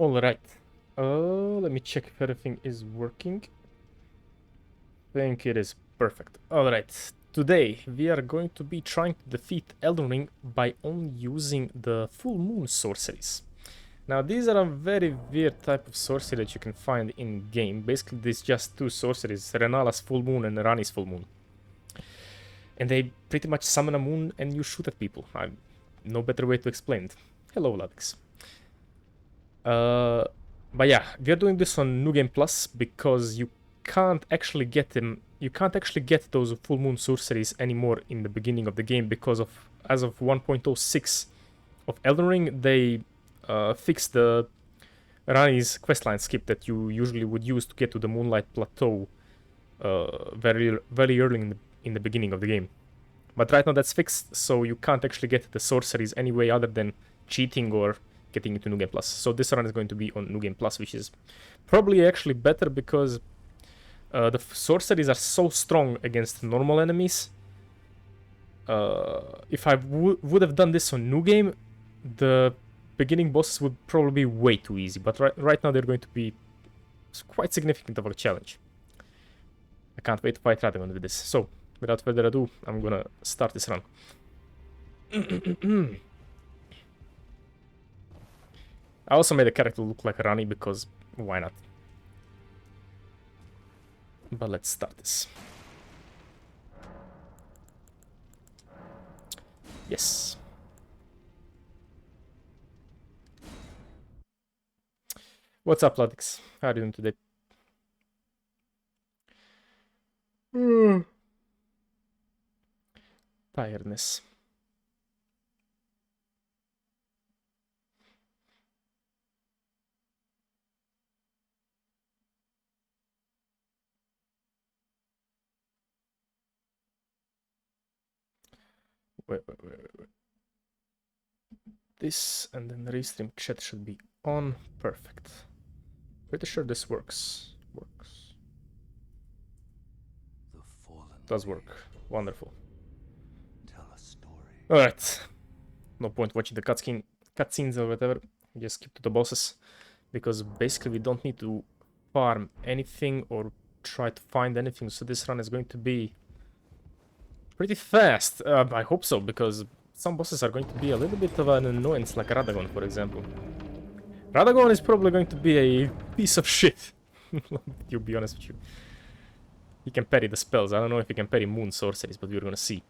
Alright. Let me check if everything is working. Think it is perfect. Alright. Today we are going to be trying to defeat Elden Ring by only using the full moon sorceries. Now these are a very weird type of sorcery that you can find in game. Basically there's just two sorceries, Renala's full moon and Rani's full moon. And they pretty much summon a moon and you shoot at people. No better way to explain it. Hello, Ladix. But yeah, we are doing this on New Game Plus because you can't actually get them. You can't actually get those full moon sorceries anymore in the beginning of the game because as of 1.06 of Elden Ring, they fixed the Rani's questline skip that you usually would use to get to the Moonlight Plateau very early in the beginning of the game. But right now that's fixed, so you can't actually get the sorceries any way other than cheating or getting into New Game Plus. So this run is going to be on New Game Plus, which is probably actually better because the sorceries are so strong against normal enemies. If I would have done this on New Game, the beginning bosses would probably be way too easy. But right now they're going to be quite significant of a challenge. I can't wait to fight Radagon with this. So, without further ado, I'm gonna start this run. I also made a character look like Rani because why not? But let's start this. Yes. What's up, Ladix? How are you doing today? Tiredness. Wait. This and then the restream chat should be on. Perfect. Pretty sure this works. Does work. Wonderful. Alright. No point watching the cutscenes or whatever. Just skip to the bosses. Because basically we don't need to farm anything or try to find anything. So this run is going to be pretty fast. I hope so, because some bosses are going to be a little bit of an annoyance, like Radagon, for example. Radagon is probably going to be a piece of shit. To be honest with you. He can parry the spells. I don't know if he can parry Moon Sorceries, but we're gonna see.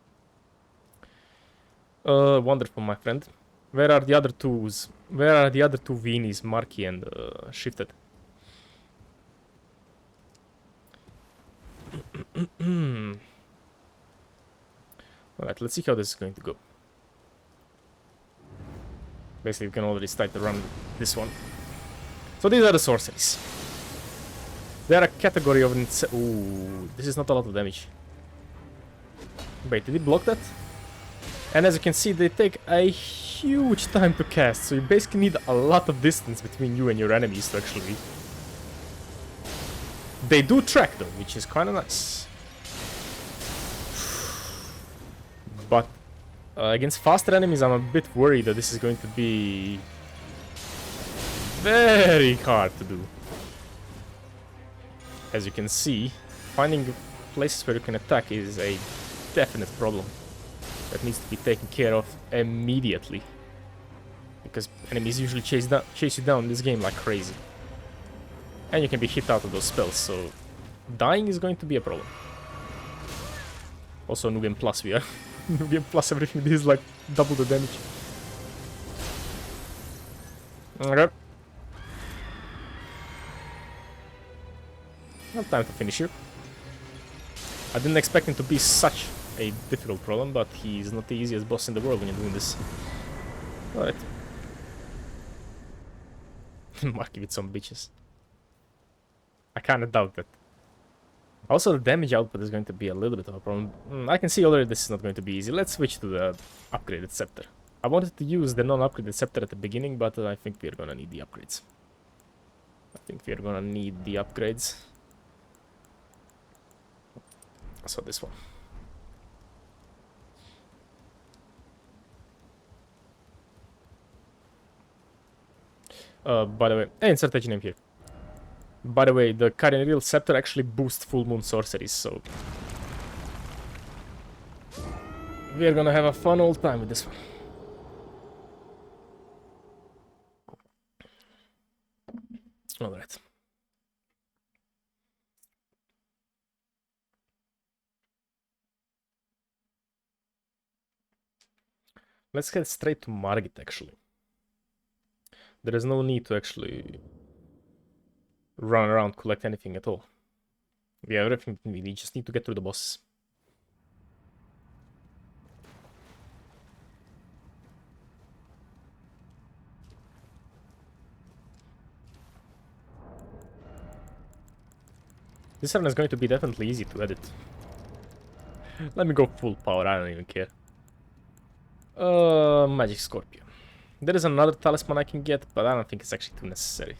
Wonderful, my friend. Where are the other twos? Where are the other two Weenies, Marky and Shifted? Alright, let's see how this is going to go. Basically, we can already start to run this one. So these are the sorceries. They are a category of... Ooh, this is not a lot of damage. Wait, did he block that? And as you can see, they take a huge time to cast, so you basically need a lot of distance between you and your enemies to actually... They do track though, which is kind of nice. But against faster enemies, I'm a bit worried that this is going to be very hard to do. As you can see, finding places where you can attack is a definite problem that needs to be taken care of immediately. Because enemies usually chase you down in this game like crazy. And you can be hit out of those spells, so dying is going to be a problem. Also, New Game Plus we are. New Game Plus everything is like double the damage. Okay. Well, time to finish here. I didn't expect him to be such a difficult problem, but he's not the easiest boss in the world when you're doing this. Alright. Marky with some bitches. I kinda doubt that. Also, the damage output is going to be a little bit of a problem. I can see already this is not going to be easy. Let's switch to the upgraded scepter. I wanted to use the non-upgraded scepter at the beginning, but I think we're gonna need the upgrades. So this one. By the way, insert edge name here. By the way, the Iron Scepter actually boosts full moon sorceries, so we're gonna have a fun old time with this one. Alright. Let's get straight to Margit, actually. There is no need to actually run around, collect anything at all. We have everything we need, just need to get through the bosses. This run is going to be definitely easy to edit. Let me go full power, I don't even care. Magic Scorpion. There is another talisman I can get, but I don't think it's actually too necessary.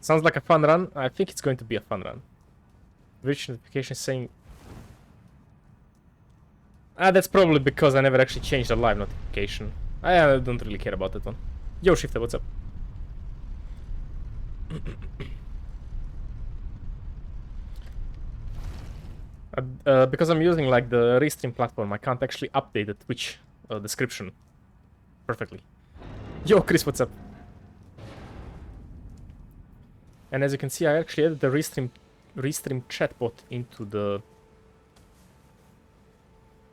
Sounds like a fun run. I think it's going to be a fun run. Rich notification saying... that's probably because I never actually changed the live notification. I don't really care about that one. Yo, Shifter, what's up? Because I'm using like the Restream platform, I can't actually update the Twitch description perfectly. Yo, Chris, what's up? And as you can see, I actually added the Restream chatbot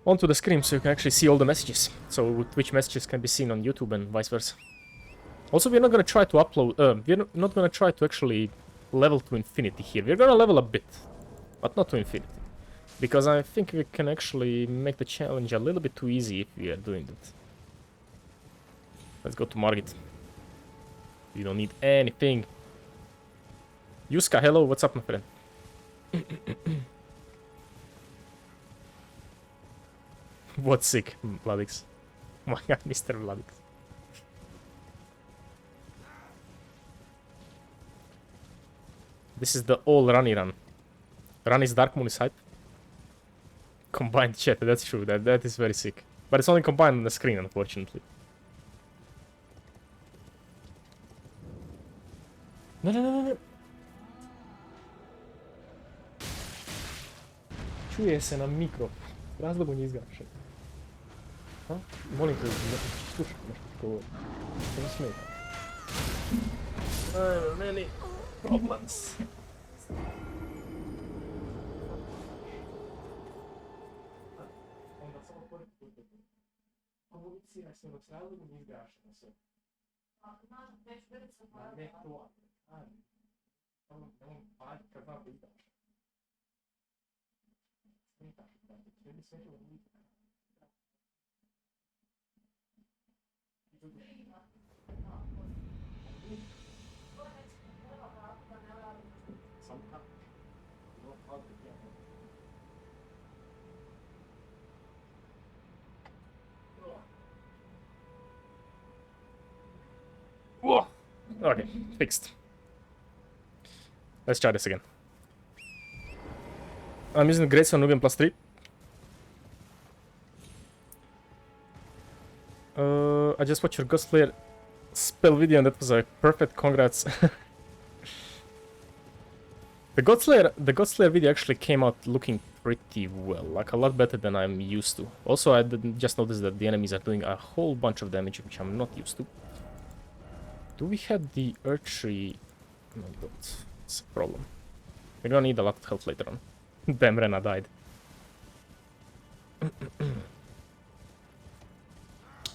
onto the screen, so you can actually see all the messages. So Twitch messages can be seen on YouTube and vice versa. Also, we're not gonna try to upload. We're not gonna try to actually level to infinity here. We're gonna level a bit, but not to infinity. Because I think we can actually make the challenge a little bit too easy if we are doing that. Let's go to Margit. We don't need anything. Yuska, hello, what's up, my friend? What's sick, Vladix? Oh my god, Mr. Vladix. This is the all runny run. Run is Dark Moon is hype. Combined chat, that's true, that is very sick. But it's only combined on the screen, unfortunately. No. Čuje se na mikro. Razlogom je izgašen. Ha? Molim te, slušaj nešto što govori. To mi smeta. Many problems. Onda samo koristim. Komuniciraj se s razlogom je izgašen. Ne to. Kad znam da izgašen. Okay, fixed. Let's try this again. I'm using the Greatsword InfernoPlus I. I just watched your Godslayer spell video and that was a perfect, congrats. The Godslayer video actually came out looking pretty well, like a lot better than I'm used to. Also, I didn't just notice that the enemies are doing a whole bunch of damage, which I'm not used to. Do we have the archery? No, we don't. It's a problem. We're gonna need a lot of health later on. Damn, Rena died.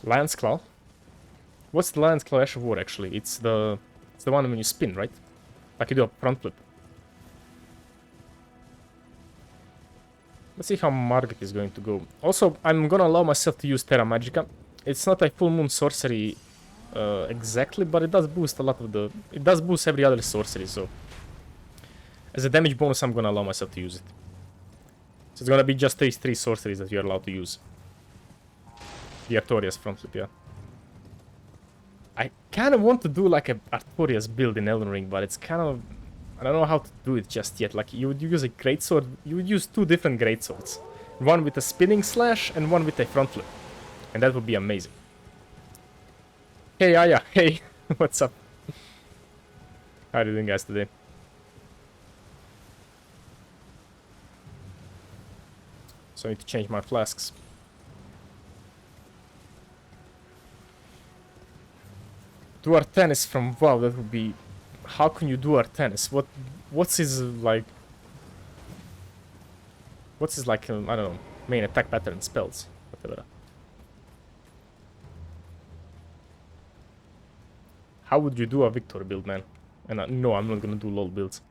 Lion's Claw? What's the Lion's Claw Ash of War, actually? It's the one when you spin, right? Like you do a front flip. Let's see how Margit is going to go. Also, I'm gonna allow myself to use Terra Magica. It's not a full moon sorcery exactly, but it does boost a lot of the... It does boost every other sorcery, so... As a damage bonus, I'm gonna allow myself to use it. So it's gonna be just these 3 sorceries that you're allowed to use. The Artorias front flip, yeah. I kind of want to do like a Artorias build in Elden Ring, but it's kind of... I don't know how to do it just yet. Like, you would use a greatsword... You would use 2 different greatswords. One with a spinning slash and one with a front flip. And that would be amazing. Hey, Aya, hey, what's up? How are you doing, guys, today? So I need to change my flasks. Duar tennis from WoW, that would be... How can you do our tennis? What's his, like... What's his, like, I don't know, main attack pattern, spells, whatever. How would you do a Victor build, man? And no, I'm not gonna do LOL builds.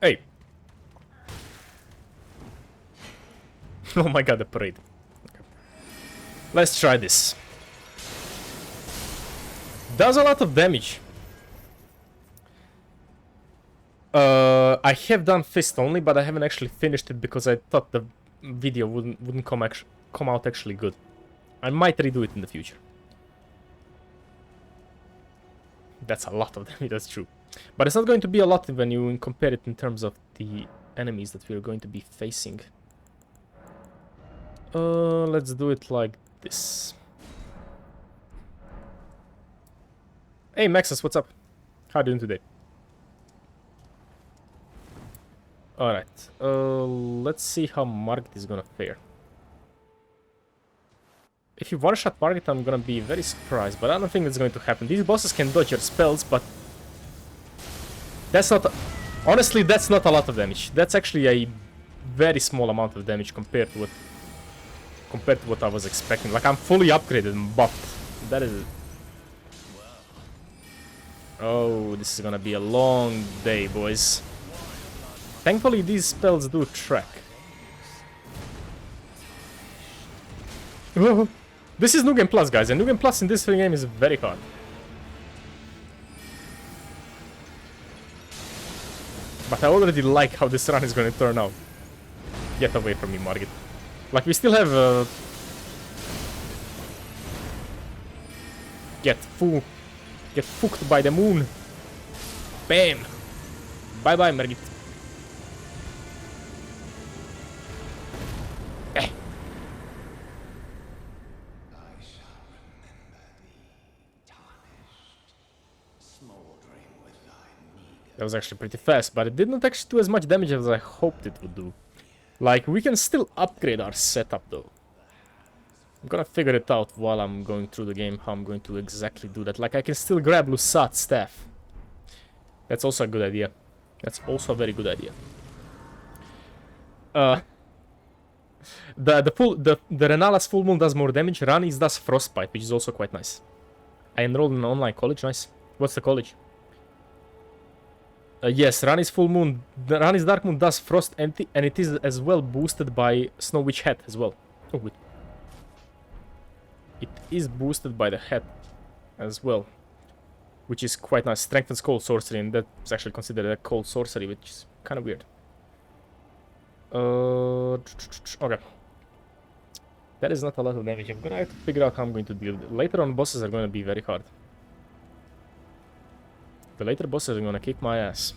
Hey! Oh my god, the parade. Okay. Let's try this. Does a lot of damage. I have done fist only, but I haven't actually finished it because I thought the video wouldn't come out actually good. I might redo it in the future. That's a lot of damage, that's true. But it's not going to be a lot when you compare it in terms of the enemies that we're going to be facing. Let's do it like this. Hey Maxus, what's up? How are you doing today? Alright, let's see how Margit is gonna fare. If you one-shot Margit, I'm gonna be very surprised, but I don't think that's going to happen. These bosses can dodge your spells, but... That's not... Honestly, that's not a lot of damage. That's actually a very small amount of damage compared to what I was expecting. Like, I'm fully upgraded and buffed. That is... Oh, this is gonna be a long day, boys. Thankfully, these spells do track. Whoa. This is New Game Plus, guys, and New Game Plus in this game is very hard. But I already like how this run is going to turn out. Get away from me, Margit. Like, we still have... Get fucked by the moon. Bam! Bye-bye, Margit. That was actually pretty fast, but it did not actually do as much damage as I hoped it would do. Like, we can still upgrade our setup, though. I'm gonna figure it out while I'm going through the game, how I'm going to exactly do that. Like, I can still grab Lusat's staff. That's also a good idea. That's also a very good idea. The Renala's full moon does more damage. Rani's does frostbite, which is also quite nice. I enrolled in an online college, nice. What's the college? Yes, Rani's full moon, Rani's dark moon does frost and it is as well boosted by Snow Witch hat as well. Oh, wait. It is boosted by the hat as well, which is quite nice. Strengthens cold sorcery, and that's actually considered a cold sorcery, which is kind of weird. Okay. That is not a lot of damage. I'm gonna have to figure out how I'm going to deal with it. Later on, bosses are going to be very hard. The later bosses are gonna kick my ass.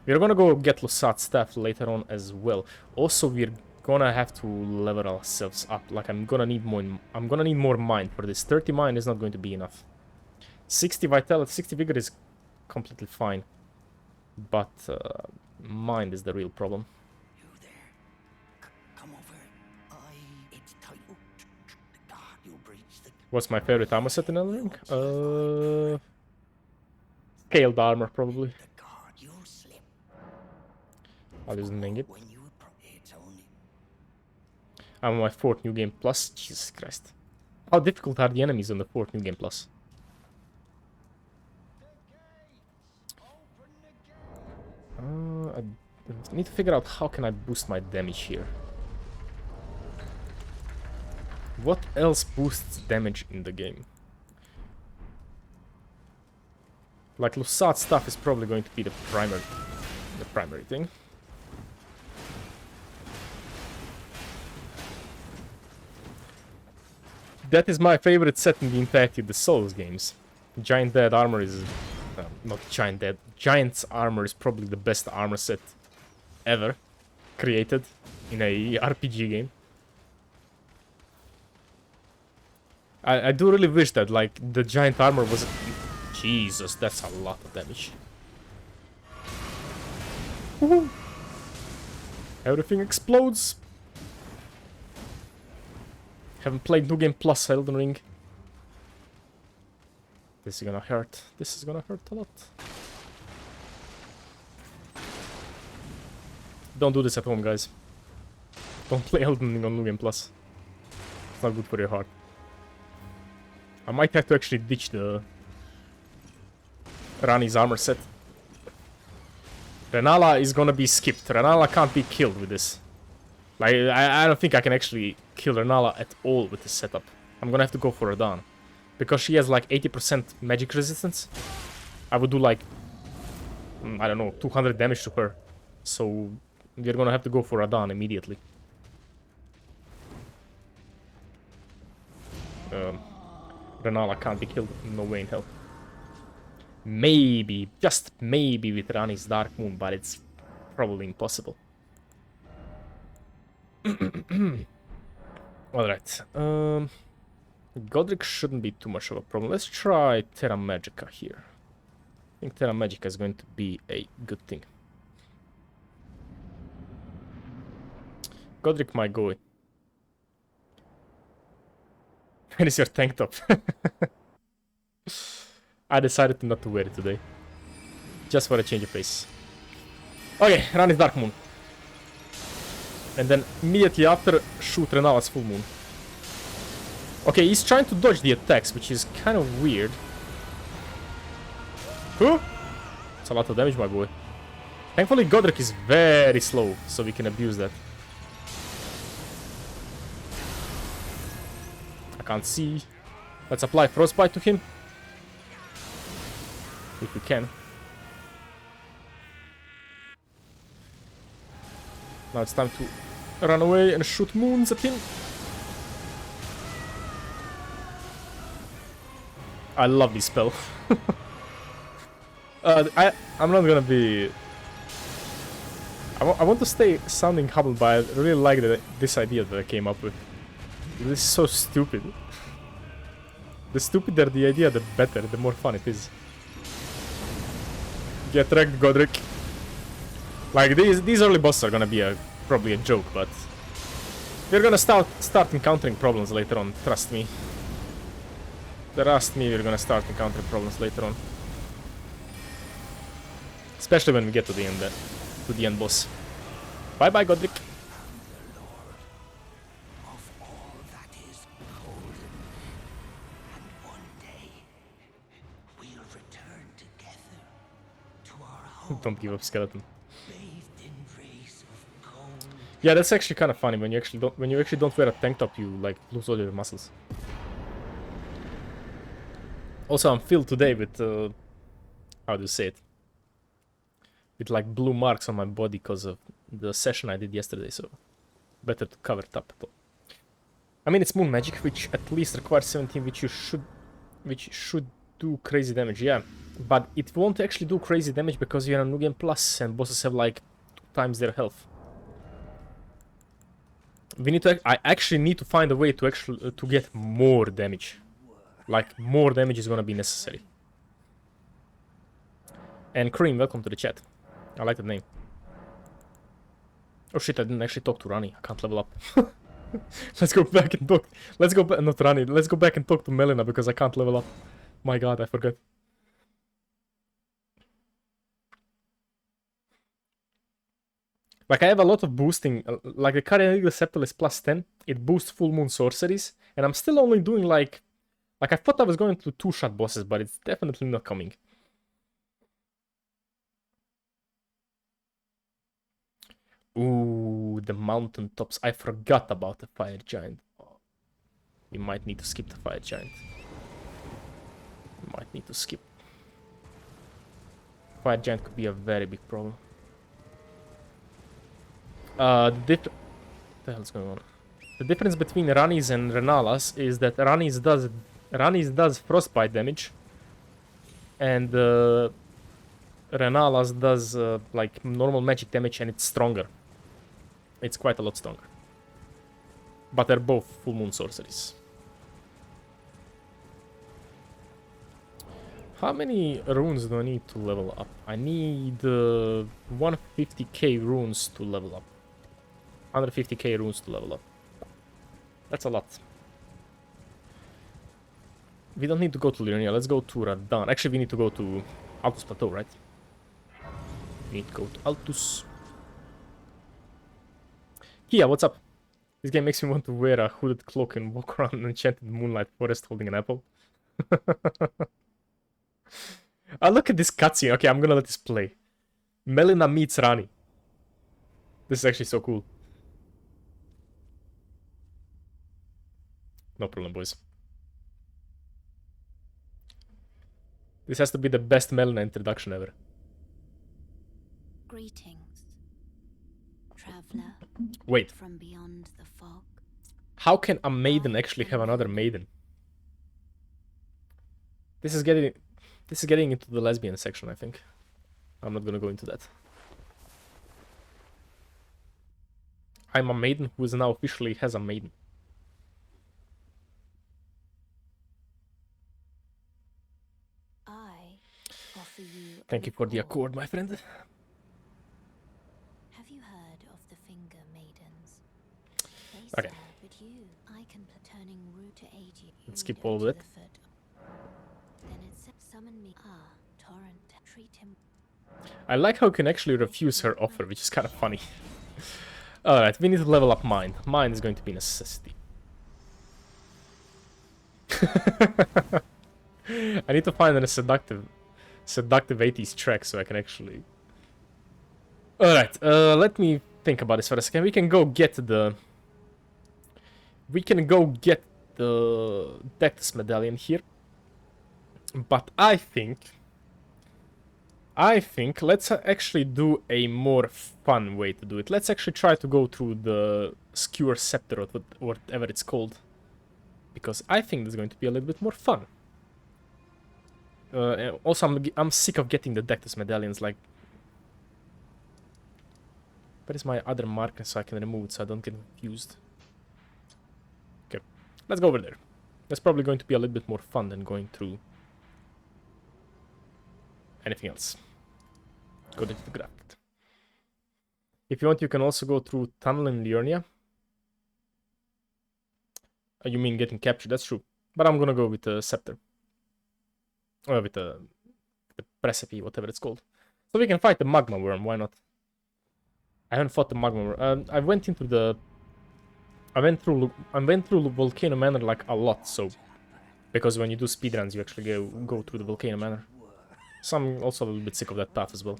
We're gonna go get Lusat's staff later on as well. Also, we're gonna have to level ourselves up. Like, I'm gonna need more mind for this. 30 mind is not going to be enough. 60 vitality, 60 vigor is completely fine. But mind is the real problem. You there? Come over. It's titled The God You Breach the... What's my favorite armor set in Elden Ring? Scaled armor, probably. The God you'll slip. I'll use the main When you it's only... I'm on my 4th New Game Plus. Jesus Christ. How difficult are the enemies on the 4th New Game Plus? I need to figure out how can I boost my damage here. What else boosts damage in the game? Like, Lusat's stuff is probably going to be the primary thing. That is my favorite set in the entirety of the Souls games. Giant Dead armor is... not Giant Dead. Giant's armor is probably the best armor set ever created in a RPG game. I do really wish that, like, the giant armor was... Jesus, that's a lot of damage. Woohoo! Everything explodes! Haven't played New Game Plus Elden Ring. This is gonna hurt. This is gonna hurt a lot. Don't do this at home, guys. Don't play Elden Ring on New Game Plus. It's not good for your heart. I might have to actually ditch the Rani's armor set. Renala is gonna be skipped. Renala can't be killed with this. Like, I don't think I can actually kill Renala at all with this setup. I'm gonna have to go for Radahn. Because she has like 80% magic resistance. I would do like, I don't know, 200 damage to her. So we're gonna have to go for Radahn immediately. Renala can't be killed. No way in hell. Maybe, just maybe with Rani's Dark Moon, but it's probably impossible. Alright. Godric shouldn't be too much of a problem. Let's try Terra Magica here. I think Terra Magica is going to be a good thing. Godric might go. Where is your tank top? I decided not to wear it today. Just for a change of pace. Okay, run his Dark Moon. And then immediately after, shoot Renala's Full Moon. Okay, he's trying to dodge the attacks, which is kind of weird. Huh? It's a lot of damage, my boy. Thankfully, Godric is very slow, so we can abuse that. I can't see. Let's apply Frostbite to him. If we can. Now it's time to run away and shoot moons at him. I love this spell. I'm not gonna be... I want to stay sounding humble, but I really like this idea that I came up with. This is so stupid. The stupider the idea, the better, the more fun it is. Get wrecked, Godric. Like, these early bosses are gonna be probably a joke, but... we're gonna start encountering problems later on, trust me. Trust me, we're gonna start encountering problems later on. Especially when we get to the end, to the end boss. Bye bye, Godric. Don't give up, skeleton. Yeah, that's actually kind of funny when you actually don't wear a tank top. You like lose all your muscles. Also, I'm filled today with how do you say it? With like blue marks on my body because of the session I did yesterday. So better to cover it up. I mean, it's moon magic, which at least requires 17, which should do crazy damage. Yeah. But it won't actually do crazy damage because you're on New Game Plus and bosses have like 2 times their health. We need to. I actually need to find a way to to get more damage. Like more damage is gonna be necessary. And Cream, welcome to the chat. I like the name. Oh shit! I didn't actually talk to Rani. I can't level up. Let's go back and talk. Let's go back. Not Rani. Let's go back and talk to Melina because I can't level up. My God, I forgot. Like, I have a lot of boosting, like the Carian Septal is plus 10, it boosts full moon sorceries, and I'm still only doing like I thought I was going to 2-shot bosses, but it's definitely not coming. Ooh, the mountain tops, I forgot about the fire giant. We might need to skip the fire giant. Might need to skip. Fire giant could be a very big problem. What the hell's going on? The difference between Rani's and Renala's is that Rani's does frostbite damage, and Renala's does like normal magic damage, and it's stronger. It's quite a lot stronger. But they're both full moon sorceries. How many runes do I need to level up? I need 150k runes to level up. 150k runes to level up. That's a lot. We don't need to go to Liurnia. Let's go to Radan. Actually, we need to go to Altus Plateau, right? We need to go to Altus. Kia, what's up? This game makes me want to wear a hooded cloak and walk around an enchanted moonlight forest holding an apple. Oh, look at this cutscene. Okay, I'm gonna let this play. Melina meets Rani. This is actually so cool. No problem, boys. This has to be the best Melina introduction ever. Greetings, traveler. Wait. From beyond the fog. How can a maiden actually have another maiden? This is getting into the lesbian section, I think. I'm not gonna go into that. I'm a maiden who is now officially has a maiden. I offer you. Thank you for the accord, my friend. Have you heard of the Finger Maidens? They Okay. serve but you. I can turning root to aid you. Let's skip all of it. Then it said, summon me. Ah, Torrent, treat him. I like how you can actually refuse her offer, which is kind of funny. Alright, we need to level up Mind. Mind is going to be a necessity. I need to find a seductive 80s track so I can actually... Alright, let me think about this for a second. We can go get the Dectus medallion here. But I think let's actually do a more fun way to do it. Let's actually try to go through the Skewer Scepter or whatever it's called. Because I think that's going to be a little bit more fun. Also, I'm sick of getting the Dectus medallions, like... Where is my other marker so I can remove it so I don't get confused? Okay, let's go over there. That's probably going to be a little bit more fun than going through anything else. Go to the graft. If you want, you can also go through Tunnel in Liurnia. You mean getting captured? That's true. But I'm gonna go with the Scepter. Or with the Precipice, whatever it's called. So we can fight the Magma Worm, why not? I haven't fought the Magma Worm. I went through Volcano Manor like a lot, so... Because when you do speedruns, you actually go through the Volcano Manor. So I'm also a little bit sick of that path as well.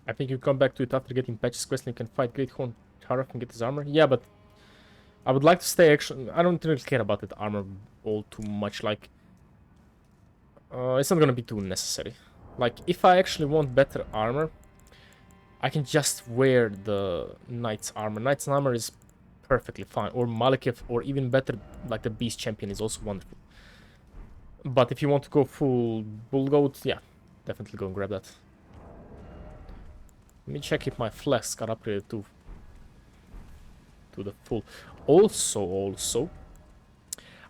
I think you come back to it after getting Patch's quest and you can fight Great Horn Harrock and get his armor. Yeah, but I would like to stay actually... I don't really care about that armor all too much, like... it's not gonna be too necessary. Like, if I actually want better armor, I can just wear the Knight's armor. Knight's armor is perfectly fine. Or Malekith, or even better, like the Beast Champion is also wonderful. But if you want to go full Bull Goat, yeah, definitely go and grab that. Let me check if my flasks got upgraded to the full. Also,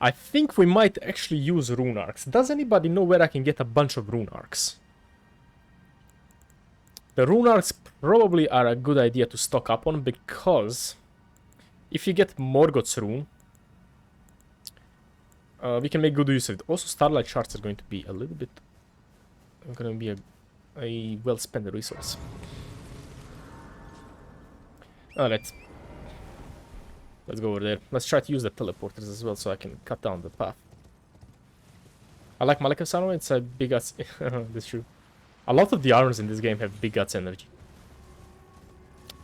I think we might actually use Rune Arcs. Does anybody know where I can get a bunch of Rune Arcs? The Rune Arcs probably are a good idea to stock up on, because if you get Morgoth's Rune, we can make good use of it. Also, Starlight Shards are going to be a little bit... going to be a well-spent resource. Alright. Let's go over there. Let's try to use the teleporters as well so I can cut down the path. I like Malekith's armor, it's a big guts. That's true. A lot of the armors in this game have big guts energy.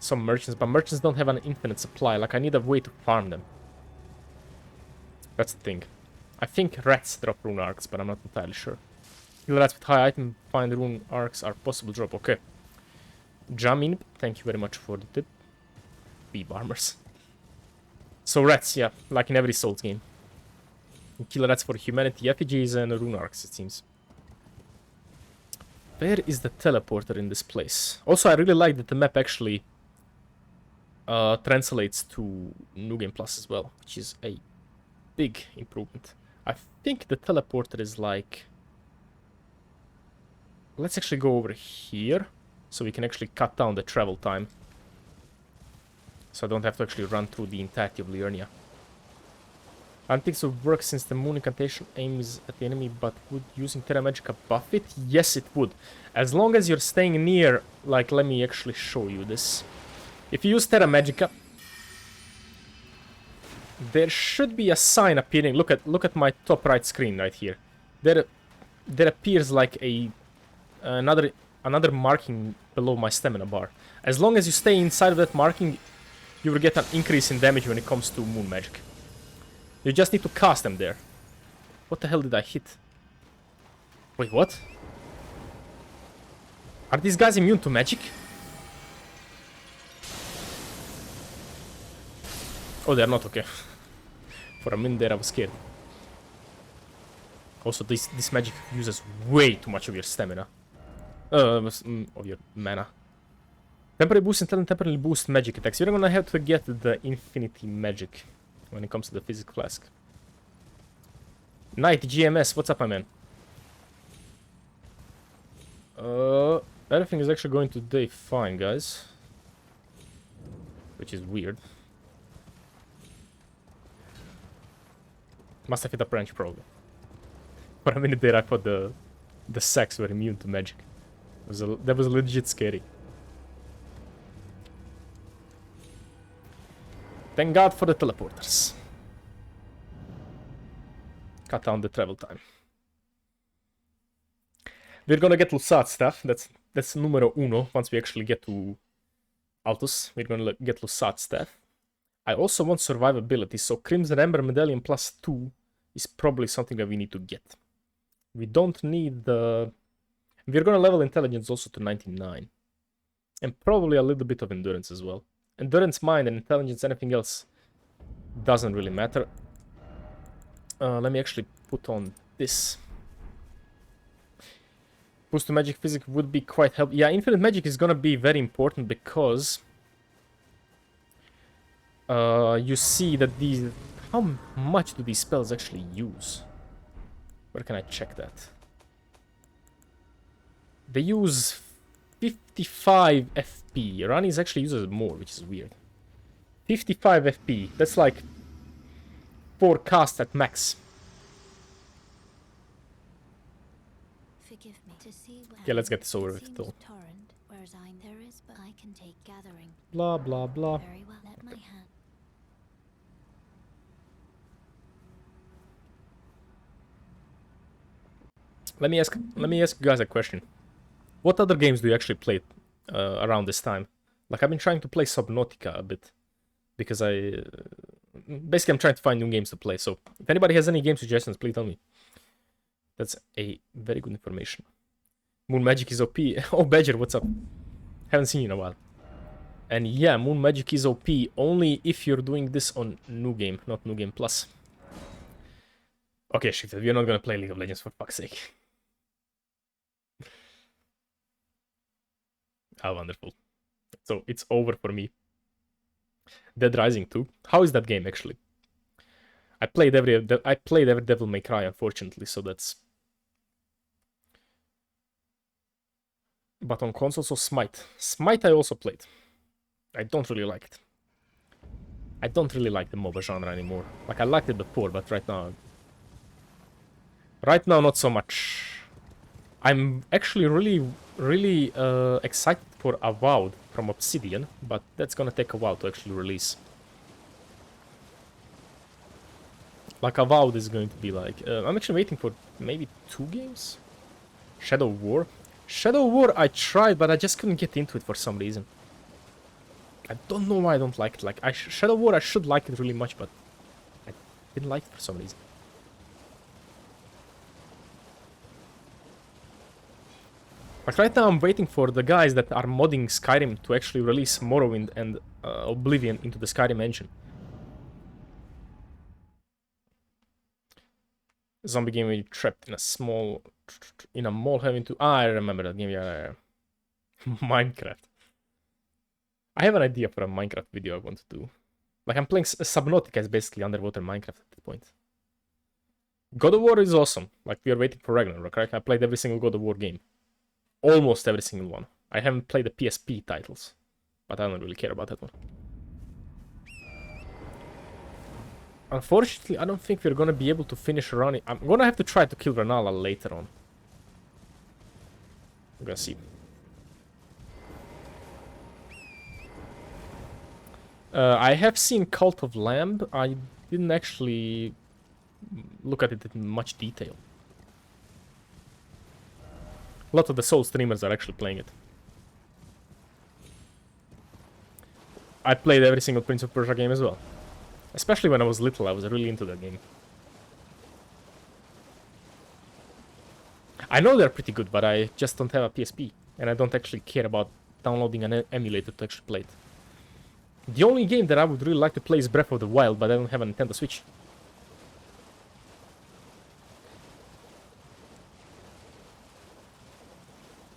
Some merchants, but merchants don't have an infinite supply. Like, I need a way to farm them. That's the thing. I think rats drop rune arcs, but I'm not entirely sure. Kill rats with high item, find rune arcs are possible drop. Okay. Jamin, thank you very much for the tip. Beeb armors. So rats, yeah, like in every Souls game. Kill rats for humanity, effigies, and rune arcs, it seems. Where is the teleporter in this place? Also, I really like that the map actually translates to New Game Plus as well, which is a big improvement. I think the teleporter is like... Let's actually go over here, so we can actually cut down the travel time. So I don't have to actually run through the entirety of Liurnia. I don't think it would work since the moon incantation aims at the enemy, but would using Terra Magica buff it? Yes, it would. As long as you're staying near... Like, let me actually show you this. If you use Terra Magica, there should be a sign appearing. Look at my top right screen right here. There appears like another marking below my stamina bar. As long as you stay inside of that marking, you will get an increase in damage when it comes to moon magic. You just need to cast them there. What the hell did I hit? Wait, what? Are these guys immune to magic? Oh, they're not, okay. For a minute there, I was scared. Also, this magic uses way too much of your stamina. Of your mana. Temporary boost and temporarily boost magic attacks. You're gonna have to get the infinity magic when it comes to the physical flask. Knight GMS, what's up, my man? Everything is actually going today fine, guys. Which is weird. Must have hit a branch, probably. For a minute there, I thought the sacks were immune to magic. That was legit scary. Thank God for the teleporters. Cut down the travel time. We're gonna get Lusat stuff. That's numero uno. Once we actually get to Altus, we're gonna get Lusat stuff. I also want survivability, so Crimson Ember Medallion +2 is probably something that we need to get. We don't need the... We're gonna level intelligence also to 99. And probably a little bit of endurance as well. Endurance, mind, and intelligence, anything else doesn't really matter. Let me actually put on this. Boost to magic physics would be quite helpful. Yeah, infinite magic is gonna be very important because... you see that these... How much do these spells actually use? Where can I check that? They use 55 FP. Rani's actually uses more, which is weird. 55 FP. That's like 4 casts at max. Forgive me to see Yeah, let's get this over with though. Torrent, whereas there is, but I can take gathering. Blah blah blah. Very well. Let my hand. Let me ask you guys a question. What other games do you actually play around this time? Like, I've been trying to play Subnautica a bit. Because basically, I'm trying to find new games to play. So, if anybody has any game suggestions, please tell me. That's a very good information. Moon Magic is OP. Oh, Badger, what's up? Haven't seen you in a while. And yeah, Moon Magic is OP only if you're doing this on New Game, not New Game Plus. Okay, shit, we're not gonna play League of Legends for fuck's sake. Ah, wonderful. So it's over for me. Dead Rising 2. How is that game actually? I played every Devil May Cry, unfortunately, so that's... But on console, so Smite. Smite I also played. I don't really like it. I don't really like the MOBA genre anymore. Like, I liked it before, but right now... Right now, not so much. I'm actually really excited for Avowed from Obsidian, but that's gonna take a while to actually release. Like, Avowed is going to be like... I'm actually waiting for maybe 2 games? Shadow War? Shadow War I tried, but I just couldn't get into it for some reason. I don't know why I don't like it. Like, Shadow War, I should like it really much, but I didn't like it for some reason. But right now I'm waiting for the guys that are modding Skyrim to actually release Morrowind and Oblivion into the Skyrim engine. zombie game where you're trapped in a mall having to. Ah, I remember that game. Yeah. Minecraft. I have an idea for a Minecraft video I want to do. Like I'm playing Subnautica is basically underwater Minecraft at this point. God of War is awesome. Like we are waiting for Ragnarok, right? I played every single God of War game. Almost every single one. I haven't played the PSP titles, but I don't really care about that one. Unfortunately, I don't think we're gonna be able to finish running. I'm gonna have to try to kill Renala later on. We're gonna see. I have seen Cult of Lamb. I didn't actually look at it in much detail. A lot of the Soul streamers are actually playing it. I played every single Prince of Persia game as well. Especially when I was little, I was really into that game. I know they're pretty good, but I just don't have a PSP. And I don't actually care about downloading an emulator to actually play it. The only game that I would really like to play is Breath of the Wild, but I don't have a Nintendo Switch.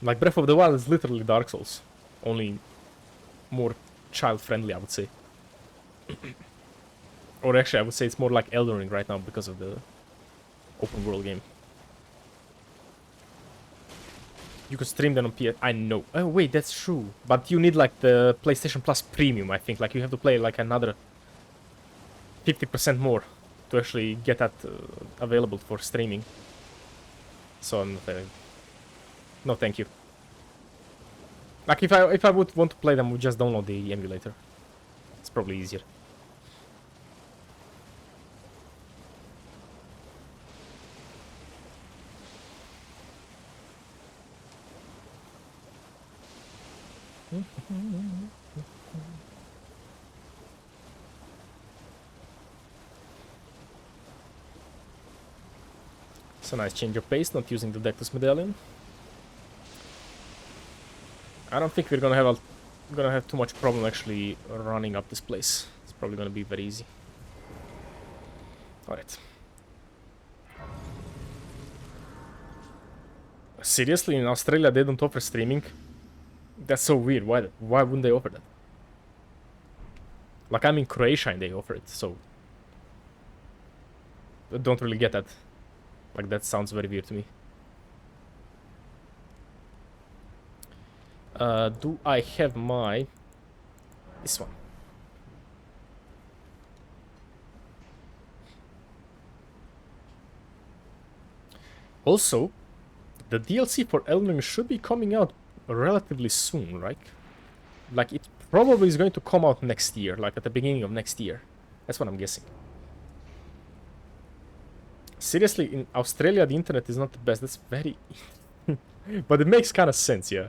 Like, Breath of the Wild is literally Dark Souls. Only more child-friendly, I would say. Or actually, I would say it's more like Elden Ring right now because of the open world game. You could stream that on PS. I know. Oh wait, that's true. But you need like the PlayStation Plus Premium, I think. Like you have to play like another 50% more to actually get that available for streaming. So no, thank you. Like if I would want to play them, I would just download the emulator. It's probably easier. It's a nice change of pace, not using the Dectus Medallion. I don't think we're gonna have too much problem actually running up this place. It's probably gonna be very easy. Alright. Seriously, in Australia they don't offer streaming? That's so weird. Why wouldn't they offer that? Like I'm in Croatia and they offer it, so I don't really get that. Like that sounds very weird to me. Do I have this one? Also, the DLC for Elden Ring should be coming out relatively soon, right? Like it probably is going to come out next year, like at the beginning of next year. That's what I'm guessing. Seriously, in Australia the internet is not the best. That's very... But it makes kind of sense, yeah.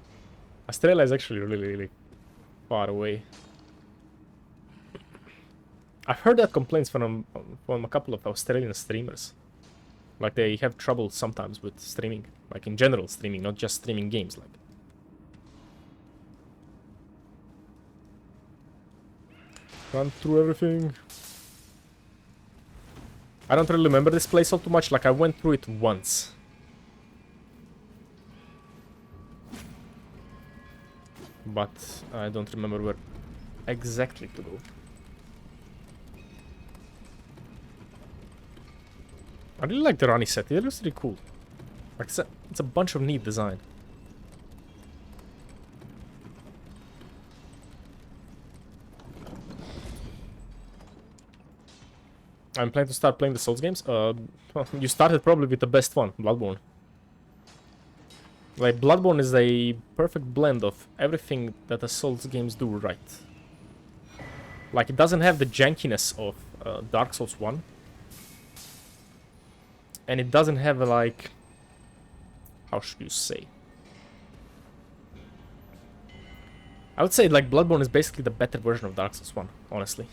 Australia is actually really far away. I've heard that complaints from a couple of Australian streamers. Like they have trouble sometimes with streaming. Like in general streaming, not just streaming games. Like. Run through everything. I don't really remember this place all too much. Like I went through it once. But I don't remember where exactly to go. I really like the Rani set. It looks really cool. Like it's a bunch of neat design. I'm planning to start playing the Souls games. You started probably with the best one, Bloodborne. Like, Bloodborne is a perfect blend of everything that the Souls games do right. Like, it doesn't have the jankiness of Dark Souls 1. And it doesn't have, like... How should you say? I would say, like, Bloodborne is basically the better version of Dark Souls 1, honestly.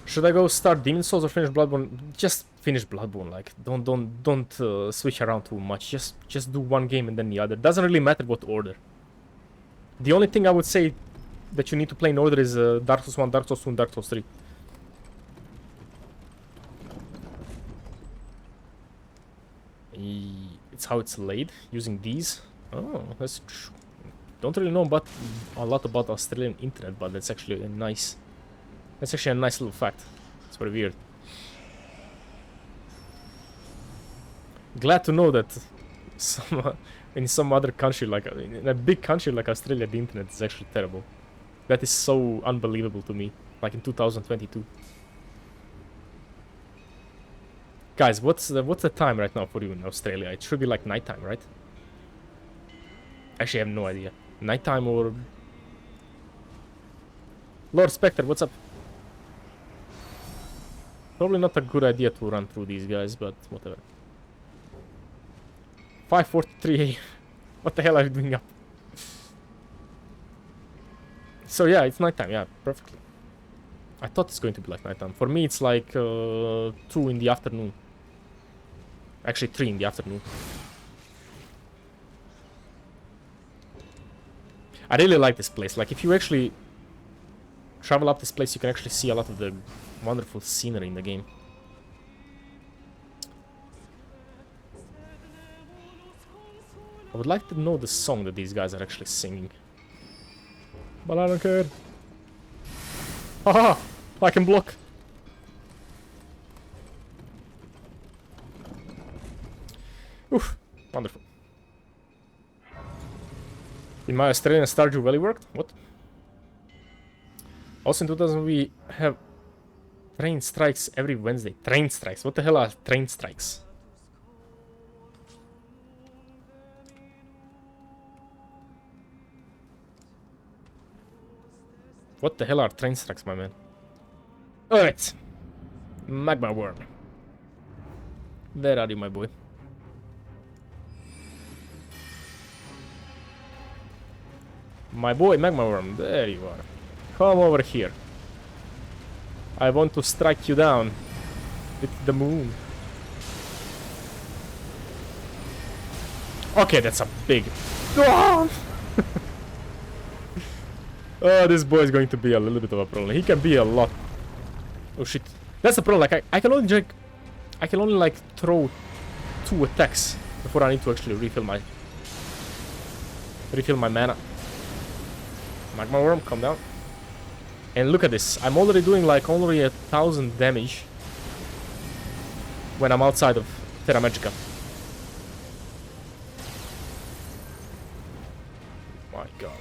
Should I go start Demon Souls or finish Bloodborne? Just finish Bloodborne. Like, don't switch around too much. Just do one game and then the other. Doesn't really matter what order. The only thing I would say that you need to play in order is Dark Souls 1, Dark Souls 2, and Dark Souls 3. It's how it's laid, using these. Oh, that's true. Don't really know about a lot about Australian internet, but that's actually a nice... That's actually a nice little fact. It's very weird. Glad to know that in some other country, like in a big country like Australia, the internet is actually terrible. That is so unbelievable to me. Like in 2022. Guys, what's the time right now for you in Australia? It should be like nighttime, right? Actually, I have no idea. Nighttime or... Lord Spectre, what's up? Probably not a good idea to run through these guys, but whatever. 5:43. What the hell are you doing up? So yeah, it's nighttime. Yeah, perfectly. I thought it's going to be like nighttime. For me, it's like 2 in the afternoon. Actually, 3 in the afternoon. I really like this place. Like, if you actually travel up this place, you can actually see a lot of the wonderful scenery in the game. I would like to know the song that these guys are actually singing. But I don't care. Haha! I can block. Oof. Wonderful. In my Australian Stardew Valley worked? What? Also in 2000 we have train strikes every Wednesday. Train strikes? What the hell are train strikes? What the hell are train strikes, my man? Alright. Magma worm. Where are you, my boy? My boy, Magma worm. There you are. Come over here. I want to strike you down with the moon. Okay, that's a big... Oh, this boy is going to be a little bit of a problem. He can be a lot. Oh shit. That's the problem. Like I can only like throw 2 attacks before I need to actually refill my mana. Magma worm, calm down. And look at this. I'm already doing like only 1,000 damage when I'm outside of Terra Magica. My god.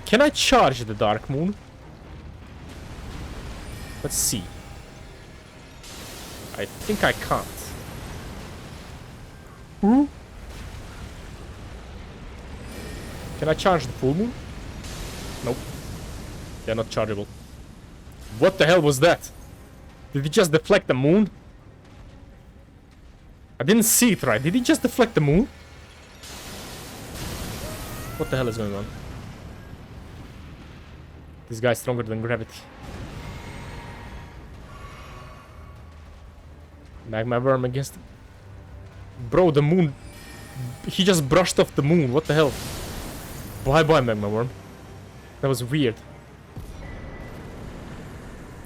Can I charge the Dark Moon? Let's see. I think I can't. Ooh. Can I charge the full moon? Nope. They're not chargeable. What the hell was that? Did he just deflect the moon? I didn't see it right. Did he just deflect the moon? What the hell is going on? This guy's stronger than gravity. Magma worm against... Bro, the moon... He just brushed off the moon. What the hell? Bye-bye, Magma worm. That was weird.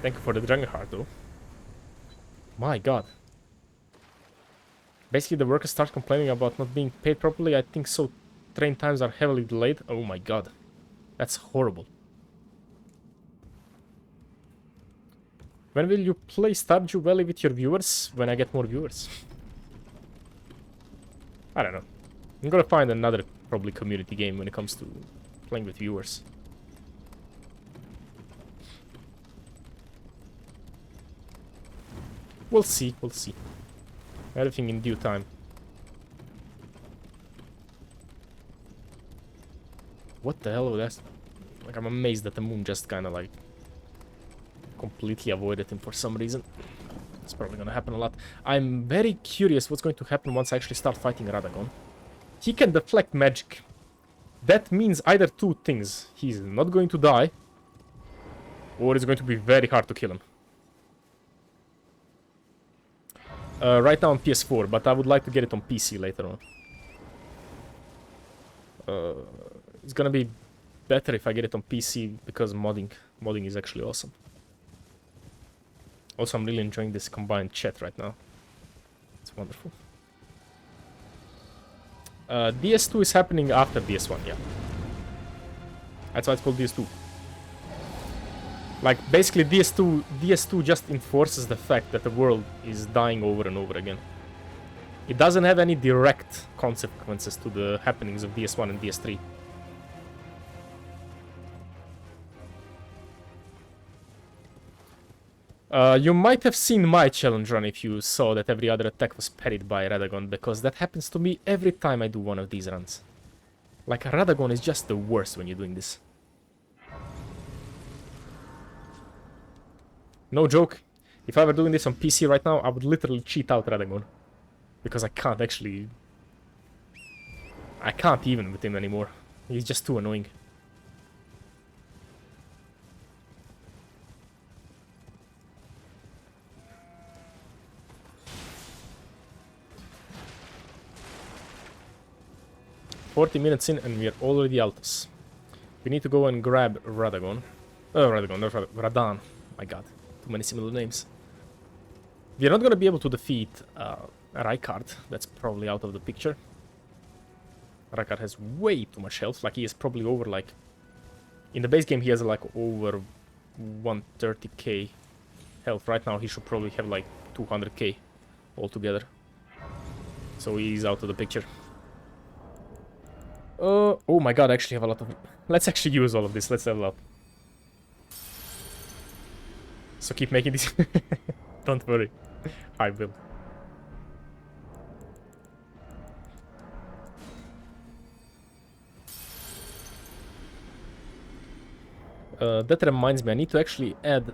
Thank you for the dragon heart, though. My god. Basically, the workers start complaining about not being paid properly. I think so. Train times are heavily delayed. Oh my god. That's horrible. When will you play Stardew Valley with your viewers? When I get more viewers. I don't know. I'm gonna find another probably community game when it comes to playing with viewers. We'll see, we'll see. Everything in due time. What the hell was that? Like, I'm amazed that the moon just kind of like completely avoided him for some reason. It's probably gonna happen a lot. I'm very curious what's going to happen once I actually start fighting Radagon. He can deflect magic. That means either 2 things. He's not going to die, or it's going to be very hard to kill him. Right now on PS4, but I would like to get it on PC later on. It's gonna be better if I get it on PC because modding is actually awesome. Also, I'm really enjoying this combined chat right now. It's wonderful. DS2 is happening after DS1, yeah. That's why it's called DS2. Like, basically DS2 just enforces the fact that the world is dying over and over again. It doesn't have any direct consequences to the happenings of DS1 and DS3. You might have seen my challenge run if you saw that every other attack was parried by Radagon, because that happens to me every time I do one of these runs. Like, Radagon is just the worst when you're doing this. No joke. If I were doing this on PC right now, I would literally cheat out Radagon. Because I can't actually... I can't even with him anymore. He's just too annoying. $40 minutes in and we are already Altos. We need to go and grab Radagon. Radagon, not Radan. My god, too many similar names. We are not gonna be able to defeat Rykard. That's probably out of the picture. Rykard has way too much health. Like, he is probably over, like... In the base game, he has, like, over 130k health. Right now, he should probably have, like, 200k altogether. So he's out of the picture. Oh my god, I actually have a lot of... Let's actually use all of this. Let's level up. So keep making this. Don't worry. I will. That reminds me, I need to actually add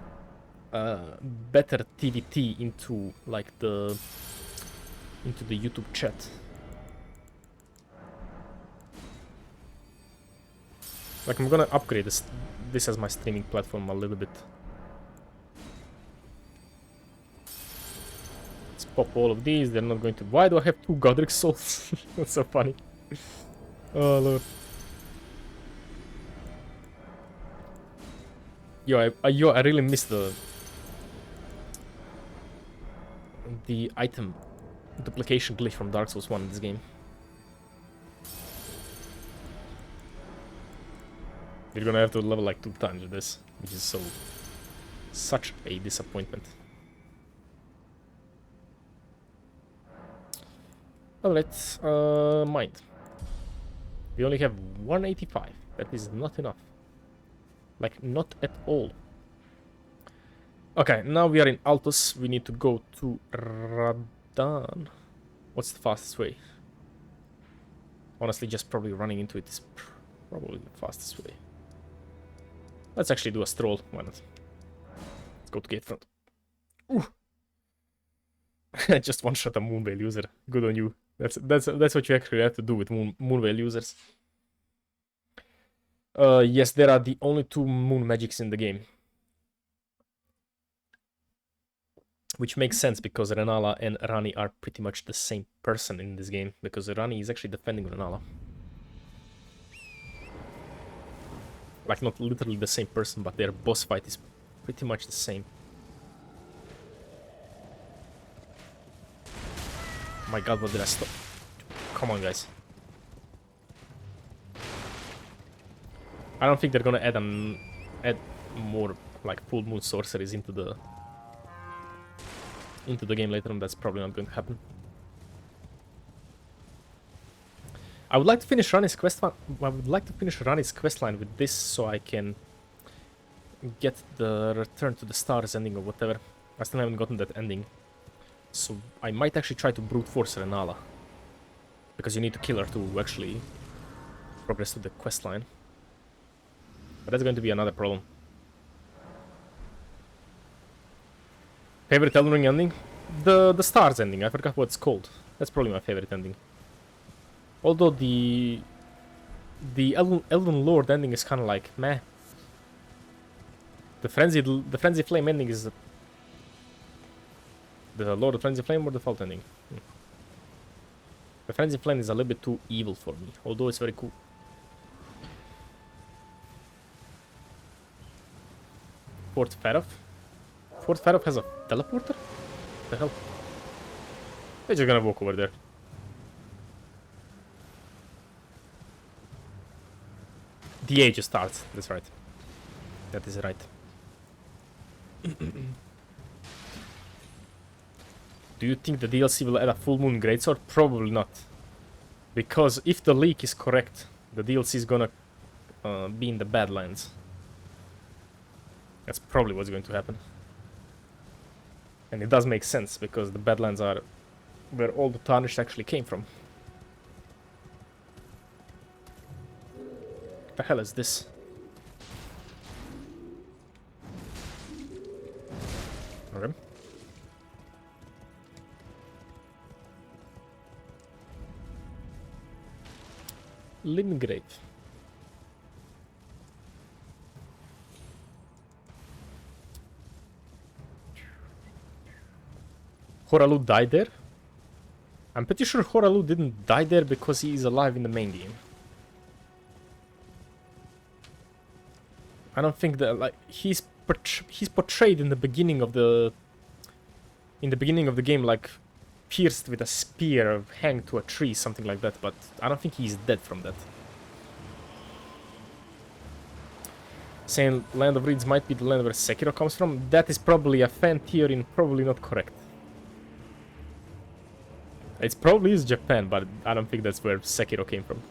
better TVT into, like, the YouTube chat. Like, I'm gonna upgrade this as my streaming platform a little bit. Let's pop all of these. They're not going to... Why do I have 2 Godric souls? That's so funny. Oh, lord. Yo, I really missed the item duplication glitch from Dark Souls 1 in this game. You're gonna have to level like 2 times with this, which is such a disappointment. Alright, mind. We only have 185. That is not enough. Like, not at all. Okay, now we are in Altos. We need to go to Radan. What's the fastest way? Honestly, just probably running into it is probably the fastest way. Let's actually do a stroll. Why not? Let's go to gate front. Ooh. Just one shot a Moonveil user. Good on you. That's what you actually have to do with Moonveil users. Yes, there are the only 2 moon magics in the game. Which makes sense because Renala and Rani are pretty much the same person in this game. Because Rani is actually defending Renala. Like, not literally the same person, but their boss fight is pretty much the same. My god, what did I stop? Come on, guys. I don't think they're gonna add more, like, full moon sorceries into the game later on. That's probably not going to happen. I would like to finish Rani's questline. I would like to finish Rani's questline with this, so I can get the Return to the Stars ending or whatever. I still haven't gotten that ending, so I might actually try to brute force Renala, because you need to kill her to actually progress to the questline. But that's going to be another problem. Favorite Elden Ring ending? The Stars ending. I forgot what it's called. That's probably my favorite ending. Although the Elden Lord ending is kind of like meh. The Frenzy Flame ending is the Lord of Frenzy Flame or the Fault ending. The Frenzy Flame is a little bit too evil for me, although it's very cool. Fort Farof? Fort Farof has a teleporter? What the hell? They're just gonna walk over there. The age starts. That's right. That is right. Do you think the DLC will add a full moon greatsword? Probably not. Because if the leak is correct, the DLC is gonna be in the Badlands. That's probably what's going to happen. And it does make sense, because the Badlands are where all the tarnished actually came from. What the hell is this? Okay. Limgrave. Horalu died there? I'm pretty sure Horalu didn't die there because he is alive in the main game. I don't think that, like, he's portrayed in the beginning of the game like pierced with a spear, hanged to a tree, something like that, but I don't think he's dead from that. Saying Land of Reeds might be the land where Sekiro comes from, that is probably a fan theory and probably not correct. It probably is Japan, but I don't think that's where Sekiro came from.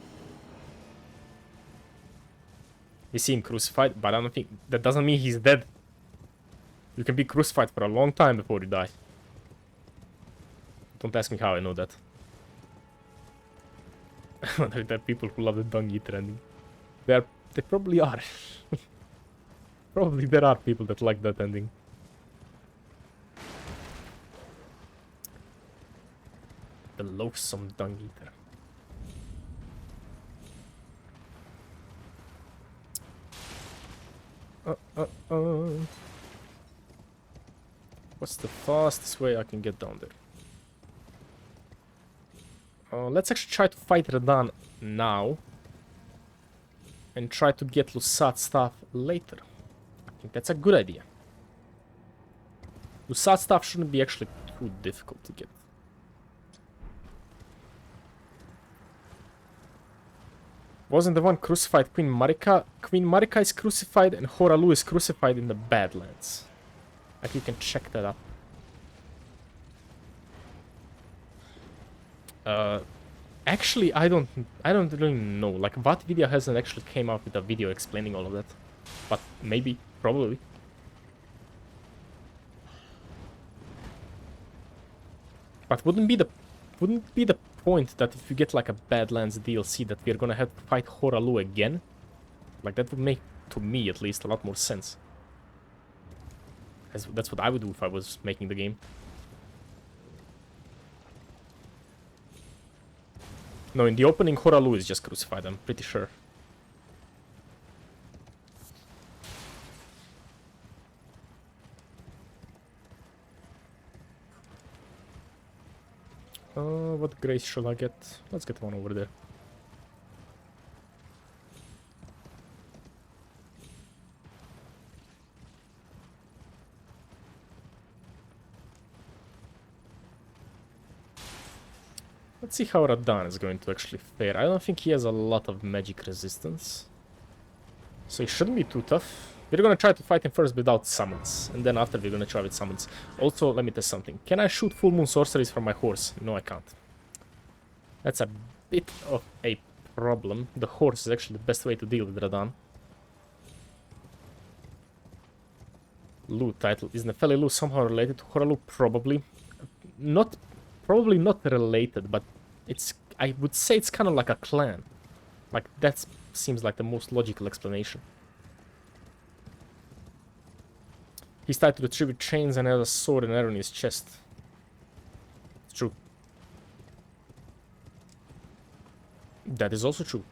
You see him crucified, but I don't think... That doesn't mean he's dead. You can be crucified for a long time before you die. Don't ask me how I know that. There are people who love the Dung Eater ending. They probably are. Probably there are people that like that ending. The loathsome Dung Eater. What's the fastest way I can get down there? Let's actually try to fight Radan now. And try to get Lusat's stuff later. I think that's a good idea. Lusat's stuff shouldn't be actually too difficult to get. Wasn't the one crucified Queen Marika? Queen Marika is crucified and Horalu is crucified in the Badlands. Like, you can check that up. Actually, I don't really know. Like, VATvidia hasn't actually came out with a video explaining all of that. But maybe, probably. But wouldn't be the point that if you get like a Badlands DLC that we're gonna have to fight Horalu again? Like, that would make, to me at least, a lot more sense. That's what I would do if I was making the game. No, in the opening, Horalu is just crucified, I'm pretty sure. What grace shall I get? Let's get one over there. Let's see how Radan is going to actually fare. I don't think he has a lot of magic resistance. So he shouldn't be too tough. We're gonna try to fight him first without summons. And then after we're gonna try with summons. Also, let me test something. Can I shoot full moon sorceries from my horse? No, I can't. That's a bit of a problem. The horse is actually the best way to deal with Radan. Lu title. Is Nefeli Lu somehow related to Horalu? Probably. Probably not related, but it's... I would say it's kind of like a clan. Like, that seems like the most logical explanation. He's tied to the tree with chains and has a sword and arrow in his chest. It's true. That is also true.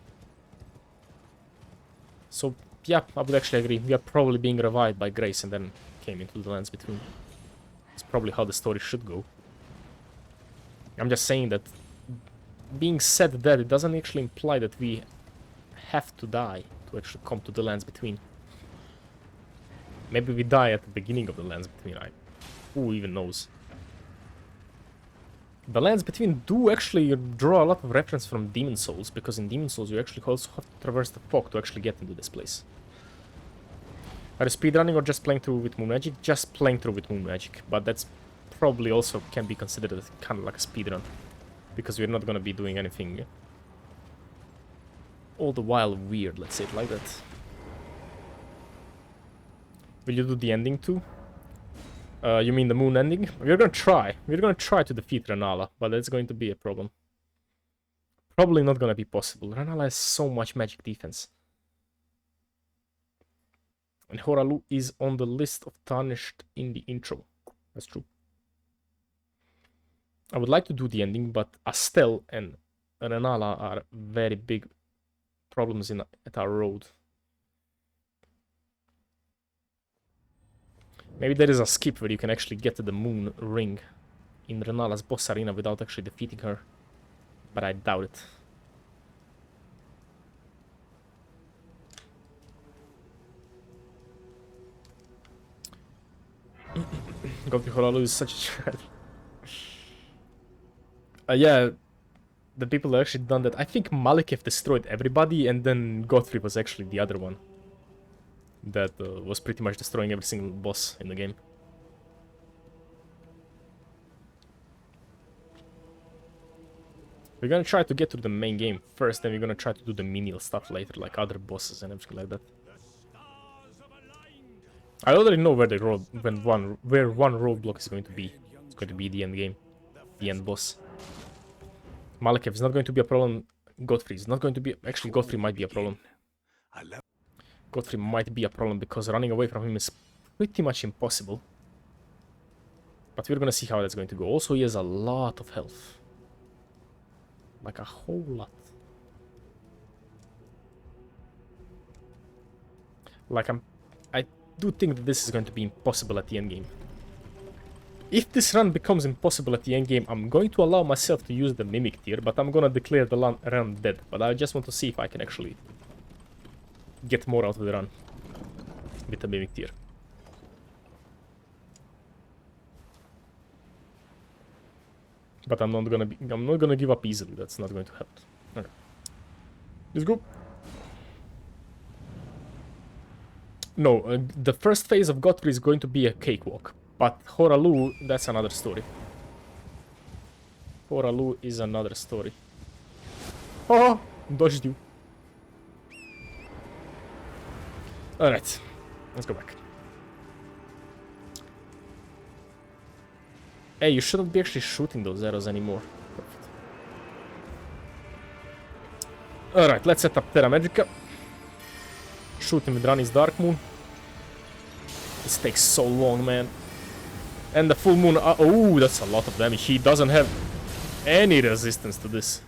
So, yeah, I would actually agree. We are probably being revived by Grace and then came into the lands between. It's probably how the story should go. I'm just saying that being said that, it doesn't actually imply that we have to die to actually come to the lands between. Maybe we die at the beginning of the lands between. Who even knows? The lands between do actually draw a lot of reference from Demon Souls, because in Demon Souls you actually also have to traverse the fog to actually get into this place. Are you speedrunning or just playing through with Moon Magic? Just playing through with Moon Magic, but that's probably also can be considered as kind of like a speedrun, because we're not gonna be doing anything all the while weird, let's say it like that. Will you do the ending too? You mean the moon ending? We're gonna try. We're gonna try to defeat Renala, but that's going to be a problem. Probably not gonna be possible. Renala has so much magic defense. And Horalu is on the list of tarnished in the intro. That's true. I would like to do the ending, but Astel and Renala are very big problems at our road. Maybe there is a skip where you can actually get to the moon ring in Renala's boss arena without actually defeating her. But I doubt it. Godfrey Horalu is such a child. Yeah, the people that actually done that. I think Malekith destroyed everybody, and then Godfrey was actually the other one that was pretty much destroying every single boss in the game. We're gonna try to get to the main game first, then we're gonna try to do the menial stuff later, like other bosses and everything like that. I already know where the road, where one roadblock is going to be. It's going to be the end game, the end boss. Malekith is not going to be a problem. Godfrey is not going to be. Actually, Godfrey might be a problem. Godfrey might be a problem because running away from him is pretty much impossible. But we're gonna see how that's going to go. Also, he has a lot of health. Like a whole lot. Like I do think that this is going to be impossible at the end game. If this run becomes impossible at the end game, I'm going to allow myself to use the Mimic tier, but I'm gonna declare the run dead. But I just want to see if I can actually get more out of the run with the Mimic tier. But I'm not gonna give up easily. That's not going to happen. Okay. Let's go. No, the first phase of Godfrey is going to be a cakewalk. But Horalu, that's another story. Horalu is another story. Oh, dodged you. Alright, let's go back. Hey, you shouldn't be actually shooting those arrows anymore. Perfect. Alright, let's set up Terra Magica. Shoot him with Rani's Dark Moon. This takes so long, man. And the full moon. Oh, that's a lot of damage. He doesn't have any resistance to this.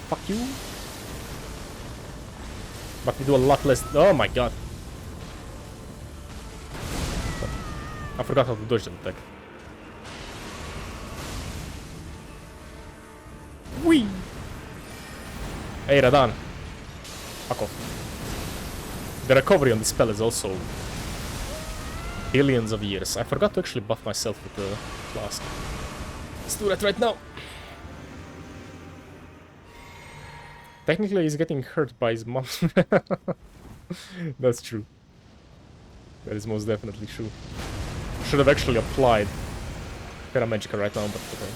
Fuck you. But we do a lot less. Oh my god. I forgot how to dodge that attack. Whee! Hey, Radan. Fuck off. The recovery on this spell is also billions of years. I forgot to actually buff myself with the flask. Let's do that right now. Technically, he's getting hurt by his mom. That's true. That is most definitely true. Should have actually applied Terra Magica right now, but okay.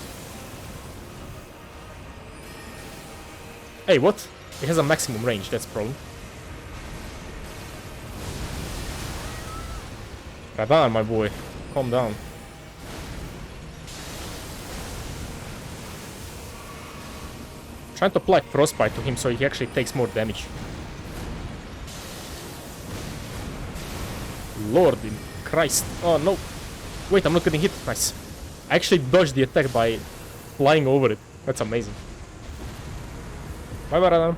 Hey, what? It has a maximum range, that's a problem. Radan, my boy. Calm down. Trying to apply Frostbite to him so he actually takes more damage. Lord in Christ. Oh, no. Wait, I'm not getting hit. Nice. I actually dodged the attack by flying over it. That's amazing. Bye-bye, Radan.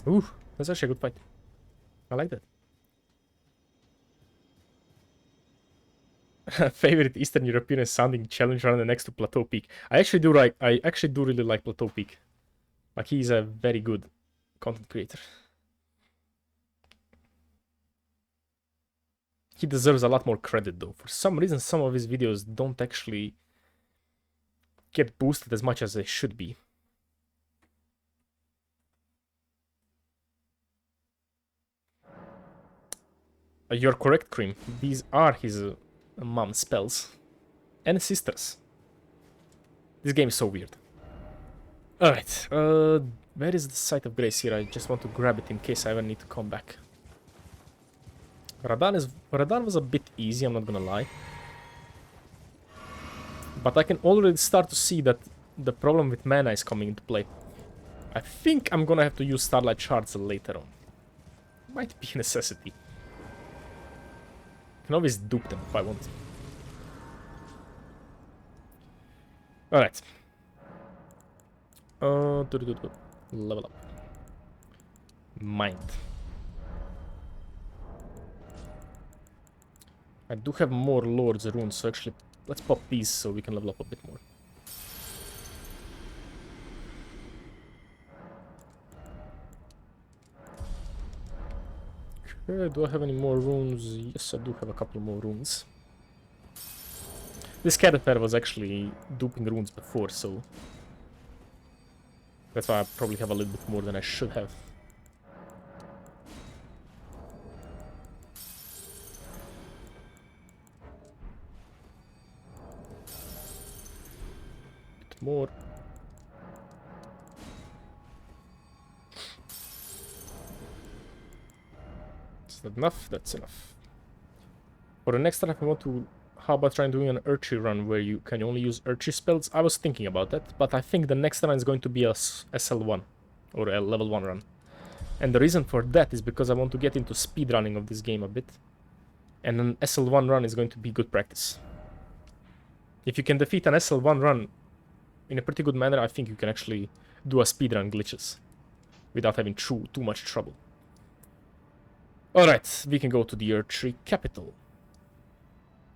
Ooh, that's actually a good fight. I like that. Favorite Eastern European sounding challenge run next to Plateau Peak. I actually do really like Plateau Peak. Like, he's a very good content creator. He deserves a lot more credit though. For some reason, some of his videos don't actually get boosted as much as they should be. You're correct, Cream. These are his mom's spells. And sisters. This game is so weird. Alright, where is the Site of Grace here? I just want to grab it in case I ever need to come back. Radan was a bit easy, I'm not gonna lie. But I can already start to see that the problem with mana is coming into play. I think I'm gonna have to use Starlight Shards later on. Might be a necessity. Can always dupe them if I want. Alright. Level up. Mind. I do have more Lord's runes, so actually let's pop these so we can level up a bit more. Okay, do I have any more runes? Yes, I do have a couple more runes. This Caterpillar was actually duping runes before, so that's why I probably have a little bit more than I should have. Bit more. Is that enough? That's enough. For the next time, I want to... How about trying doing an Urchi run where you can only use Urchi spells? I was thinking about that, but I think the next run is going to be a SL1 or a level 1 run. And the reason for that is because I want to get into speedrunning of this game a bit. And an SL1 run is going to be good practice. If you can defeat an SL1 run in a pretty good manner, I think you can actually do a speedrun glitches without having too much trouble. Alright, we can go to the Urchi capital.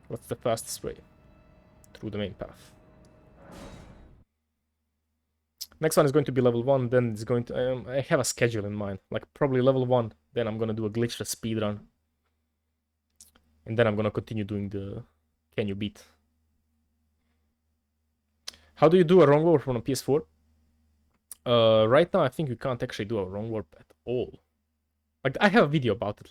What's the fastest way? Through the main path. Next one is going to be level 1, then it's going to... I have a schedule in mind. Like, probably level 1, then I'm gonna do a glitchless speedrun. And then I'm gonna continue doing the... Can you beat? How do you do a wrong warp on a PS4? Right now, I think you can't actually do a wrong warp at all. Like, I have a video about it.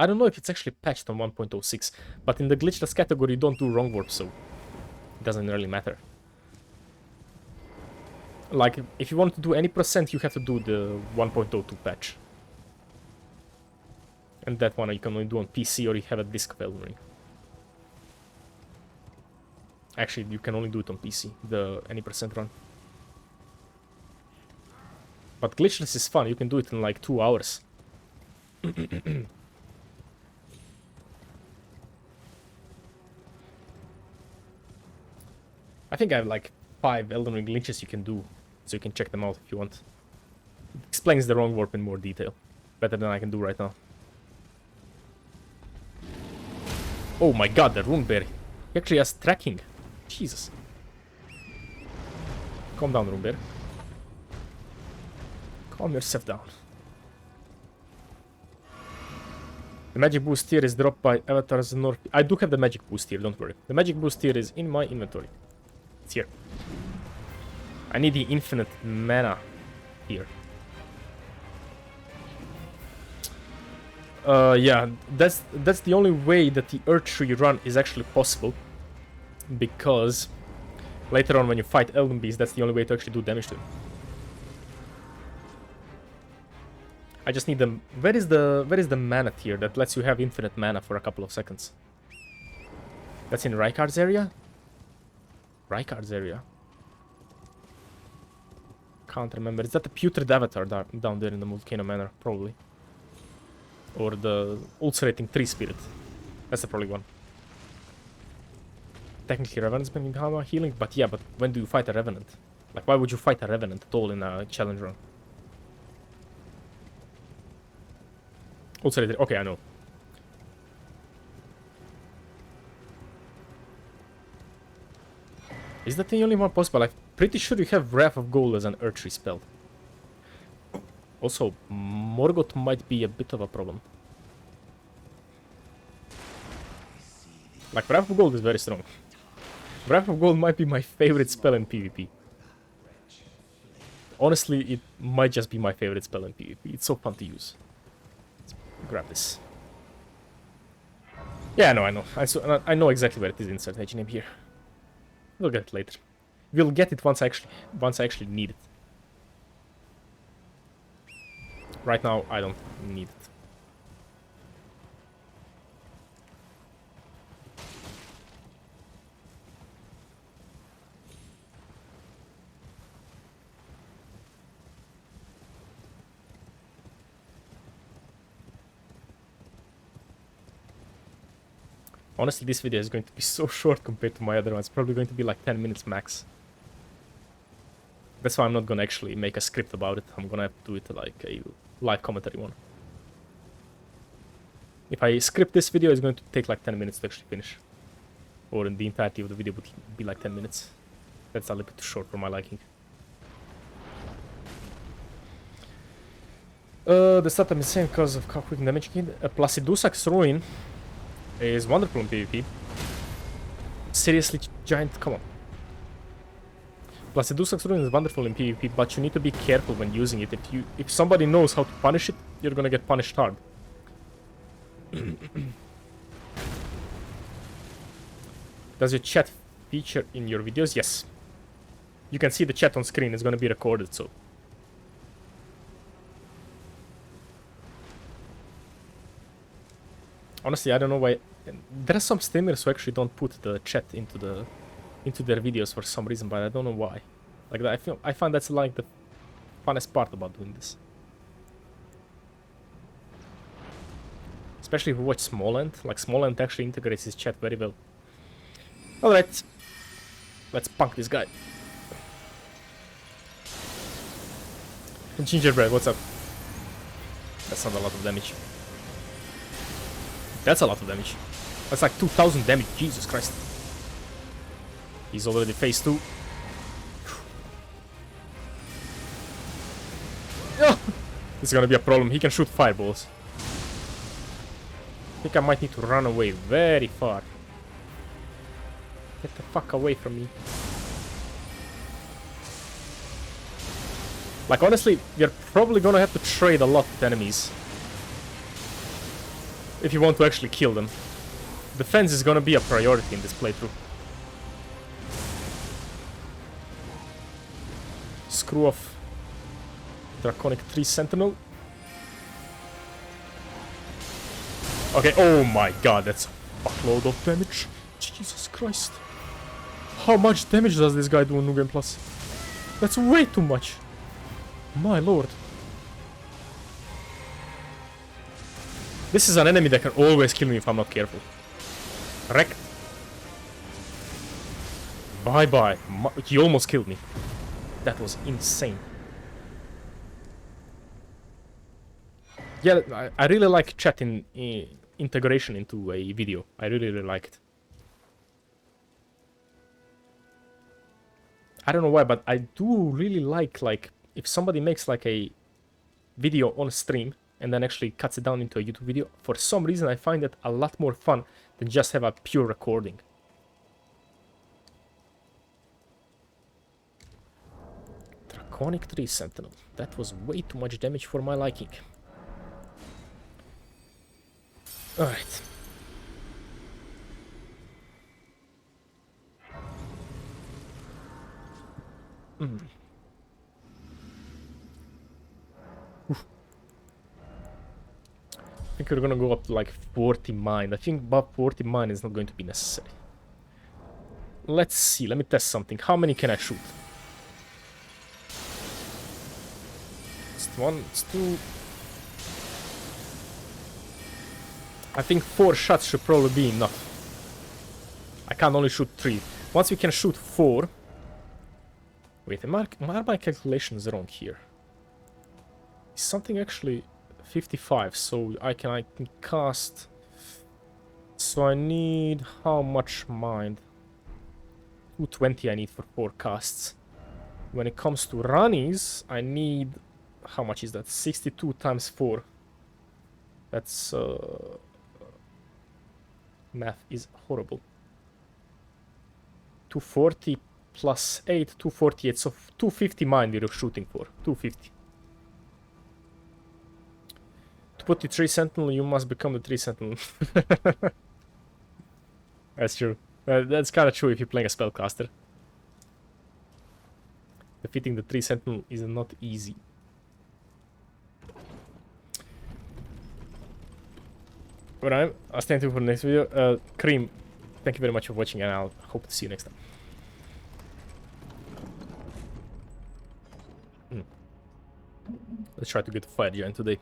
I don't know if it's actually patched on 1.06, but in the glitchless category, you don't do wrong warp, so it doesn't really matter. Like, if you want to do any percent, you have to do the 1.02 patch. And that one you can only do on PC or you have a disc of Elden Ring. Actually, you can only do it on PC, the any percent run. But glitchless is fun, you can do it in like 2 hours. I think I have like 5 Elden Ring glitches you can do, so you can check them out if you want. It explains the wrong warp in more detail, better than I can do right now. Oh my god, the rune bear. He actually has tracking. Jesus. Calm down, rune bear. Calm yourself down. The magic boost here is dropped by avatars north. I do have the magic boost here, don't worry. The magic boost here is in my inventory. It's here. I need the infinite mana here. Yeah, that's the only way that the Urchi run is actually possible. Because later on when you fight Elden Beast, that's the only way to actually do damage to him. I just need them. Where is the mana tier that lets you have infinite mana for a couple of seconds? That's in Rykard's area? Rykard's area. Can't remember. Is that the Putrid Avatar down there in the Volcano Manor? Probably. Or the Ulcerating Tree Spirit. That's the probably one. Technically Revenant's been healing, but yeah, but when do you fight a Revenant? Like, why would you fight a Revenant at all in a challenge run? Ulcerated. Okay, I know. Is that the only one possible? I'm pretty sure you have Wrath of Gold as an Urchi spell. Also, Morgoth might be a bit of a problem. Like, Breath of Gold is very strong. Breath of Gold might be my favorite spell in PvP. Honestly, it might just be my favorite spell in PvP. It's so fun to use. Let's grab this. Yeah, no, I know. I know exactly where it is. Insert engine name here. We'll get it later. We'll get it once I actually need it. Right now, I don't need it. Honestly, this video is going to be so short compared to my other ones. It's probably going to be like 10 minutes max. That's why I'm not gonna actually make a script about it. I'm gonna have to do it like a live commentary one. If I script this video, it's going to take like 10 minutes to actually finish. Or in the entirety of the video would be like 10 minutes. That's a little bit too short for my liking. The stat I'm insane because of how quick damage gain. Placidusax Ruin is wonderful in PvP. Seriously, giant, come on. Placidusax Ruin is wonderful in PvP, but you need to be careful when using it. If somebody knows how to punish it, you're gonna get punished hard. Does your chat feature in your videos? Yes. You can see the chat on screen. It's gonna be recorded, so. Honestly, I don't know why. There are some streamers who actually don't put the chat into their videos for some reason, but I don't know why. Like I find that's like the funnest part about doing this. Especially if you watch Smallland. Like Smallland actually integrates his chat very well. Alright. Let's punk this guy. Gingerbread, what's up? That's not a lot of damage. That's a lot of damage. That's like 2000 damage. Jesus Christ. He's already phase 2. This is gonna be a problem. He can shoot fireballs. I think I might need to run away very far. Get the fuck away from me. Like, honestly, you're probably gonna have to trade a lot with enemies if you want to actually kill them. Defense is gonna be a priority in this playthrough. Screw off. Draconic 3 Sentinel. Okay, oh my god, that's a fuckload of damage. Jesus Christ. How much damage does this guy do in InfernoPlus I? That's way too much. My lord. This is an enemy that can always kill me if I'm not careful. Wrecked. Bye-bye. He almost killed me. That was insane. Yeah, I really like chat integration into a video. I really like it. I don't know why, but I do really like if somebody makes like a video on stream and then actually cuts it down into a YouTube video. For some reason, I find it a lot more fun than just have a pure recording. Draconic 3 Sentinel. That was way too much damage for my liking. Alright. I think we're gonna go up to like 40 mine. I think above 40 mine is not going to be necessary. Let's see, let me test something. How many can I shoot? It's one, it's two. I think 4 shots should probably be enough. I can only shoot 3. Once we can shoot 4... Wait, are my calculations wrong here? Is something actually 55, so I can cast... So I need... How much mind? 220 I need for 4 casts. When it comes to runnies, I need... How much is that? 62 times 4. That's... Math is horrible. 240 plus 8, 248. So 250 mine you're shooting for. 250. To put the 3 sentinel, you must become the 3 sentinel. That's true. That's kind of true if you're playing a spellcaster. Defeating the 3 sentinel is not easy. Alright, I'll stay tuned for the next video. Cream, thank you very much for watching, and I'll hope to see you next time. Let's try to get the fire giant today.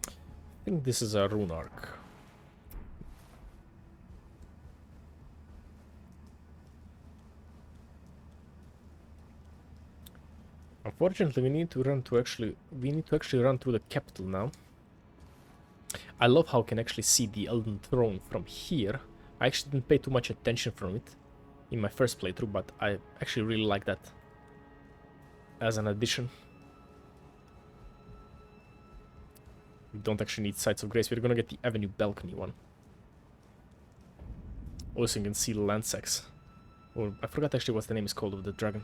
I think this is a rune arc. Unfortunately, we need to run through the capital now. I love how I can actually see the Elden Throne from here. I actually didn't pay too much attention from it in my first playthrough, but I actually really like that as an addition. We don't actually need Sights of Grace. We're gonna get the Avenue Balcony one. Also, you can see the Landsacks. Or I forgot actually what the name is called of the dragon.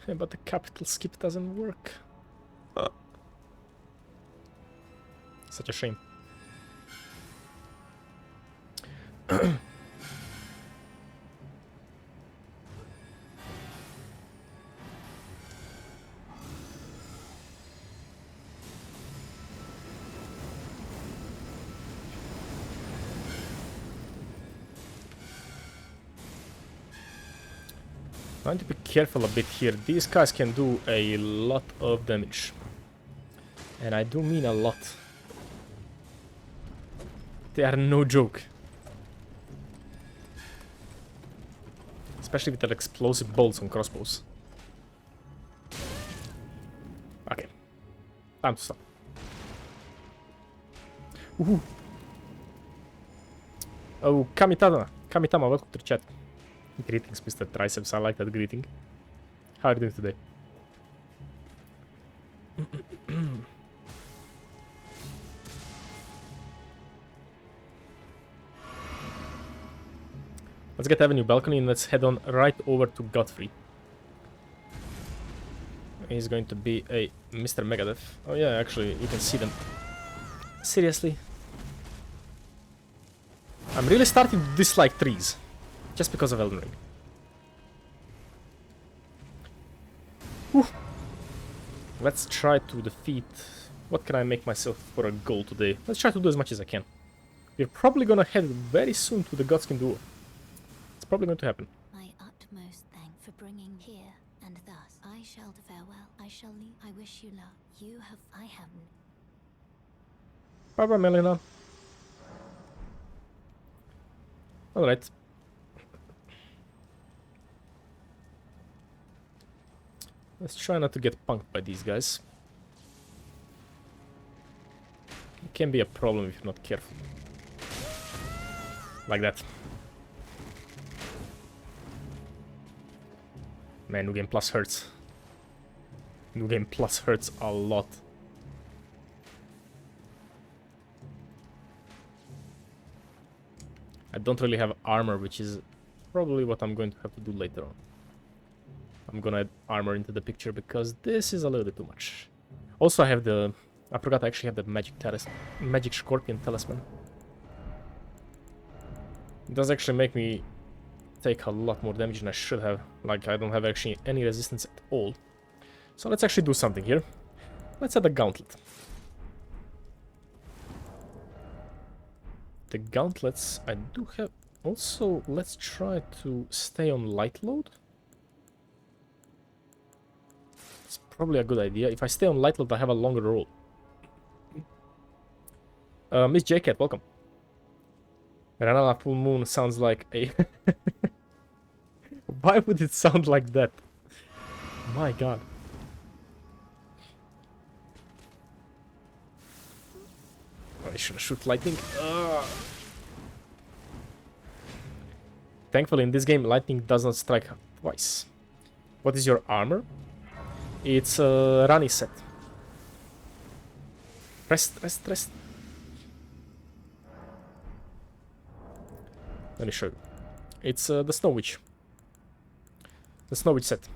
But the capital skip doesn't work. Such a shame. I need to be careful a bit here. These guys can do a lot of damage. And I do mean a lot. They are no joke. Especially with their explosive bolts on crossbows. Okay. Time to stop. Woohoo! Oh, Kamitama, welcome to the chat. Greetings, Mr. Triceps. I like that greeting. How are you doing today? Let's get Avenue Balcony and let's head on right over to Godfrey. He's going to be a Mr. Megadeth. Oh yeah, actually, you can see them. Seriously? I'm really starting to dislike trees. Just because of Elden Ring. Whew. Let's try to defeat... What can I make myself for a goal today? Let's try to do as much as I can. We're probably gonna head very soon to the Godskin Duel. It's probably going to happen. My utmost thank for bringing here, and thus I shall farewell. I shall leave. I wish you luck. You have. I haven't. Bye bye, Melina. Alright. Let's try not to get punked by these guys. It can be a problem if you're not careful. Like that. Man, New Game Plus hurts. New Game Plus hurts a lot. I don't really have armor, which is probably what I'm going to have to do later on. I'm gonna add armor into the picture because this is a little bit too much. Also, I have the... I forgot I actually have the Magic Scorpion Talisman. It does actually make me take a lot more damage than I should have. Like, I don't have actually any resistance at all. So let's actually do something here. Let's add a Gauntlet. The gauntlets I do have... Also, let's try to stay on light load. It's probably a good idea. If I stay on light load, I have a longer roll. Miss J-Cat, welcome. Ranala Full Moon sounds like a... Why would it sound like that? My god. I should shoot lightning. Thankfully, in this game, lightning does not strike twice. What is your armor? It's a Rani set. Rest. Let me show you. It's the Snow Witch. The Snow Witch set.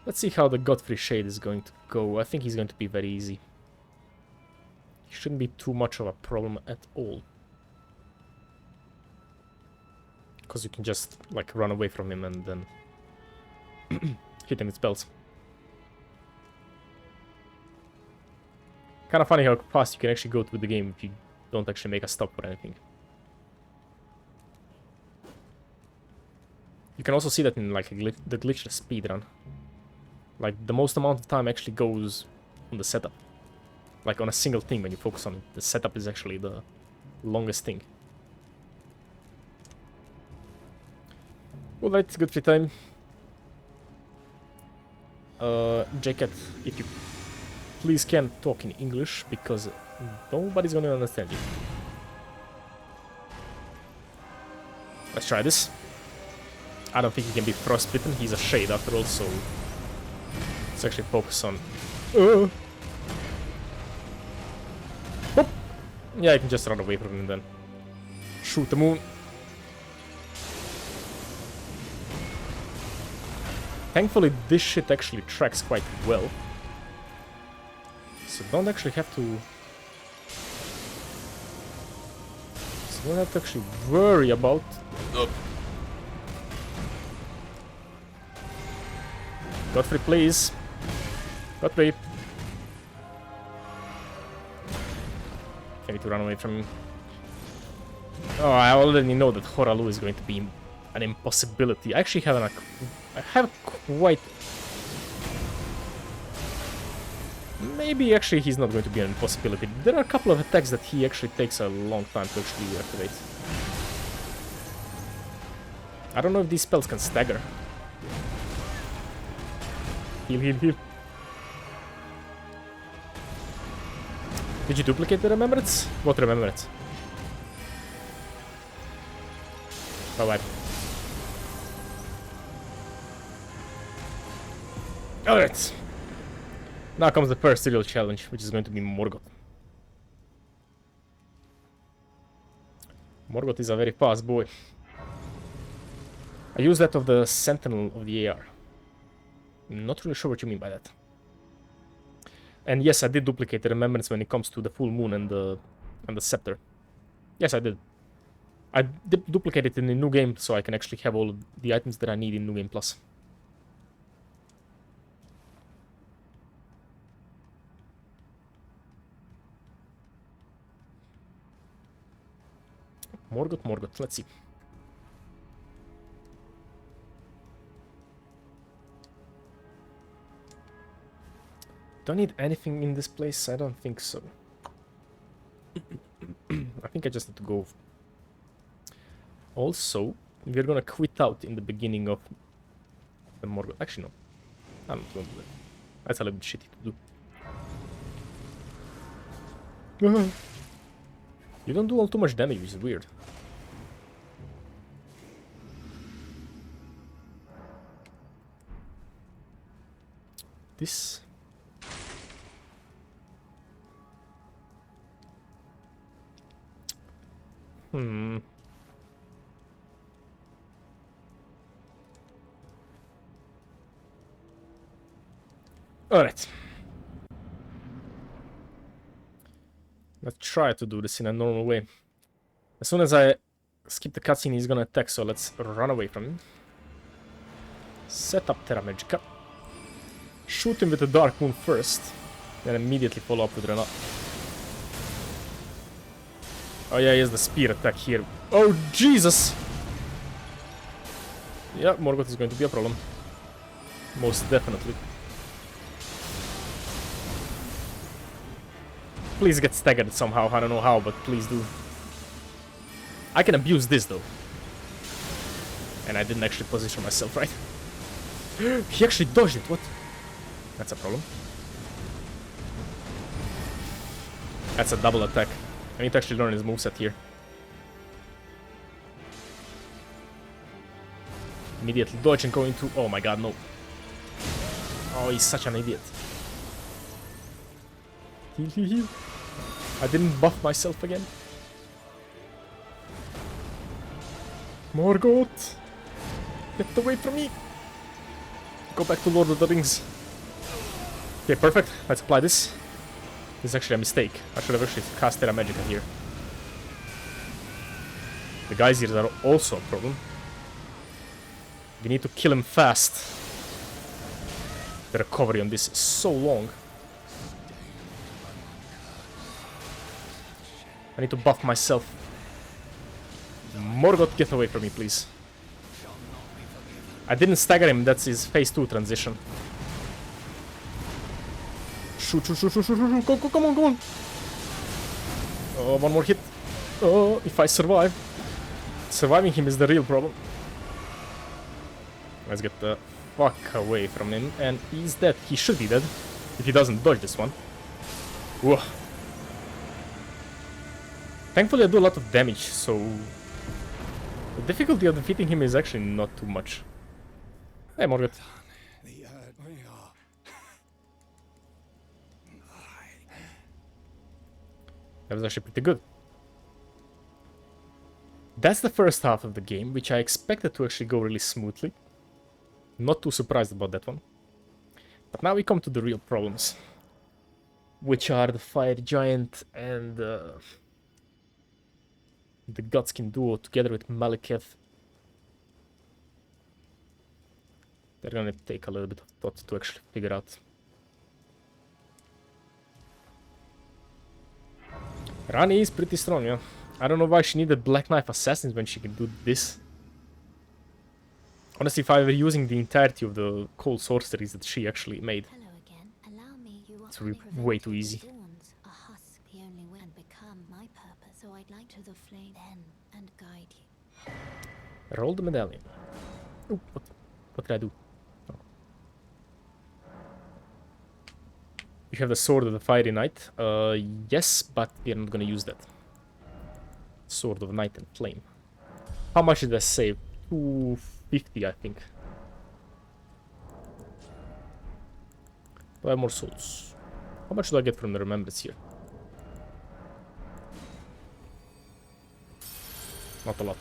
Let's see how the Godfrey Shade is going to go. I think he's going to be very easy. He shouldn't be too much of a problem at all. Because you can just, like, run away from him and then hit him with spells. Kind of funny how fast you can actually go through the game if you don't actually make a stop or anything. You can also see that in, like, the glitchless speedrun. Like, the most amount of time actually goes on the setup. Like, on a single thing when you focus on it. The setup is actually the longest thing. Alright, good free time. Jacket, if you please can talk in English, because nobody's gonna understand you. Let's try this. I don't think he can be frostbitten. He's a shade after all, so let's actually focus on. Boop. Yeah, I can just run away from him then. Shoot the moon. Thankfully, this shit actually tracks quite well. So don't actually have to... So don't have to actually worry about... Godfrey, please. Godfrey. I need to run away from him. Oh, I already know that Horalu is going to be an impossibility. I actually have I have quite... Maybe actually he's not going to be an impossibility. There are a couple of attacks that he actually takes a long time to actually activate. I don't know if these spells can stagger. Heal, heal, heal. Did you duplicate the remembrance? What remembrance? Bye-bye. Alright. Now comes the first serial challenge, which is going to be Morgoth. Morgoth is a very fast boy. I use that of the Sentinel of the AR. I'm not really sure what you mean by that. And yes, I did duplicate the remembrance when it comes to the full moon and the scepter. Yes, I did. I did duplicate it in the new game, so I can actually have all the items that I need in New Game Plus. Morgoth, let's see. Do I need anything in this place? I don't think so. I think I just need to go. Also, we're gonna quit out in the beginning of the Morgoth. Actually, no. I'm not gonna do that. That's a little bit shitty to do. You don't do all too much damage, which is weird. This... Alright. Let's try to do this in a normal way. As soon as I skip the cutscene, he's gonna attack, so let's run away from him. Set up Terra Magica. Shoot him with the Dark Moon first, then immediately follow up with Renat. Oh yeah, he has the spear attack here. Oh Jesus! Yeah, Morgoth is going to be a problem. Most definitely. Please get staggered somehow, I don't know how, but please do. I can abuse this though. And I didn't actually position myself right. He actually dodged it, what? That's a problem. That's a double attack. I need to actually learn his moveset here. Immediately dodge and go into... Oh my god, no. Oh, he's such an idiot. Heal, heal, heal. I didn't buff myself again. Morgoth! Get away from me! Go back to Lord of the Rings. Okay, perfect. Let's apply this. This is actually a mistake. I should have actually cast Terra Magica here. The geysers are also a problem. We need to kill him fast. The recovery on this is so long. I need to buff myself. Morgoth, get away from me, please. I didn't stagger him, that's his phase 2 transition. Shoot, shoot, shoot, shoot, shoot, shoot, go, go, come on, come on. Oh, one more hit. Oh, if I survive. Surviving him is the real problem. Let's get the fuck away from him. And he's dead. He should be dead. If he doesn't dodge this one. Whoa. Thankfully I do a lot of damage, so... The difficulty of defeating him is actually not too much. Hey, Morgoth. That was actually pretty good. That's the first half of the game, which I expected to actually go really smoothly. Not too surprised about that one. But now we come to the real problems. Which are the Fire Giant and the Godskin duo together with Malekith. They're gonna take a little bit of thought to actually figure out. Rani is pretty strong, yeah. I don't know why she needed Black Knife Assassins when she can do this. Honestly, if I were using the entirety of the cold sorceries that she actually made, Hello again. Allow me. You it's way too easy. Dawns, a husk, the only way and become my purpose. So I'd like to the flame then and guide you. Roll the medallion. Oh, what did I do? Oh. You have the Sword of the Fiery Knight. Yes, but we're not gonna use that. Sword of Night and Flame. How much did I save? 250, I think. Do I have more souls? How much do I get from the remembrance here? Not a lot.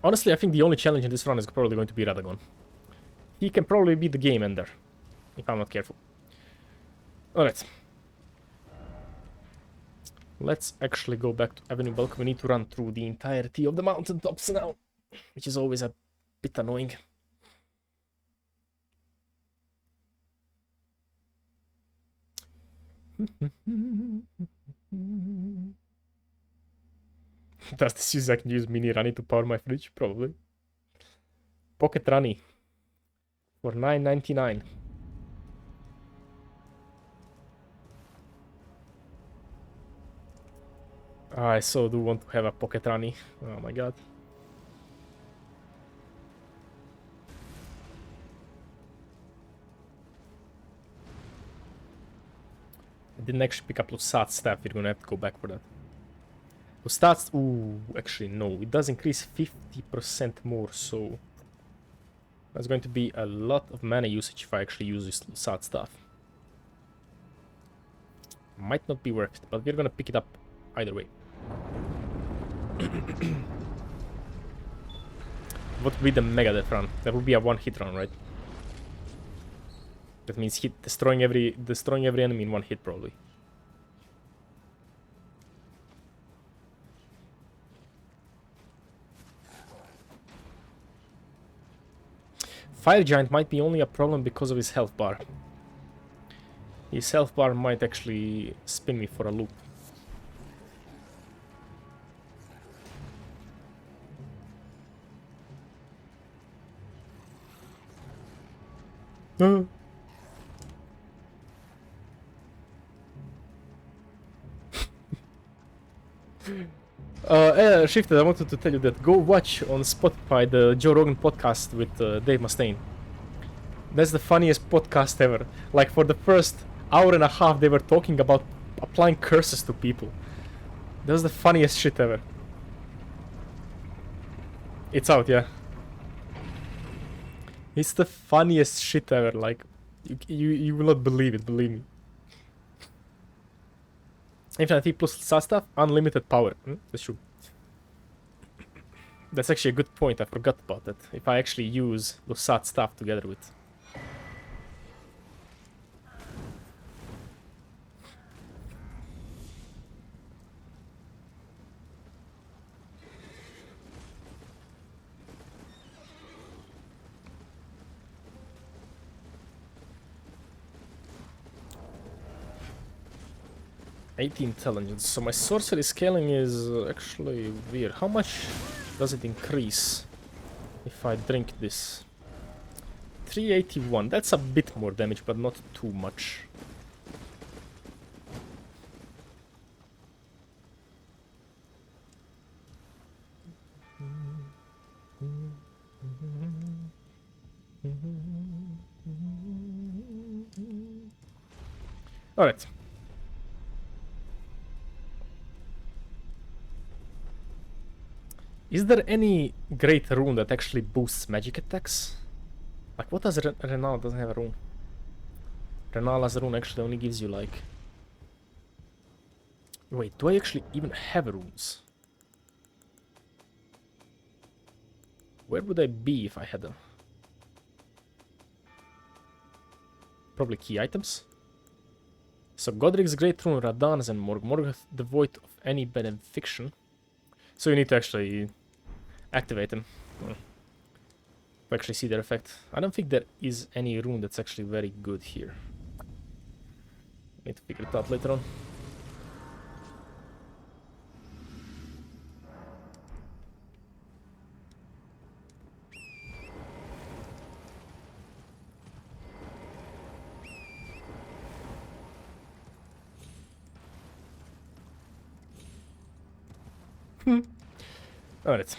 Honestly, I think the only challenge in this run is probably going to be Radagon. He can probably be the game ender, if I'm not careful. Alright. Let's actually go back to Avenue Bulk. We need to run through the entirety of the mountaintops now, which is always a bit annoying. Does this use I can use Mini Rani to power my fridge? Probably. Pocket Rani for $9.99. I so do want to have a Pocket Rani. Oh my god. I didn't actually pick up Lusat's staff. We're gonna have to go back for that. Lusat's... Ooh, actually no. It does increase 50% more, so... That's going to be a lot of mana usage if I actually use this Lusat stuff. Might not be worth it, but we're gonna pick it up either way. What would be the Megadeth run? That would be a one-hit run, right? That means destroying every enemy in one hit, probably. Fire Giant might be only a problem because of his health bar. His health bar might actually spin me for a loop. Shifted, I wanted to tell you that go watch on Spotify the Joe Rogan podcast with Dave Mustaine. That's the funniest podcast ever. Like for the first hour and a half they were talking about applying curses to people. That was the funniest shit ever. It's out, yeah. It's the funniest shit ever, like, you will not believe it, believe me. Infinity plus LuSat stuff, unlimited power. That's true. That's actually a good point, I forgot about that. If I actually use LuSat stuff together with... intelligence. So my sorcery scaling is actually weird. How much does it increase if I drink this? 381. That's a bit more damage, but not too much. Alright. Is there any great rune that actually boosts magic attacks? Like, what does Renal doesn't have a rune? Renala's rune actually only gives you, like... Wait, do I actually even have runes? Where would I be if I had them? Probably key items. So Godric's Great Rune, Radahn's and Morgoth devoid of any benefiction. So you need to actually activate them. To actually see their effect. I don't think there is any rune that's actually very good here. Need to figure it out later on. Alright.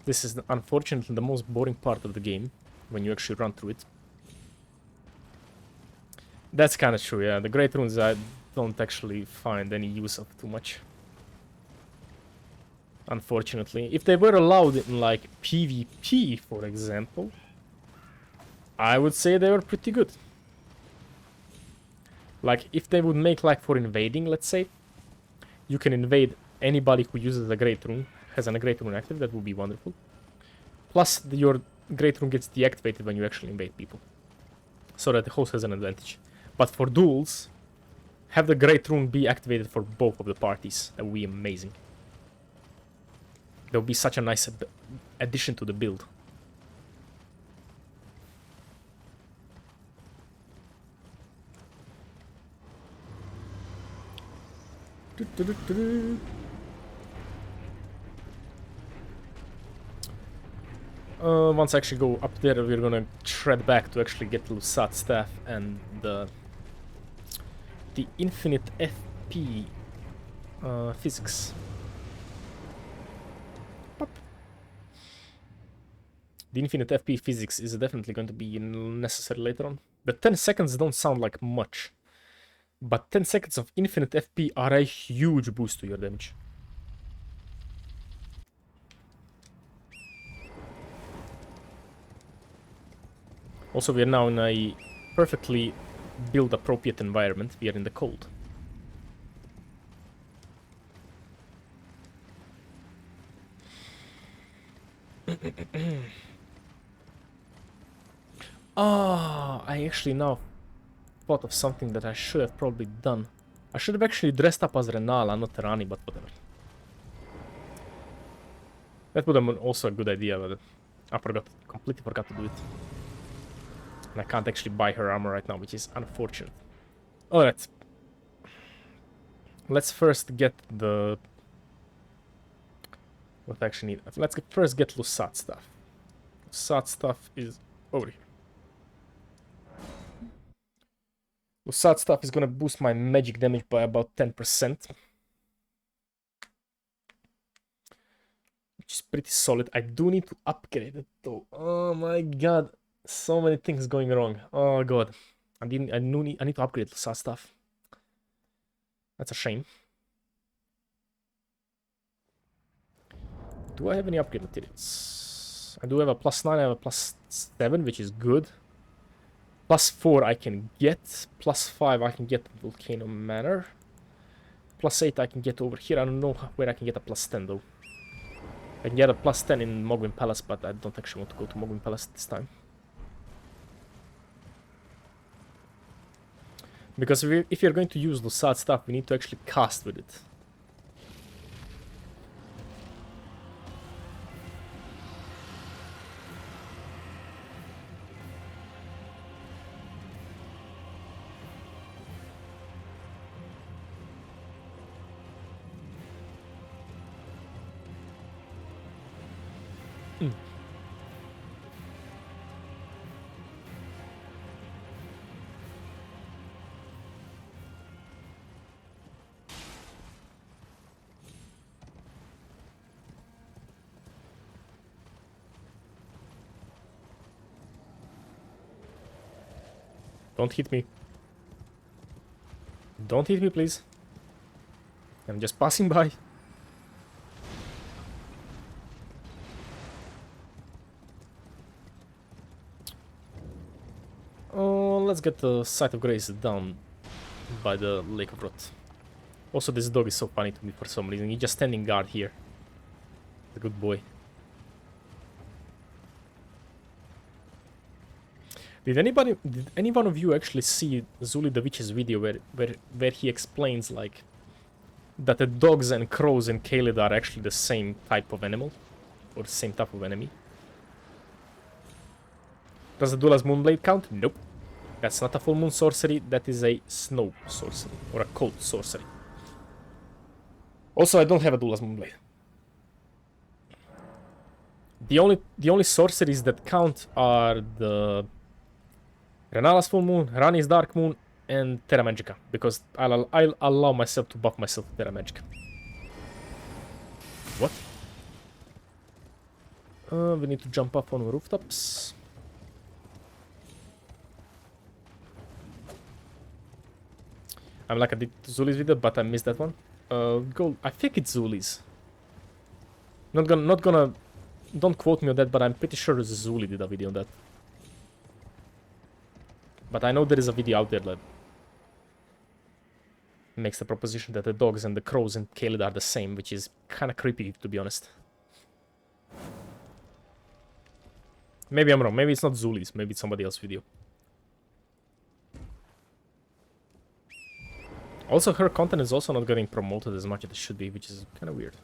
This is unfortunately the most boring part of the game, when you actually run through it. That's kind of true, yeah. The Great Runes I don't actually find any use of too much. Unfortunately. If they were allowed in, like, PvP, for example, I would say they were pretty good. Like, if they would make, like, for invading, let's say, you can invade anybody who uses a Great Rune, has a Great Rune active, that would be wonderful. Plus, your Great Rune gets deactivated when you actually invade people. So that the host has an advantage. But for duels, have the Great Rune be activated for both of the parties. That would be amazing. That would be such a nice addition to the build. Once I actually go up there, we're gonna tread back to actually get LuSat staff and the infinite FP physics. Pop. The infinite FP physics is definitely going to be necessary later on. The 10 seconds don't sound like much, but 10 seconds of infinite FP are a huge boost to your damage. Also, we are now in a perfectly build-appropriate environment. We are in the cold. I actually now thought of something that I should have probably done. I should have actually dressed up as Renala, not Terani, but whatever. That would have been also a good idea, but I completely forgot to do it. And I can't actually buy her armor right now, which is unfortunate. Alright. Let's first get the... What I actually need. Let's first get LuSat stuff. LuSat stuff is over here. LuSat stuff is gonna boost my magic damage by about 10%. Which is pretty solid. I do need to upgrade it though. Oh my god. So many things going wrong. Oh god. I need to upgrade LuSat stuff. That's a shame. Do I have any upgrade materials? I do have a +9, I have a +7, which is good. +4 I can get. +5 I can get Volcano Manor. +8 I can get over here. I don't know where I can get a +10 though. I can get a +10 in Morgoth Palace, but I don't actually want to go to Morgoth Palace this time. Because if you're going to use the sad stuff, we need to actually cast with it. Don't hit me. Don't hit me, please. I'm just passing by. Oh, let's get the Sight of Grace down by the Lake of Rot. Also, this dog is so funny to me for some reason. He's just standing guard here. The good boy. Did any one of you actually see Zuli the Witch's video where he explains like that the dogs and crows in Caelid are actually the same type of animal or the same type of enemy? Does the Duel's Moonblade count? Nope. That's not a full moon sorcery, that is a snow sorcery or a cold sorcery. Also, I don't have a Duel's Moonblade. The only sorceries that count are the Renala's Full Moon, Rani's Dark Moon, and Terra Magica, because I'll allow myself to buff myself with Terra Magica. What? We need to jump up on the rooftops. I'm like addicted to Zuli's video, but I missed that one. Go. I think it's Zuli's. Not gonna. Don't quote me on that, but I'm pretty sure Zuli did a video on that. But I know there is a video out there that makes the proposition that the dogs and the crows in Caelid are the same, which is kind of creepy, to be honest. Maybe I'm wrong. Maybe it's not Zuli's. Maybe it's somebody else's video. Also, her content is also not getting promoted as much as it should be, which is kind of weird.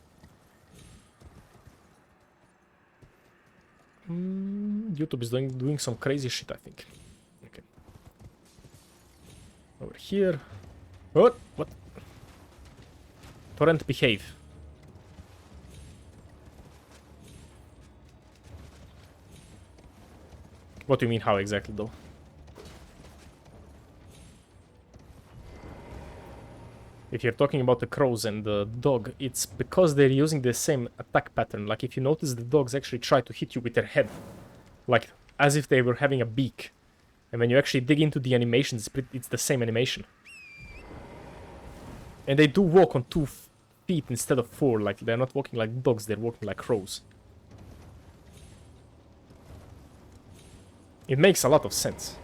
YouTube is doing some crazy shit, I think. Okay. Over here. What? What? Torrent, behave. What do you mean, how exactly, though? If you're talking about the crows and the dog, it's because they're using the same attack pattern. Like, if you notice, the dogs actually try to hit you with their head. Like, as if they were having a beak. And when you actually dig into the animations, it's the same animation. And they do walk on 2 feet instead of 4. Like, they're not walking like dogs, they're walking like crows. It makes a lot of sense.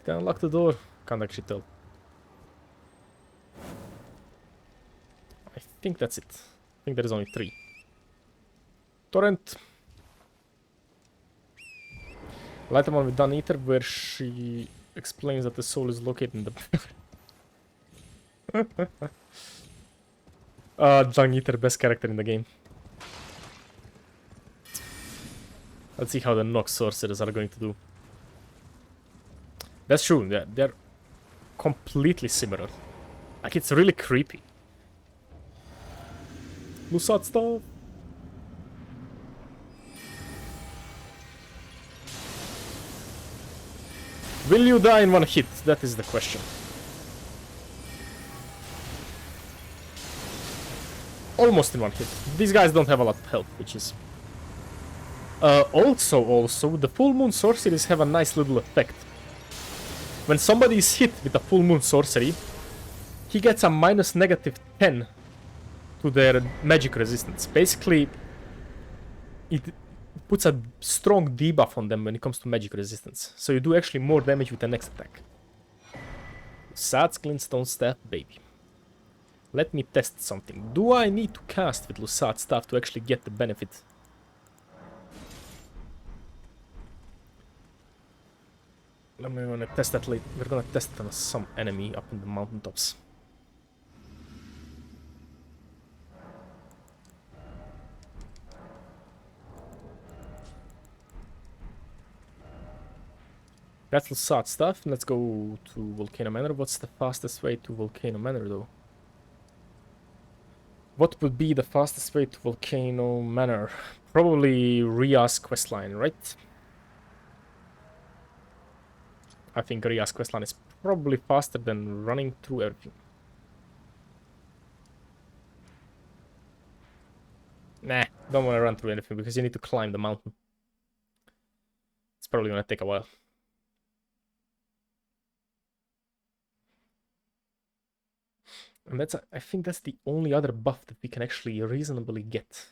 Did I unlock the door? Can't actually tell. I think that's it. I think there is only 3. Torrent. Later on with Dun Eater, where she explains that the soul is located in the... Dun Eater, best character in the game. Let's see how the Nox sorcerers are going to do. That's true, they're completely similar. Like, it's really creepy. Lusat stuff. Will you die in 1 hit? That is the question. Almost in 1 hit. These guys don't have a lot of health, which is... Also, the full moon sorceries have a nice little effect. When somebody is hit with a full moon sorcery, he gets a minus negative 10 to their magic resistance. Basically, it puts a strong debuff on them when it comes to magic resistance. So you do actually more damage with the next attack. Lusad's Glintstone Staff, baby. Let me test something. Do I need to cast with Lusad's Staff to actually get the benefit? We're gonna test that later. We're gonna test it on some enemy up in the mountaintops. That's Lusat stuff. Let's go to Volcano Manor. What's the fastest way to Volcano Manor, though? What would be the fastest way to Volcano Manor? Probably Ria's questline, right? I think Ria's questline is probably faster than running through everything. Nah, don't want to run through anything because you need to climb the mountain. It's probably gonna take a while. And that's, I think that's the only other buff that we can actually reasonably get.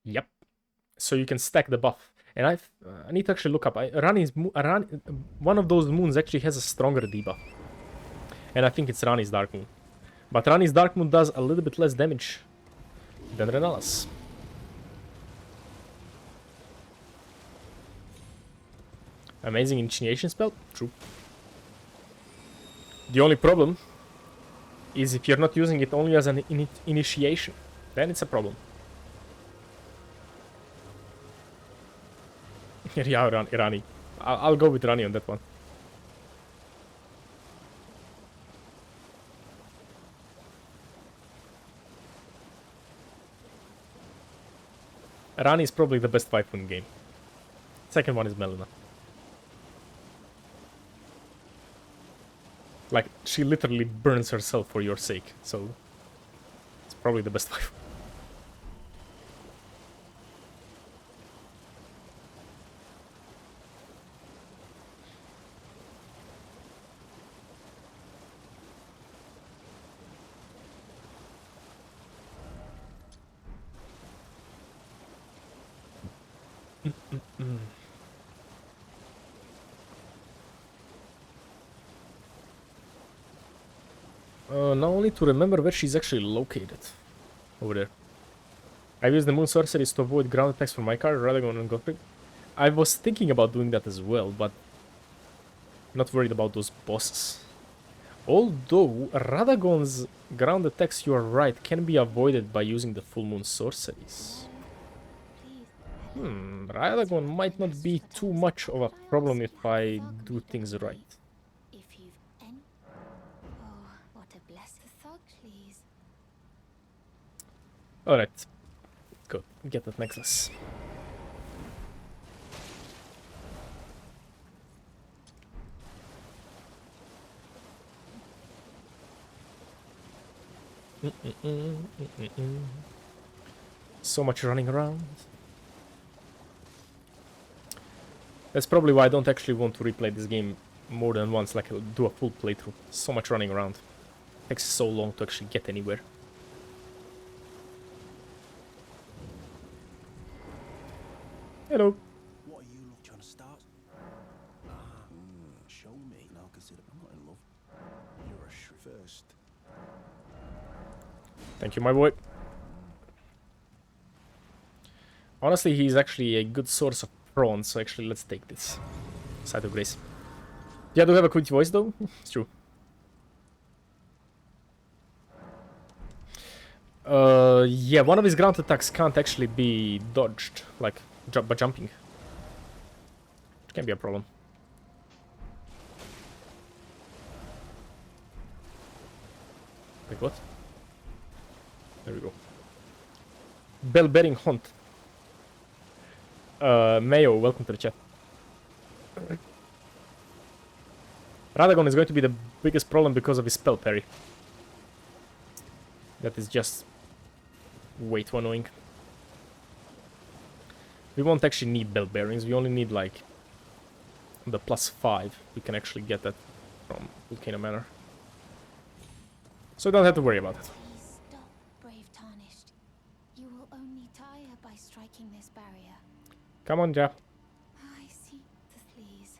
Yep. So you can stack the buff. And I need to actually look up. One of those moons actually has a stronger debuff. And I think it's Rani's Dark Moon. But Rani's Dark Moon does a little bit less damage than Renala's. Amazing initiation spell? True. The only problem is if you're not using it only as an initiation, then it's a problem. Yeah, Rani. I'll go with Rani on that one. Rani is probably the best waifu in the game. Second one is Melina. Like, she literally burns herself for your sake, so it's probably the best waifu. Now only to remember where she's actually located. Over there. I've used the Moon Sorceries to avoid ground attacks from my car, Radagon and Godfrey. I was thinking about doing that as well, but not worried about those bosses. Although, Radagon's ground attacks, you are right, can be avoided by using the Full Moon Sorceries. Radagon might not be too much of a problem if I do things right. Alright. Go. Get that necklace. So much running around. That's probably why I don't actually want to replay this game more than once, like do a full playthrough. So much running around. It takes so long to actually get anywhere. Hello. What are you trying to start? Show me, and I'll consider. I'm not in love. You're a first. Thank you, my boy. Honestly, he's actually a good source of prawns, so actually let's take this. Side of Grace. Yeah, do have a quick voice though? It's true. Yeah, one of his ground attacks can't actually be dodged, like by jumping. Which can be a problem. Wait, what? There we go. Bell-bearing hunt. Mayo, welcome to the chat. Radagon is going to be the biggest problem because of his spell parry. That is just way too annoying. We won't actually need bell bearings, we only need like the +5. We can actually get that from Volcano Manor. So you don't have to worry about it. Please stop, brave Tarnished. You will only tire by striking this barrier. Come on, Jap. I see. Please.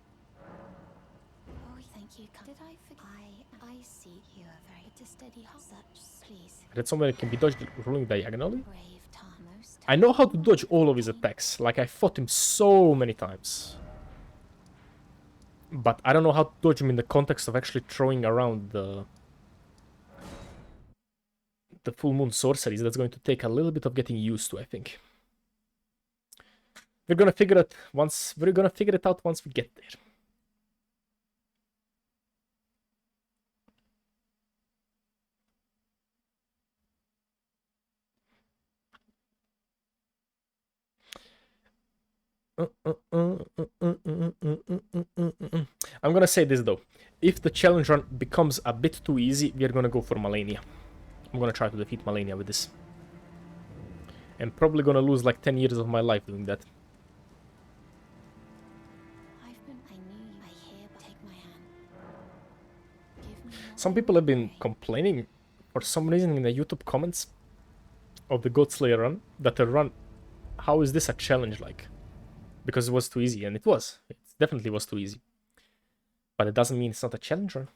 Oh, thank you. Did I forget? I see. You are very to steady heart. Such, please. That somewhere can be dodged rolling diagonally. Brave Tarnos. I know how to dodge all of his attacks. Like, I fought him so many times. But I don't know how to dodge him in the context of actually throwing around the full moon sorceries. That's going to take a little bit of getting used to, I think. We're gonna figure it out once we get there. I'm gonna say this though. If the challenge run becomes a bit too easy, we're gonna go for Malenia. I'm gonna try to defeat Malenia with this. I'm probably gonna lose like 10 years of my life doing that. Some people have been complaining for some reason in the YouTube comments of the Godslayer run that the run, how is this a challenge like? Because it was too easy, and it was. It definitely was too easy. But it doesn't mean it's not a challenge run.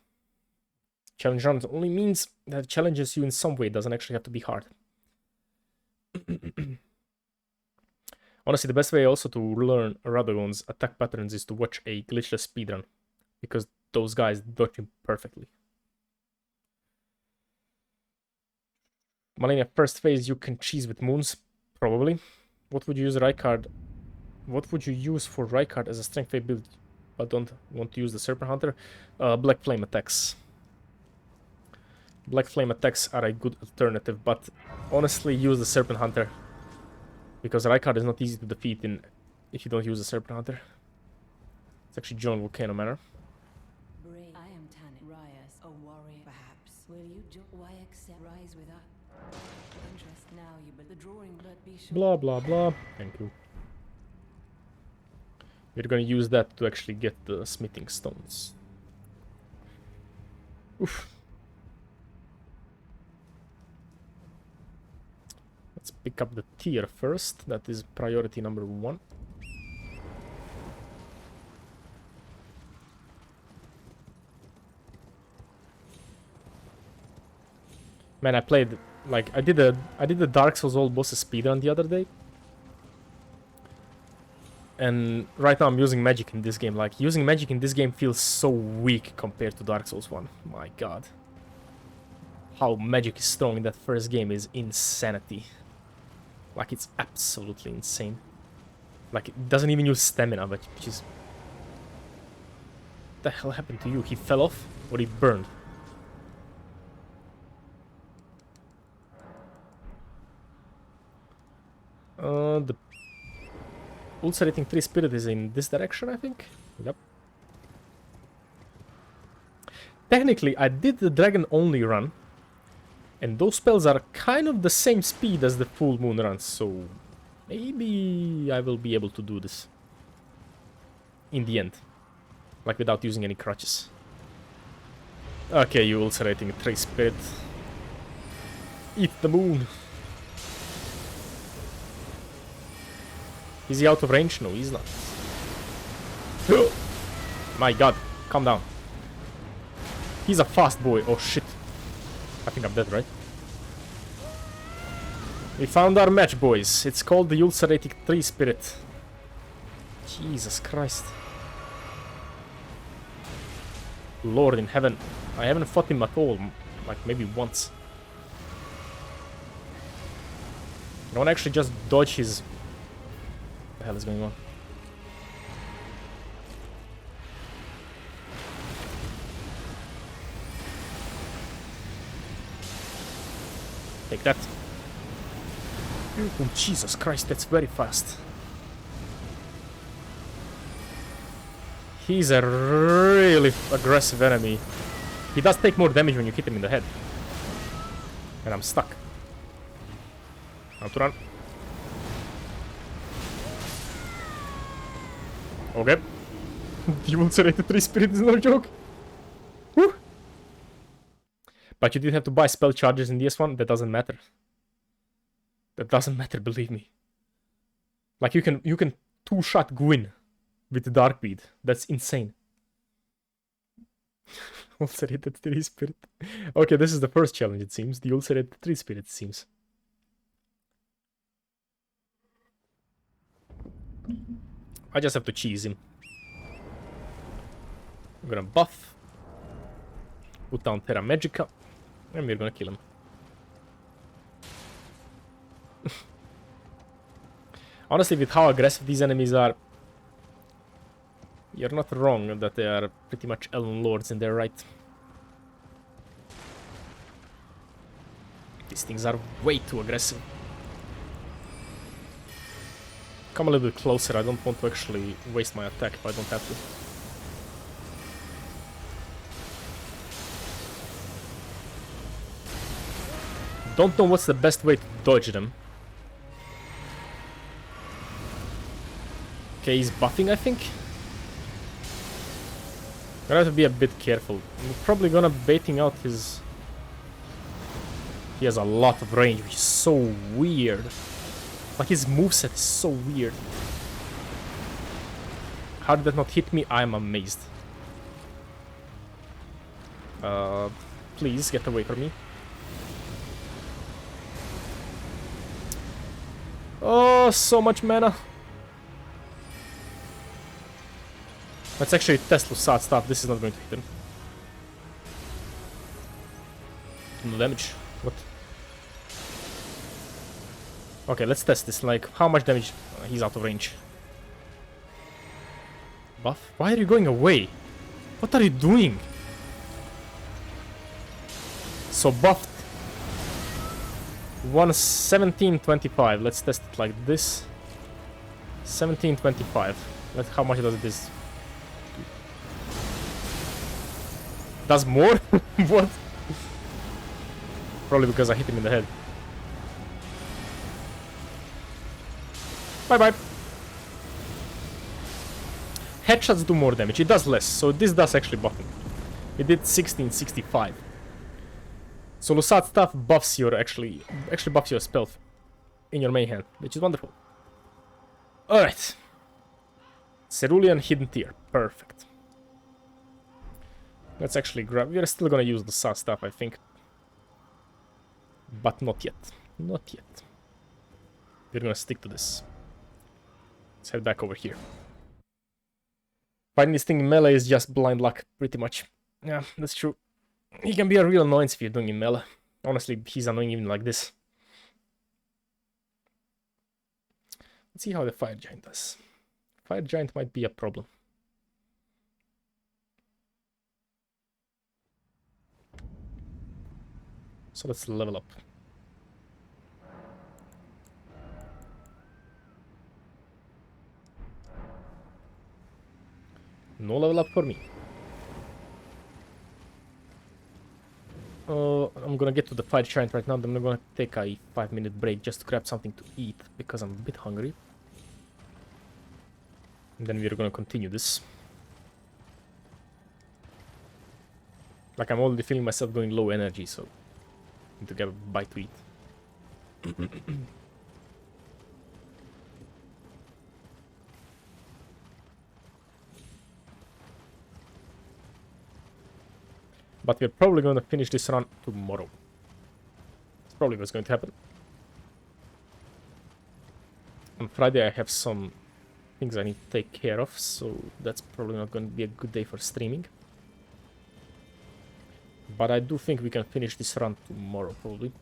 Challenge run only means that it challenges you in some way. It doesn't actually have to be hard. Honestly, the best way also to learn Radagon's attack patterns is to watch a glitchless speedrun. Because those guys dodge him perfectly. Malenia first phase you can cheese with moons, probably. What would you use Rykard? What would you use for Rykard as a strength phase build, but don't want to use the Serpent Hunter? Black Flame attacks. Black Flame attacks are a good alternative, but honestly use the Serpent Hunter. Because Rykard is not easy to defeat if you don't use the Serpent Hunter. It's actually John Volcano Manor. Brave. I am Tanit Rias, a warrior, perhaps. Will you why accept rise with us? Interest now you but the drawing blood be sure. Blah blah blah. Thank you. We're gonna use that to actually get the smithing stones. Oof. Let's pick up the tier first. That is priority number 1. Man, I played like I did the Dark Souls all bosses speedrun the other day. And right now I'm using magic in this game. Like, using magic in this game feels so weak compared to Dark Souls 1. My god. How magic is strong in that first game is insanity. Like, it's absolutely insane. Like, it doesn't even use stamina, but which is... What the hell happened to you? He fell off? Or he burned? The Ulcerating 3 Spirit is in this direction, I think. Yep. Technically, I did the dragon-only run. And those spells are kind of the same speed as the full moon runs, so... Maybe I will be able to do this. In the end. Like, without using any crutches. Okay, you Ulcerating 3 Spirit. Eat the moon. Is he out of range? No, he's not. My god, calm down. He's a fast boy. Oh shit. I think I'm dead, right? We found our match, boys. It's called the Ulcerating 3 Spirit. Jesus Christ. Lord in heaven. I haven't fought him at all. Like, maybe once. I want to actually just dodge his... What the hell is going on? Take that. Oh, Jesus Christ, that's very fast. He's a really aggressive enemy. He does take more damage when you hit him in the head. And I'm stuck. How to run. Okay. The Ulcerated 3 Spirit is no joke. Woo! But you did have to buy spell charges in this one. That doesn't matter. That doesn't matter, believe me. Like you can two-shot Gwyn with the Darkbead. That's insane. Ulcerated 3 Spirit. Okay, this is the first challenge, it seems. The Ulcerated 3 Spirit, it seems. I just have to cheese him. I'm gonna buff. Put down Terra Magica. And we're gonna kill him. Honestly, with how aggressive these enemies are, you're not wrong that they are pretty much Elven Lords in their right. These things are way too aggressive. Come a little bit closer, I don't want to actually waste my attack if I don't have to. Don't know what's the best way to dodge them. Okay, he's buffing, I think. Gonna have to be a bit careful. I'm probably gonna baiting out his... He has a lot of range, which is so weird. Like, his moveset is so weird. How did that not hit me? I'm amazed. Please, get away from me. Oh, so much mana. Let's actually test Lusat stuff. This is not going to hit him. No damage. What? Okay, let's test this. Like, how much damage? He's out of range. Buff? Why are you going away? What are you doing? So buffed. 1725. Let's test it like this. 1725. Let's. How much does this? Does more? What? Probably because I hit him in the head. Bye bye. Headshots do more damage. It does less, so this does actually buff him. It did 1665. So Lusat stuff buffs your actually buffs your spell in your main hand, which is wonderful. Alright. Cerulean Hidden Tear. Perfect. Let's actually grab... We're still gonna use the Lusat stuff, I think. But not yet. Not yet. We're gonna stick to this. Let's head back over here. Fighting this thing in melee is just blind luck, pretty much. Yeah, that's true. He can be a real annoyance if you're doing in melee. Honestly, he's annoying even like this. Let's see how the Fire Giant does. Fire Giant might be a problem. So let's level up. No level up for me. I'm gonna get to the Fire Giant right now, then I'm gonna take a 5-minute break just to grab something to eat, because I'm a bit hungry. And then we're gonna continue this. Like, I'm already feeling myself going low energy, so I need to get a bite to eat. But we're probably going to finish this run tomorrow. That's probably what's going to happen. On Friday I have some things I need to take care of, so that's probably not going to be a good day for streaming. But I do think we can finish this run tomorrow, probably.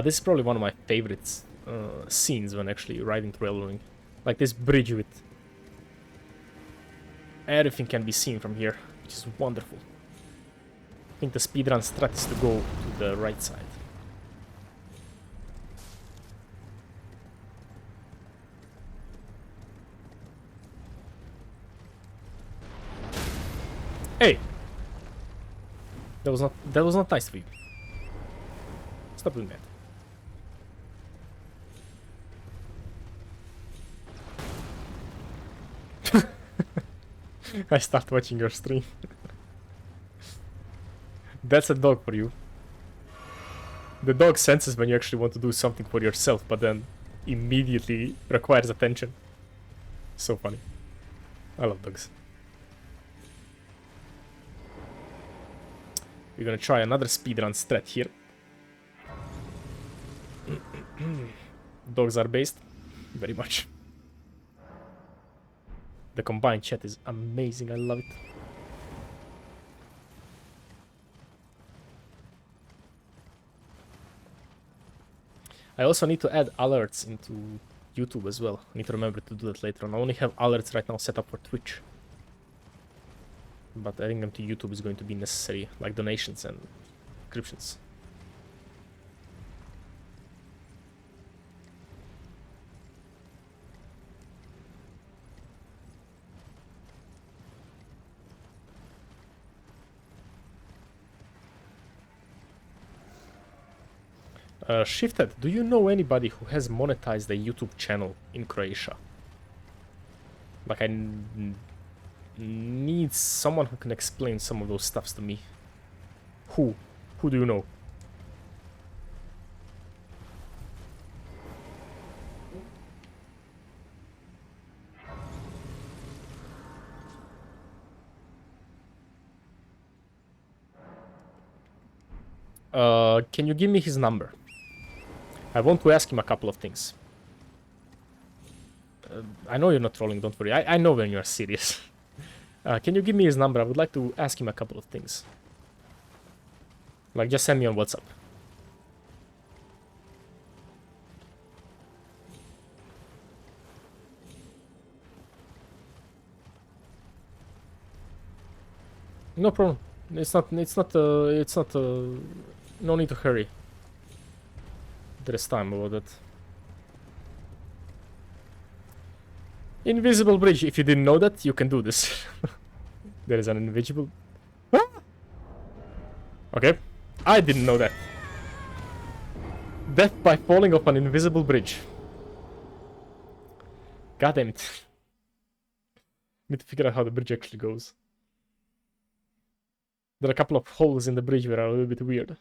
This is probably one of my favorite scenes when actually riding through Elden Ring. Like this bridge with everything can be seen from here, which is wonderful. I think the speedrun strat is to go to the right side. That was not nice for you. Stop doing that. I start watching your stream. That's a dog for you. The dog senses when you actually want to do something for yourself, but then immediately requires attention. So funny. I love dogs. We're gonna try another speedrun strat here. Dogs are based. Very much. The combined chat is amazing. I love it. I also need to add alerts into YouTube as well. I need to remember to do that later on. I only have alerts right now set up for Twitch. But adding them to YouTube is going to be necessary, like donations and subscriptions. Shifted, do you know anybody who has monetized a YouTube channel in Croatia? Like, I need someone who can explain some of those stuffs to me. Who? Who do you know? Can you give me his number? I want to ask him a couple of things. I know you're not trolling, don't worry. I know when you're serious. Can you give me his number? I would like to ask him a couple of things. Like, just send me on WhatsApp. No problem. No need to hurry. There is time about that. Invisible bridge. If you didn't know that, you can do this. There is an invisible... Ah! Okay. I didn't know that. Death by falling off an invisible bridge. God damn it. Need to figure out how the bridge actually goes. There are a couple of holes in the bridge that are a little bit weird.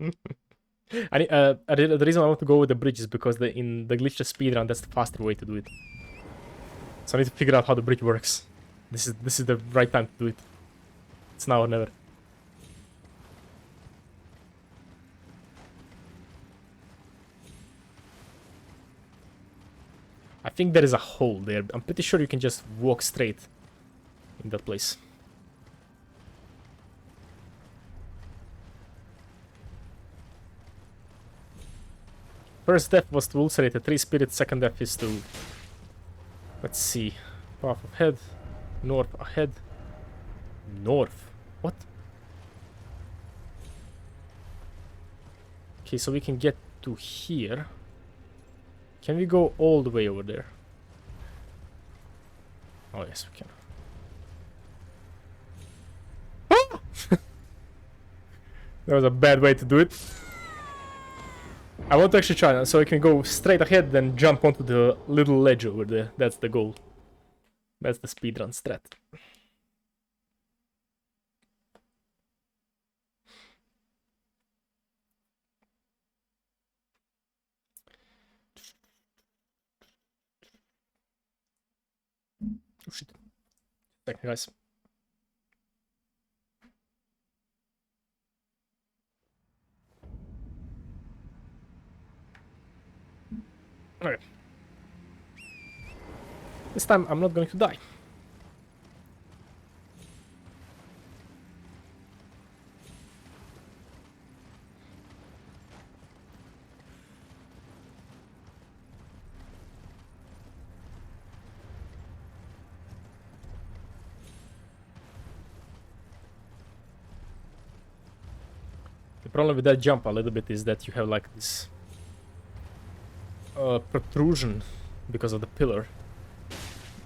The reason I want to go with the bridge is because in the glitchless speedrun, that's the faster way to do it. So I need to figure out how the bridge works. This is the right time to do it. It's now or never. I think there is a hole there. I'm pretty sure you can just walk straight in that place. First death was to Ulcerated 3 Spirit, second death is to... Let's see. Path of head. North ahead. North? What? Okay, so we can get to here. Can we go all the way over there? Oh, yes, we can. Ah! That was a bad way to do it. I want to actually try that, so I can go straight ahead, then jump onto the little ledge over there. That's the goal. That's the speedrun strat. Oh shit. Thank you guys. Okay. This time I'm not going to die. The problem with that jump a little bit is that you have like this protrusion because of the pillar.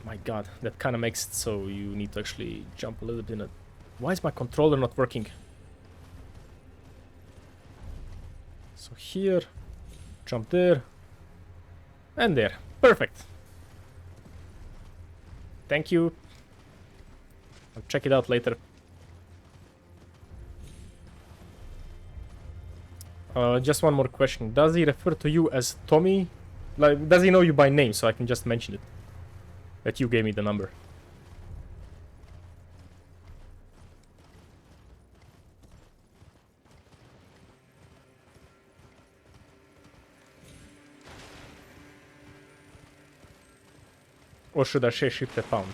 My god, that kind of makes it so you need to actually jump a little bit in it. Why is my controller not working? So here, jump there, and there. Perfect. Thank you. I'll check it out later. Just one more question. Does he refer to you as Tommy? Like, does he know you by name so I can just mention it? That you gave me the number. Or should I say shift a pound?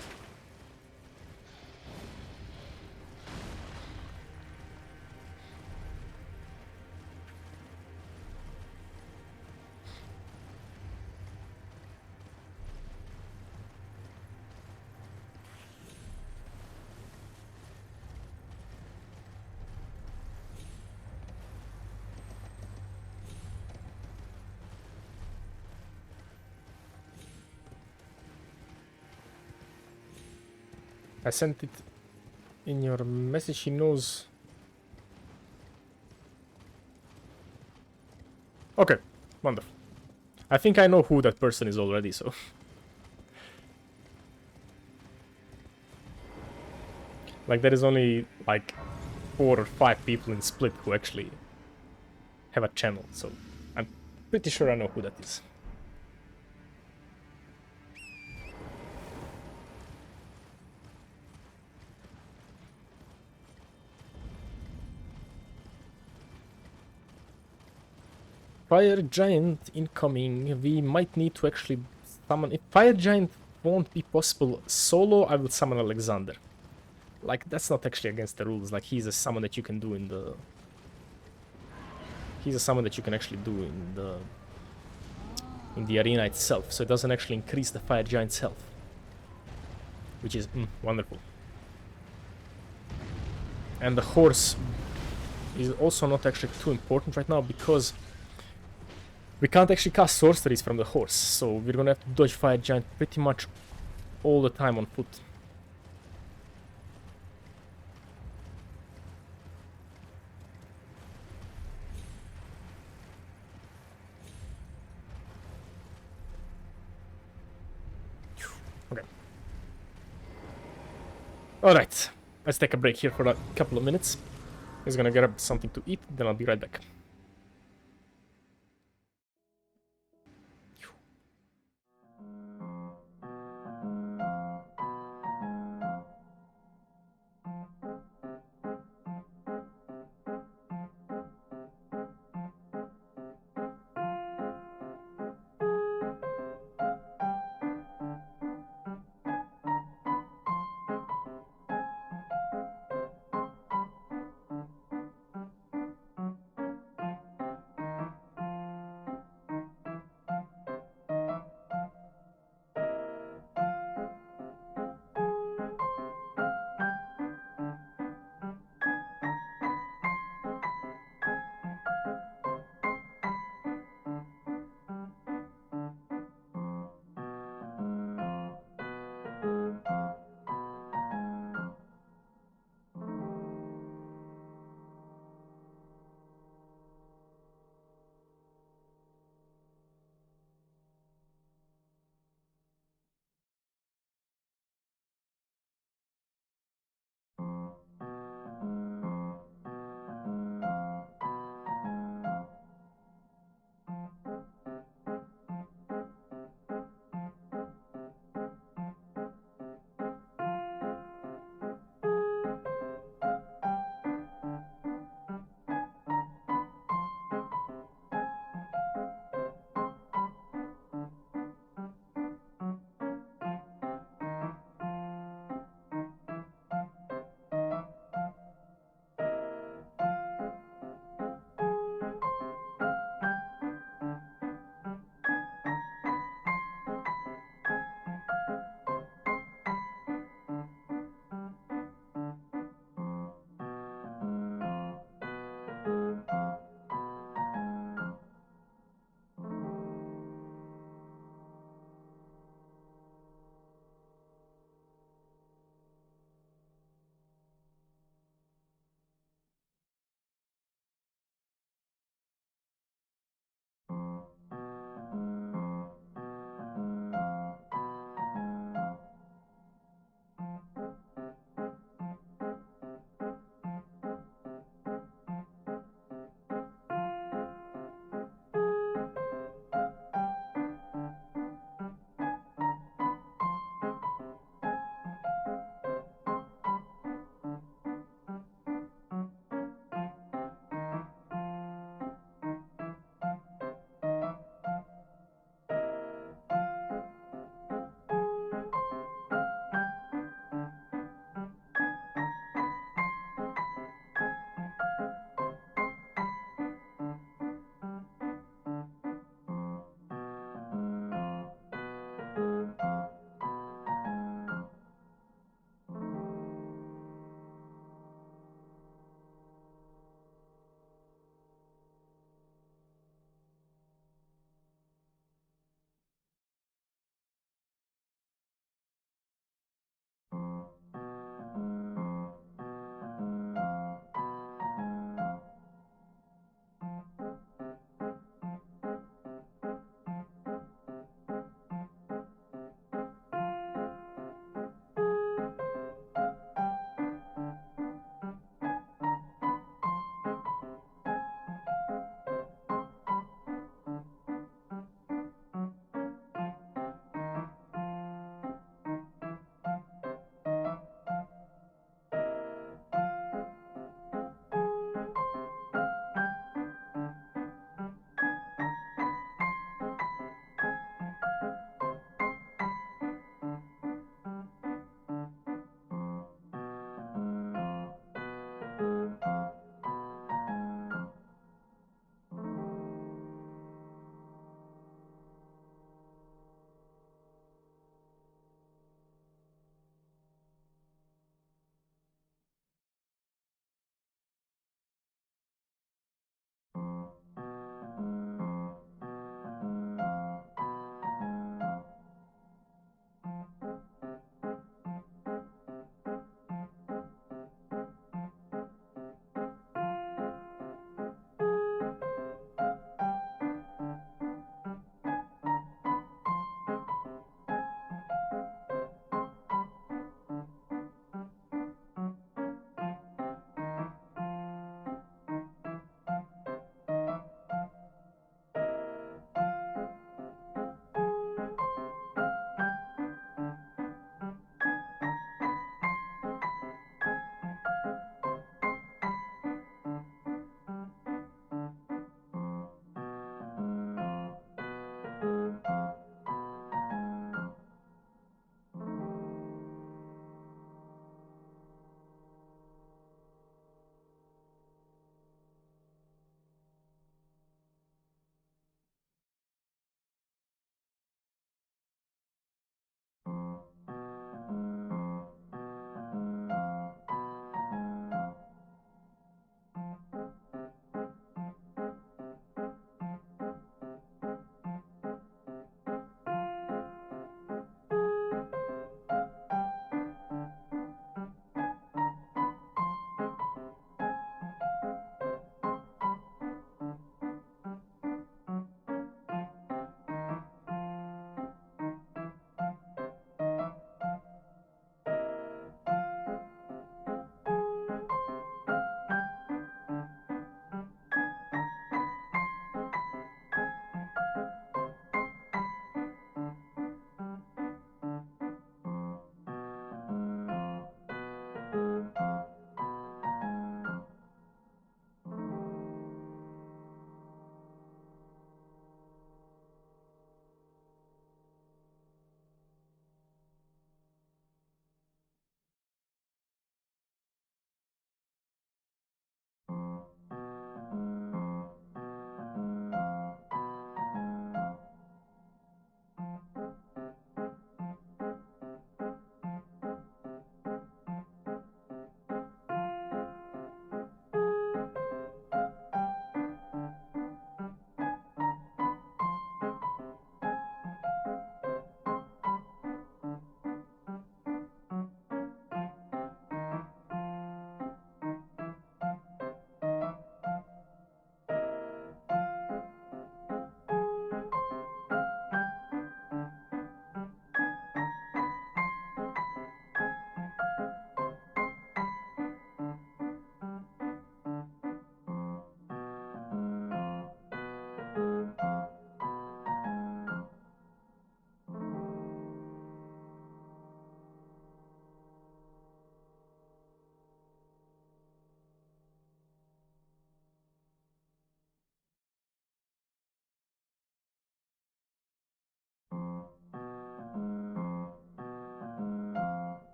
I sent it in your message. He knows. Okay, wonderful. I think I know who that person is already, so. Like, there is only, like, 4 or 5 people in Split who actually have a channel, so I'm pretty sure I know who that is. Fire Giant incoming. We might need to actually summon... If Fire Giant won't be possible solo, I will summon Alexander. Like, that's not actually against the rules. Like, he's a summon that you can do in the... He's a summon that you can actually do in the arena itself, so it doesn't actually increase the Fire Giant's health. Which is wonderful. And the horse is also not actually too important right now, because we can't actually cast sorceries from the horse, so we're gonna have to dodge Fire Giant pretty much all the time on foot. Okay. Alright, let's take a break here for a couple of minutes. He's gonna grab something to eat, then I'll be right back.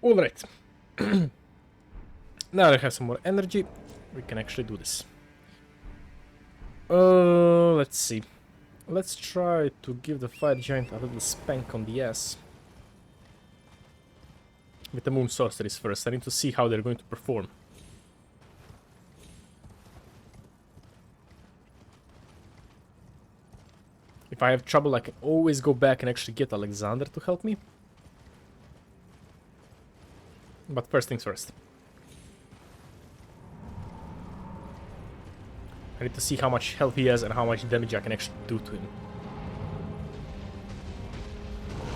Alright. Now that I have some more energy, we can actually do this. Let's see. Let's try to give the fire giant a little spank on the ass. With the Moon Sorceries first. I need to see how they're going to perform. If I have trouble, I can always go back and actually get Alexander to help me. But first things first. I need to see how much health he has and how much damage I can actually do to him.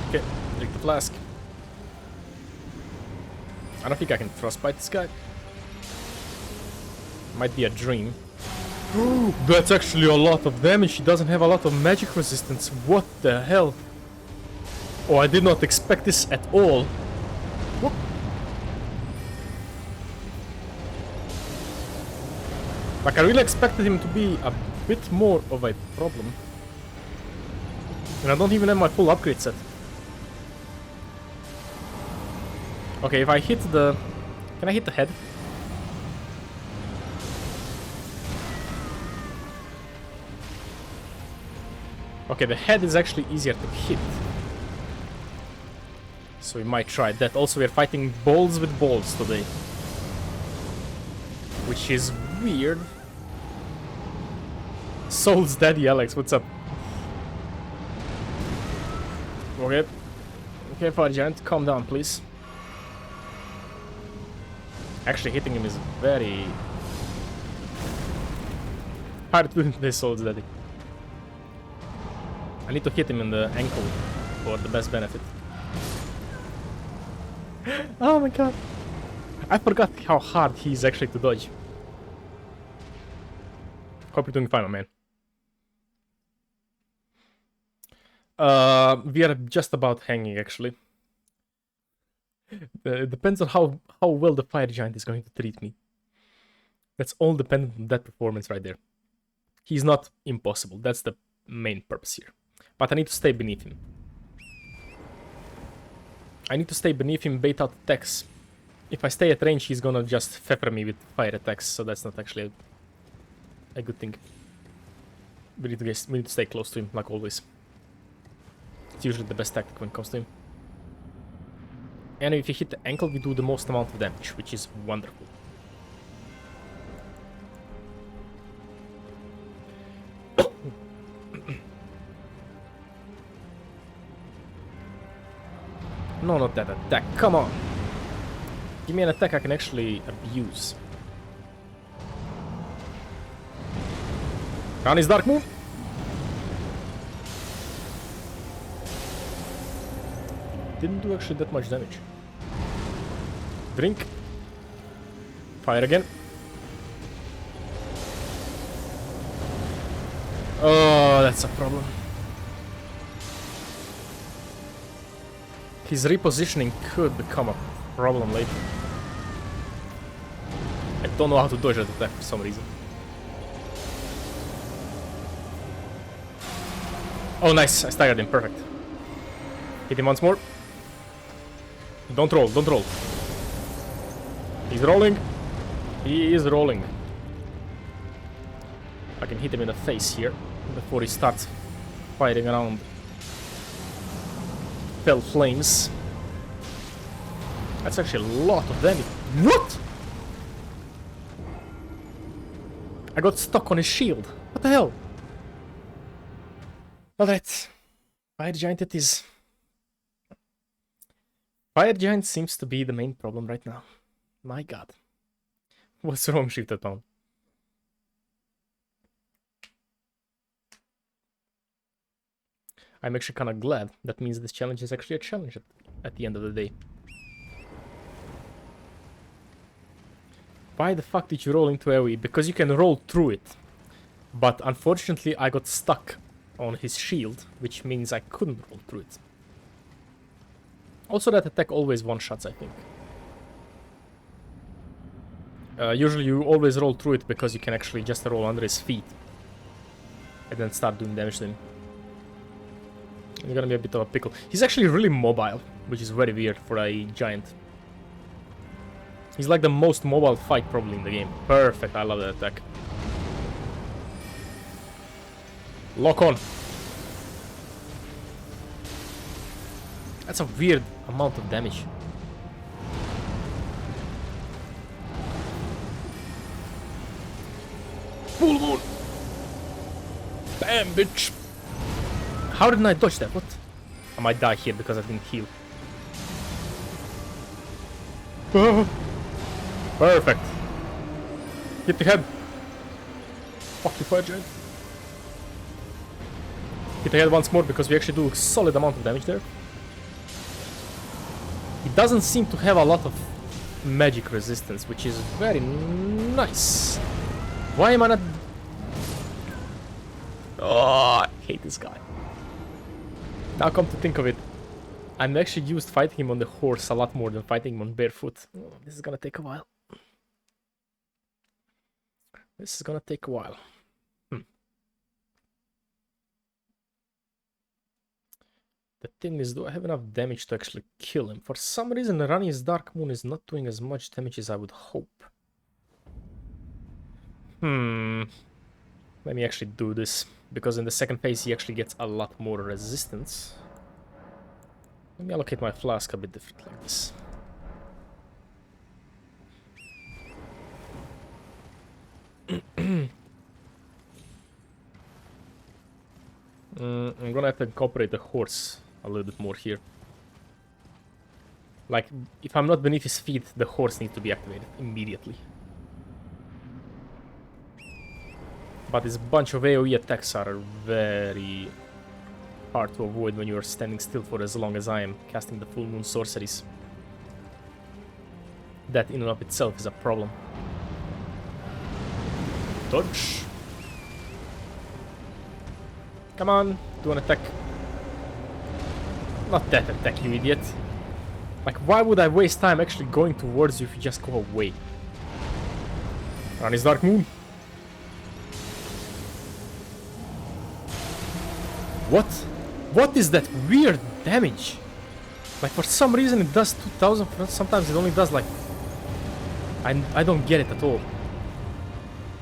Okay, drink the flask. I don't think I can frostbite this guy. Might be a dream. That's actually a lot of damage. He doesn't have a lot of magic resistance. What the hell? Oh, I did not expect this at all. What? Like, I really expected him to be a bit more of a problem. And I don't even have my full upgrade set. Okay, if I hit the... Can I hit the head? Okay, the head is actually easier to hit. So we might try that. Also, we're fighting balls with balls today. Which is weird. Soul's daddy, Alex, what's up? Okay. Okay, Fire Giant, calm down, please. Actually, hitting him is very hard to do this, Soul's daddy. I need to hit him in the ankle for the best benefit. Oh my god. I forgot how hard he is actually to dodge. Hope you're doing fine, my man. We are just about hanging, actually. It depends on how well the Fire Giant is going to treat me. That's all dependent on that performance right there. He's not impossible. That's the main purpose here. But I need to stay beneath him. I need to stay beneath him, bait out attacks. If I stay at range, he's gonna just pepper me with fire attacks, so that's not actually a good thing. We need to stay close to him, like always. It's usually the best tactic when it comes to him. And if you hit the ankle, we do the most amount of damage, which is wonderful. No, not that attack. Come on. Give me an attack I can actually abuse. On his dark move. Didn't do actually that much damage. Drink. Fire again. Oh, that's a problem. His repositioning could become a problem later. I don't know how to dodge that attack for some reason. Oh, nice. I staggered him. Perfect. Hit him once more. Don't roll. Don't roll. He's rolling. He is rolling. I can hit him in the face here before he starts fighting around. Fell flames. That's actually a lot of damage. What? I got stuck on his shield. What the hell? Alright. Fire Giant it is. Fire Giant seems to be the main problem right now. My god. What's wrong, Shifted Pound? I'm actually kind of glad. That means this challenge is actually a challenge at the end of the day. Why the fuck did you roll into AoE? Because you can roll through it. But unfortunately I got stuck on his shield, which means I couldn't roll through it. Also that attack always one-shots, I think. Usually you always roll through it because you can actually just roll under his feet. And then start doing damage to him. You're gonna be a bit of a pickle. He's actually really mobile, which is very weird for a giant. He's like the most mobile fight probably in the game. Perfect, I love that attack. Lock on. That's a weird amount of damage. Full moon! Bam, bitch! How didn't I dodge that? What? I might die here because I didn't heal. Perfect. Hit the head. Fuck you, fire giant. Hit the head once more because we actually do a solid amount of damage there. He doesn't seem to have a lot of magic resistance, which is very nice. Why am I not... Oh, I hate this guy. Now come to think of it, I'm actually used fighting him on the horse a lot more than fighting him on barefoot. Oh, this is gonna take a while. This is gonna take a while. The thing is, do I have enough damage to actually kill him? For some reason, Rani's Dark Moon is not doing as much damage as I would hope. Let me actually do this, because in the second phase he actually gets a lot more resistance. Let me allocate my flask a bit different like this. I'm gonna have to incorporate the horse a little bit more here. Like, if I'm not beneath his feet, the horse needs to be activated immediately. But this bunch of AoE attacks are very hard to avoid when you are standing still for as long as I am, casting the full Moon Sorceries. That in and of itself is a problem. Dodge! Come on, do an attack. Not that attack, you idiot. Like, why would I waste time actually going towards you if you just go away? Run his Dark Moon. What? What is that weird damage? Like, for some reason it does 2000, sometimes it only does like... I don't get it at all.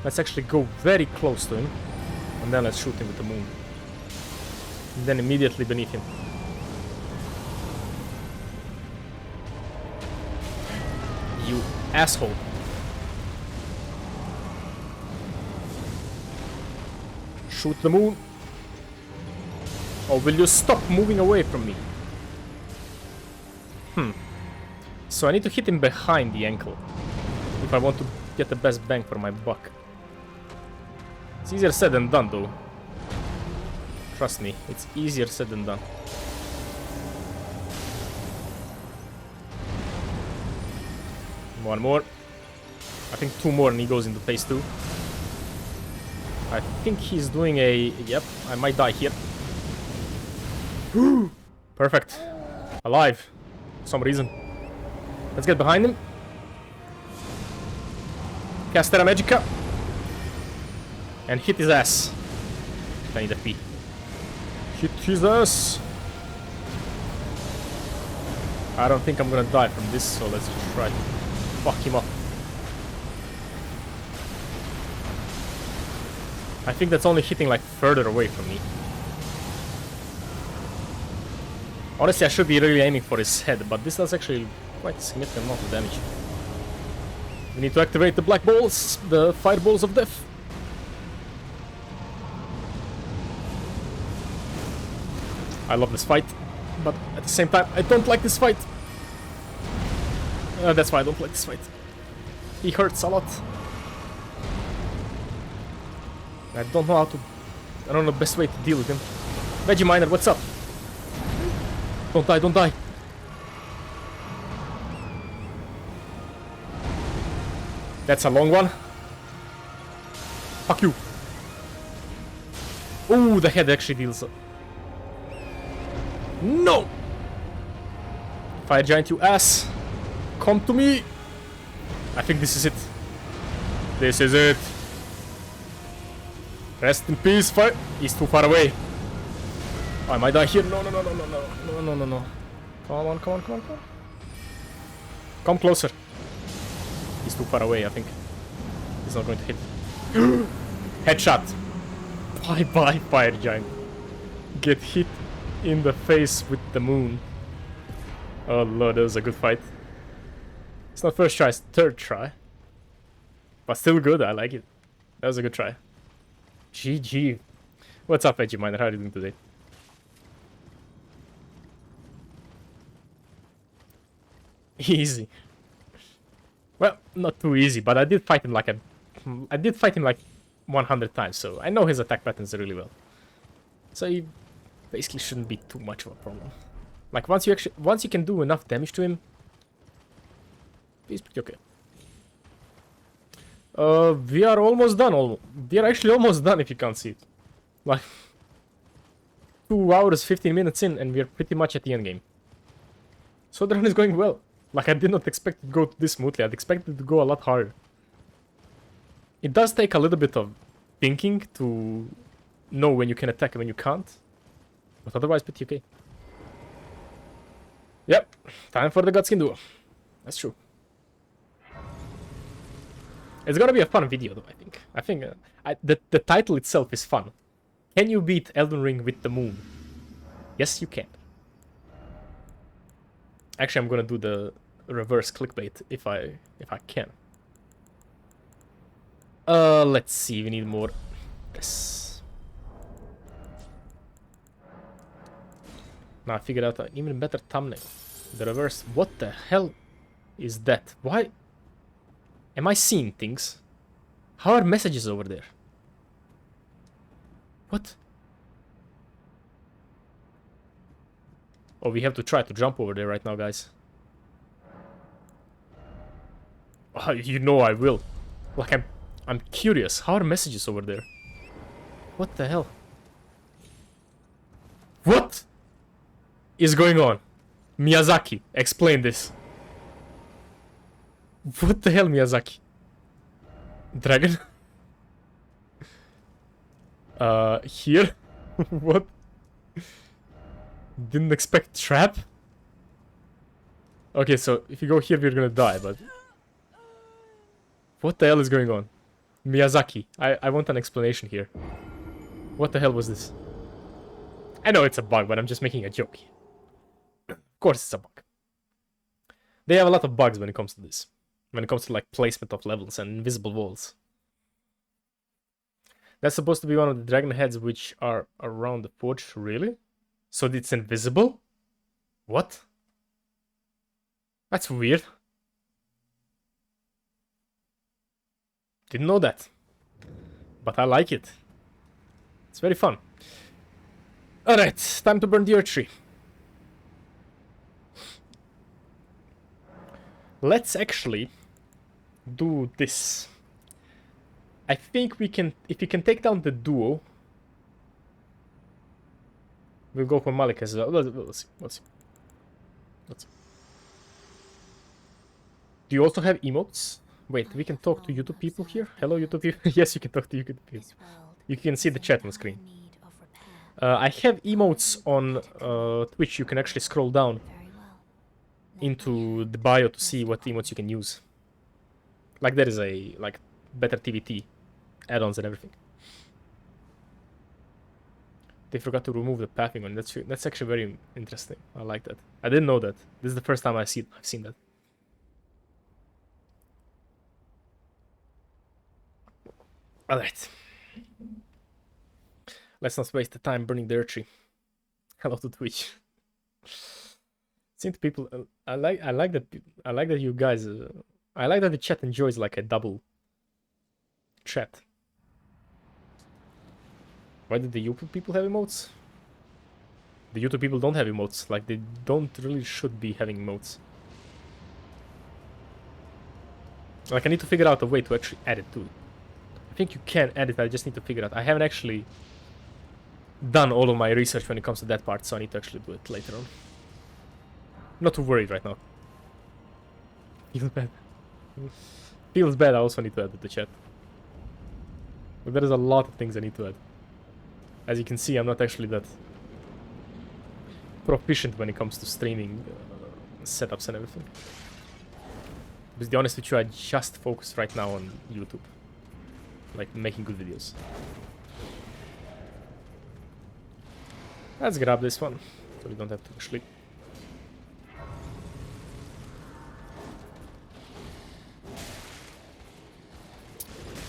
Let's actually go very close to him. And then let's shoot him with the moon. And then immediately beneath him. You asshole. Shoot the moon. Or will you stop moving away from me? So I need to hit him behind the ankle if I want to get the best bang for my buck. It's easier said than done, though. Trust me, it's easier said than done. One more. I think two more and he goes into phase 2. I think he's doing a... Yep, I might die here. Perfect. Alive. For some reason. Let's get behind him. Cast Terra Magica. And hit his ass. I need a P. Hit his ass. I don't think I'm gonna die from this, so let's try to fuck him up. I think that's only hitting like further away from me. Honestly, I should be really aiming for his head, but this does actually quite a significant amount of damage. We need to activate the black balls, the fireballs of death. I love this fight, but at the same time, I don't like this fight. That's why I don't like this fight. He hurts a lot. I don't know how to... I don't know the best way to deal with him. Veggie Miner, what's up? Don't die, don't die. That's a long one. Fuck you. Ooh, the head actually deals... No! Fire Giant, you ass. Come to me. I think this is it. This is it. Rest in peace, fire. He's too far away. Oh, I might die here. No, no, no, no, no, no, no, no, no, no. Come on, come on, come on, come on. Come closer. It's too far away, I think. He's not going to hit. Headshot! Bye-bye, fire giant. Get hit in the face with the moon. Oh lord, that was a good fight. It's not first try, it's third try. But still good, I like it. That was a good try. GG. What's up, Edgy Miner? How are you doing today? Easy. Well, not too easy, but I did fight him like 100 times, so I know his attack patterns really well. So he basically shouldn't be too much of a problem. Like once you can do enough damage to him, he's pretty okay. We are almost done. We are actually almost done if you can't see it. Like 2 hours 15 minutes in, and we are pretty much at the end game. So the run is going well. Like I did not expect it to go this smoothly. I'd expected it to go a lot harder. It does take a little bit of thinking to know when you can attack and when you can't. But otherwise, pretty okay. Yep, time for the Gutskin duo. That's true. It's gonna be a fun video, though, I think. The title itself is fun. Can you beat Elden Ring with the moon? Yes, you can. Actually, I'm gonna do the reverse clickbait if I can. Let's see. We need more. Yes. Now I figured out an even better thumbnail. The reverse. What the hell is that? Why? Am I seeing things? How are messages over there? What? Oh, we have to try to jump over there right now, guys. Oh, you know I will. Like, I'm curious. How are messages over there? What the hell? What is going on? Miyazaki, explain this. What the hell, Miyazaki? Dragon? Here? What? Didn't expect trap? Okay, so if you go here, we're gonna die, but... What the hell is going on? Miyazaki, I want an explanation here. What the hell was this? I know it's a bug, but I'm just making a joke. Of course it's a bug. They have a lot of bugs when it comes to this. When it comes to, like, placement of levels and invisible walls. That's supposed to be one of the dragon heads which are around the forge, really? So it's invisible? What? That's weird. Didn't know that. But I like it. It's very fun. Alright, time to burn the earth tree. Let's actually do this. I think we can, if we can take down the duo, we'll go for Malik as well. Let's see. Let's see. Do you also have emotes? Wait, we can talk to YouTube people here? Hello, YouTube people? Yes, you can talk to YouTube people. You can see the chat on screen. I have emotes on Twitch. You can actually scroll down into the bio to see what emotes you can use. Like there is a better TVT add-ons and everything. They forgot to remove the pathing on it. That's actually very interesting. I like that. I didn't know that. This is the first time I've seen that. Alright. Let's not waste the time burning the earth tree. Hello to Twitch. Seem to people I like that you guys I like that the chat enjoys like a double chat. Why did the YouTube people have emotes? The YouTube people don't have emotes. Like they don't really should be having emotes. Like I need to figure out a way to actually add it to it. I think you can add it, I just need to figure it out. I haven't actually done all of my research when it comes to that part, so I need to actually do it later on. Not too worried right now. Feels bad. Feels bad, I also need to add to the chat. But there is a lot of things I need to add. As you can see, I'm not actually that proficient when it comes to streaming setups and everything. To be honest with you, I just focus right now on YouTube. Like, making good videos. Let's grab this one, so we don't have to sleep.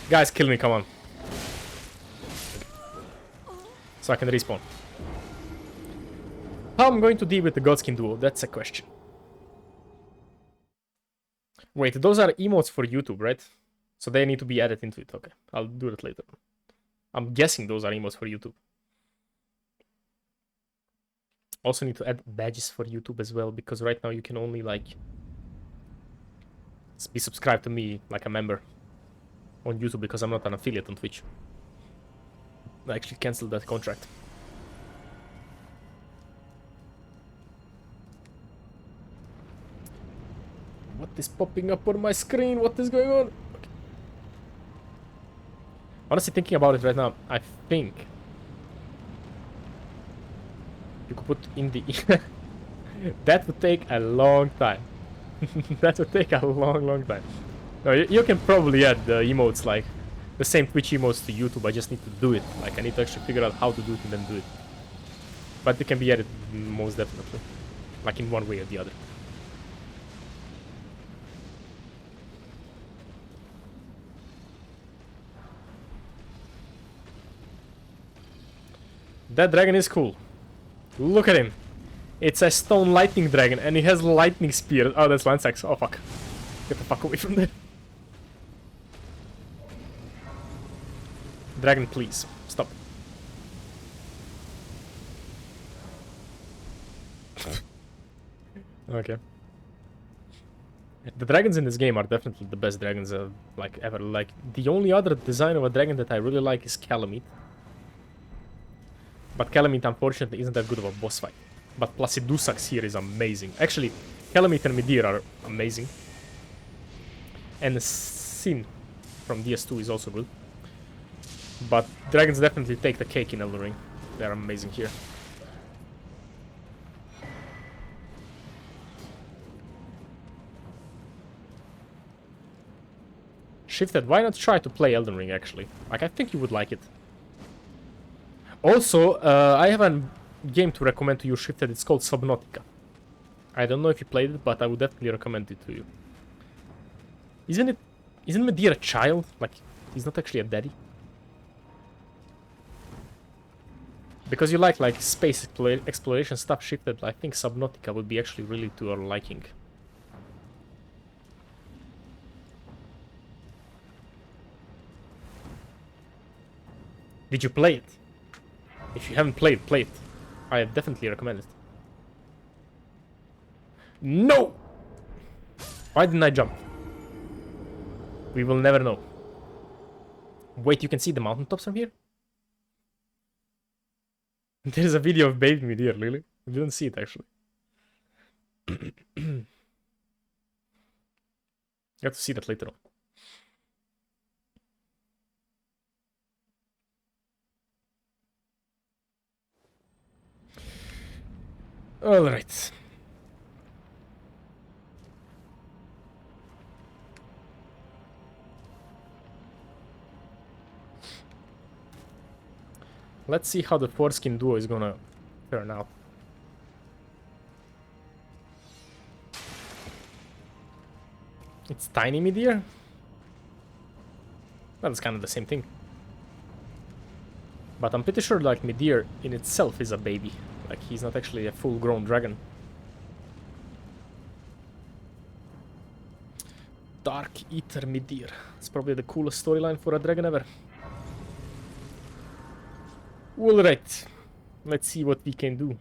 Guys, kill me, come on. So I can respawn. How I'm going to deal with the Godskin duo? That's a question. Wait, those are emotes for YouTube, right? So they need to be added into it. Okay, I'll do it later. I'm guessing those are emotes for YouTube. Also need to add badges for YouTube as well, because right now you can only, like, be subscribed to me like a member on YouTube, because I'm not an affiliate on Twitch. I actually cancelled that contract. What is popping up on my screen? What is going on? Okay. Honestly, thinking about it right now, I think you could put in the... That would take a long time. That would take a long time. No, you can probably add the emotes, like the same Twitch emotes to YouTube. I just need to do it. Like, I need to actually figure out how to do it and then do it. But it can be added most definitely. Like, in one way or the other. That dragon is cool. Look at him. It's a stone lightning dragon and he has lightning spear. Oh, that's Lance Axe. Oh, fuck. Get the fuck away from there. Dragon, please. Stop. Okay. The dragons in this game are definitely the best dragons like ever. Like, the only other design of a dragon that I really like is Calamite. But Calamite, unfortunately, isn't that good of a boss fight. But Placidusax here is amazing. Actually, Calamite and Midir are amazing. And Sin from DS2 is also good. But dragons definitely take the cake in Elden Ring. They're amazing here. Shifted, why not try to play Elden Ring, actually? Like, I think you would like it. Also, I have a game to recommend to you, Shifted. It's called Subnautica. I don't know if you played it, but I would definitely recommend it to you. Isn't Midir a child? Like, he's not actually a daddy? Because you like space exploration stuff, Shifted, I think Subnautica would be actually really to your liking. Did you play it? If you haven't played, play it. I definitely recommend it. No! Why didn't I jump? We will never know. Wait, you can see the mountaintops from here? There's a video of baby Midir, really? I didn't see it, actually. You have to see that later on. Alright. Let's see how the foreskin duo is gonna turn out. It's tiny Midir? Well, it's kind of the same thing. But I'm pretty sure, like, Midir in itself is a baby. Like, he's not actually a full-grown dragon. Dark Eater Midir. It's probably the coolest storyline for a dragon ever. Alright. Let's see what we can do.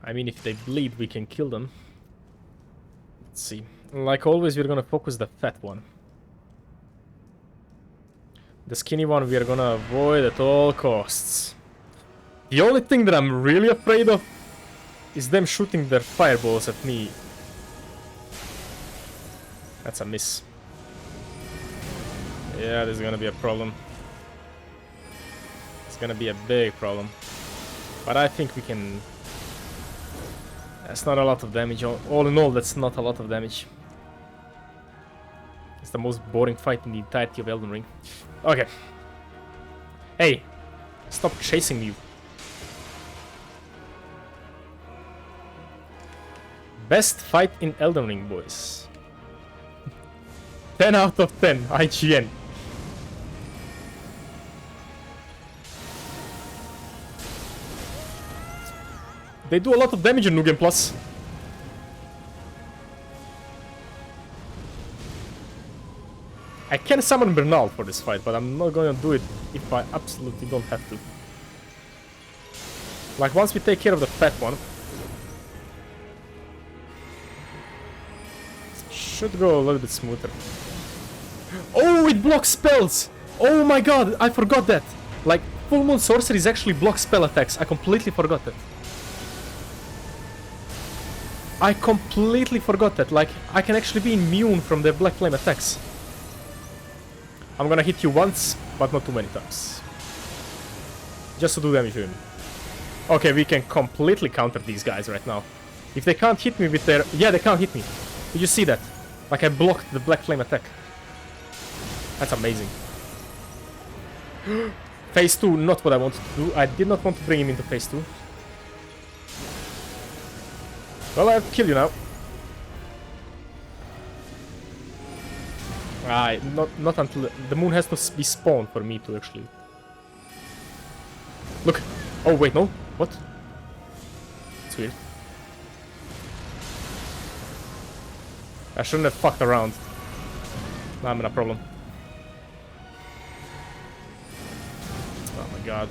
I mean, if they bleed, we can kill them. Let's see. Like always, we're gonna focus the fat one. The skinny one we are gonna avoid at all costs. The only thing that I'm really afraid of is them shooting their fireballs at me. That's a miss. Yeah, this is gonna be a problem. It's gonna be a big problem. But I think we can That's not a lot of damage. All in all, that's not a lot of damage. It's the most boring fight in the entirety of Elden Ring. Okay. Hey, stop chasing me. Best fight in Elden Ring, boys. 10 out of 10, IGN. They do a lot of damage in New Game Plus. I can summon Bernal for this fight, but I'm not gonna do it if I absolutely don't have to. Like, once we take care of the fat one, should go a little bit smoother. Oh, it blocks spells! Oh my god, I forgot that! Like, Full Moon Sorceries actually block spell attacks. I completely forgot that. I completely forgot that. Like, I can actually be immune from the Black Flame attacks. I'm gonna hit you once, but not too many times. Just to do damage to him. Okay, we can completely counter these guys right now. If they can't hit me with their... Yeah, they can't hit me. Did you see that? Like, I blocked the Black Flame attack. That's amazing. Phase 2, not what I wanted to do. I did not want to bring him into Phase 2. Well, I'll kill you now. Not until... The moon has to be spawned for me to actually... Look! Oh, wait, no? What? It's weird. I shouldn't have fucked around. Now I'm in a problem. Oh my god.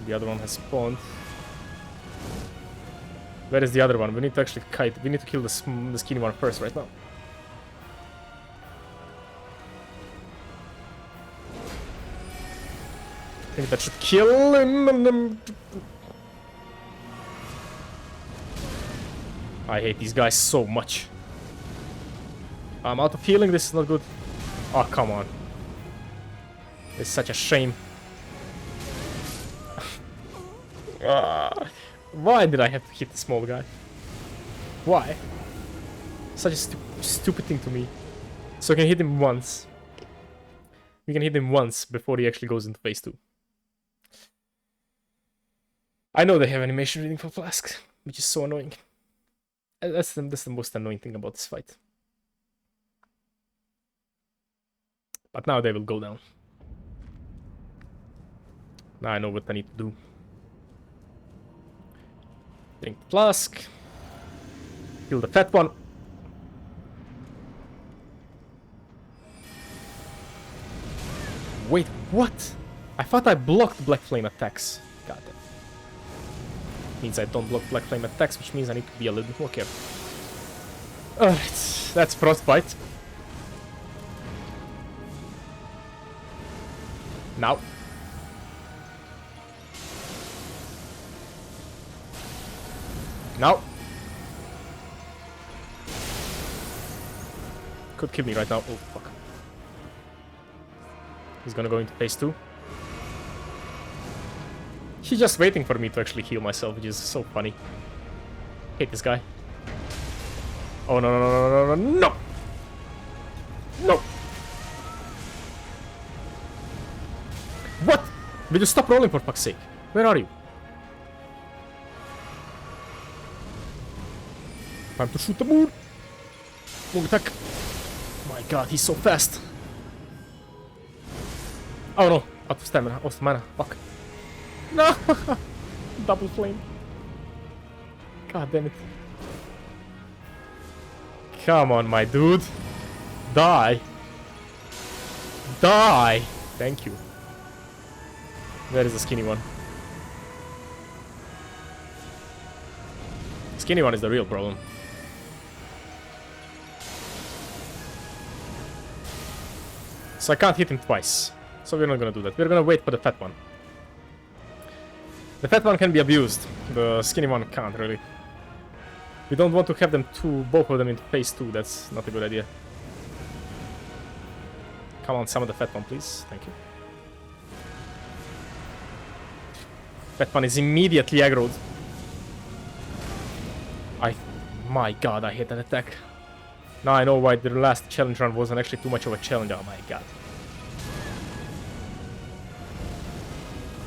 The other one has spawned. Where is the other one? We need to actually kite. We need to kill the skinny one first right now. I think that should kill him. I hate these guys so much. I'm out of healing. This is not good. Oh, come on. It's such a shame. Why did I have to hit the small guy? Why? Such a stupid thing to me. So I can hit him once. We can hit him once before he actually goes into phase 2. I know they have animation reading for Flask, which is so annoying. That's the most annoying thing about this fight. But now they will go down. Now I know what I need to do. Drink the flask. Kill the fat one. Wait, what? I thought I blocked Black Flame attacks. God damn. Means I don't block Black Flame attacks, which means I need to be a little bit more careful. Alright, that's Frostbite. Now. Now. Could kill me right now. Oh, fuck. He's gonna go into phase 2. He's just waiting for me to actually heal myself, which is so funny. Hate this guy. Oh, no, no, no, no, no, no, no! No! What? Will you stop rolling for fuck's sake? Where are you? Time to shoot the moon! Moon attack! My god, he's so fast! Oh no! Out of stamina, out of mana, fuck. No! Double flame. God damn it. Come on, my dude. Die. Die! Thank you. Where is the skinny one? Skinny one is the real problem. So I can't hit him twice. So we're not gonna do that. We're gonna wait for the fat one. The fat one can be abused. The skinny one can't, really. We don't want to have them both of them into phase 2. That's not a good idea. Come on, summon the fat one, please. Thank you. Fat one is immediately aggroed. My god, I hate that attack. Now I know why the last challenge run wasn't actually too much of a challenge. Oh my god.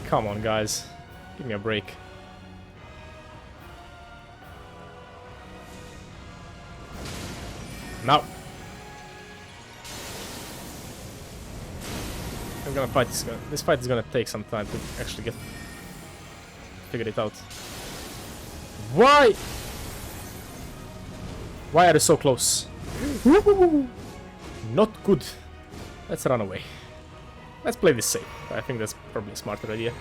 Come on, guys. Give me a break. Now. I'm gonna fight this guy. This fight is gonna take some time to actually figure it out. Why? Why are they so close? Not good. Let's run away. Let's play this safe. I think that's probably a smarter idea.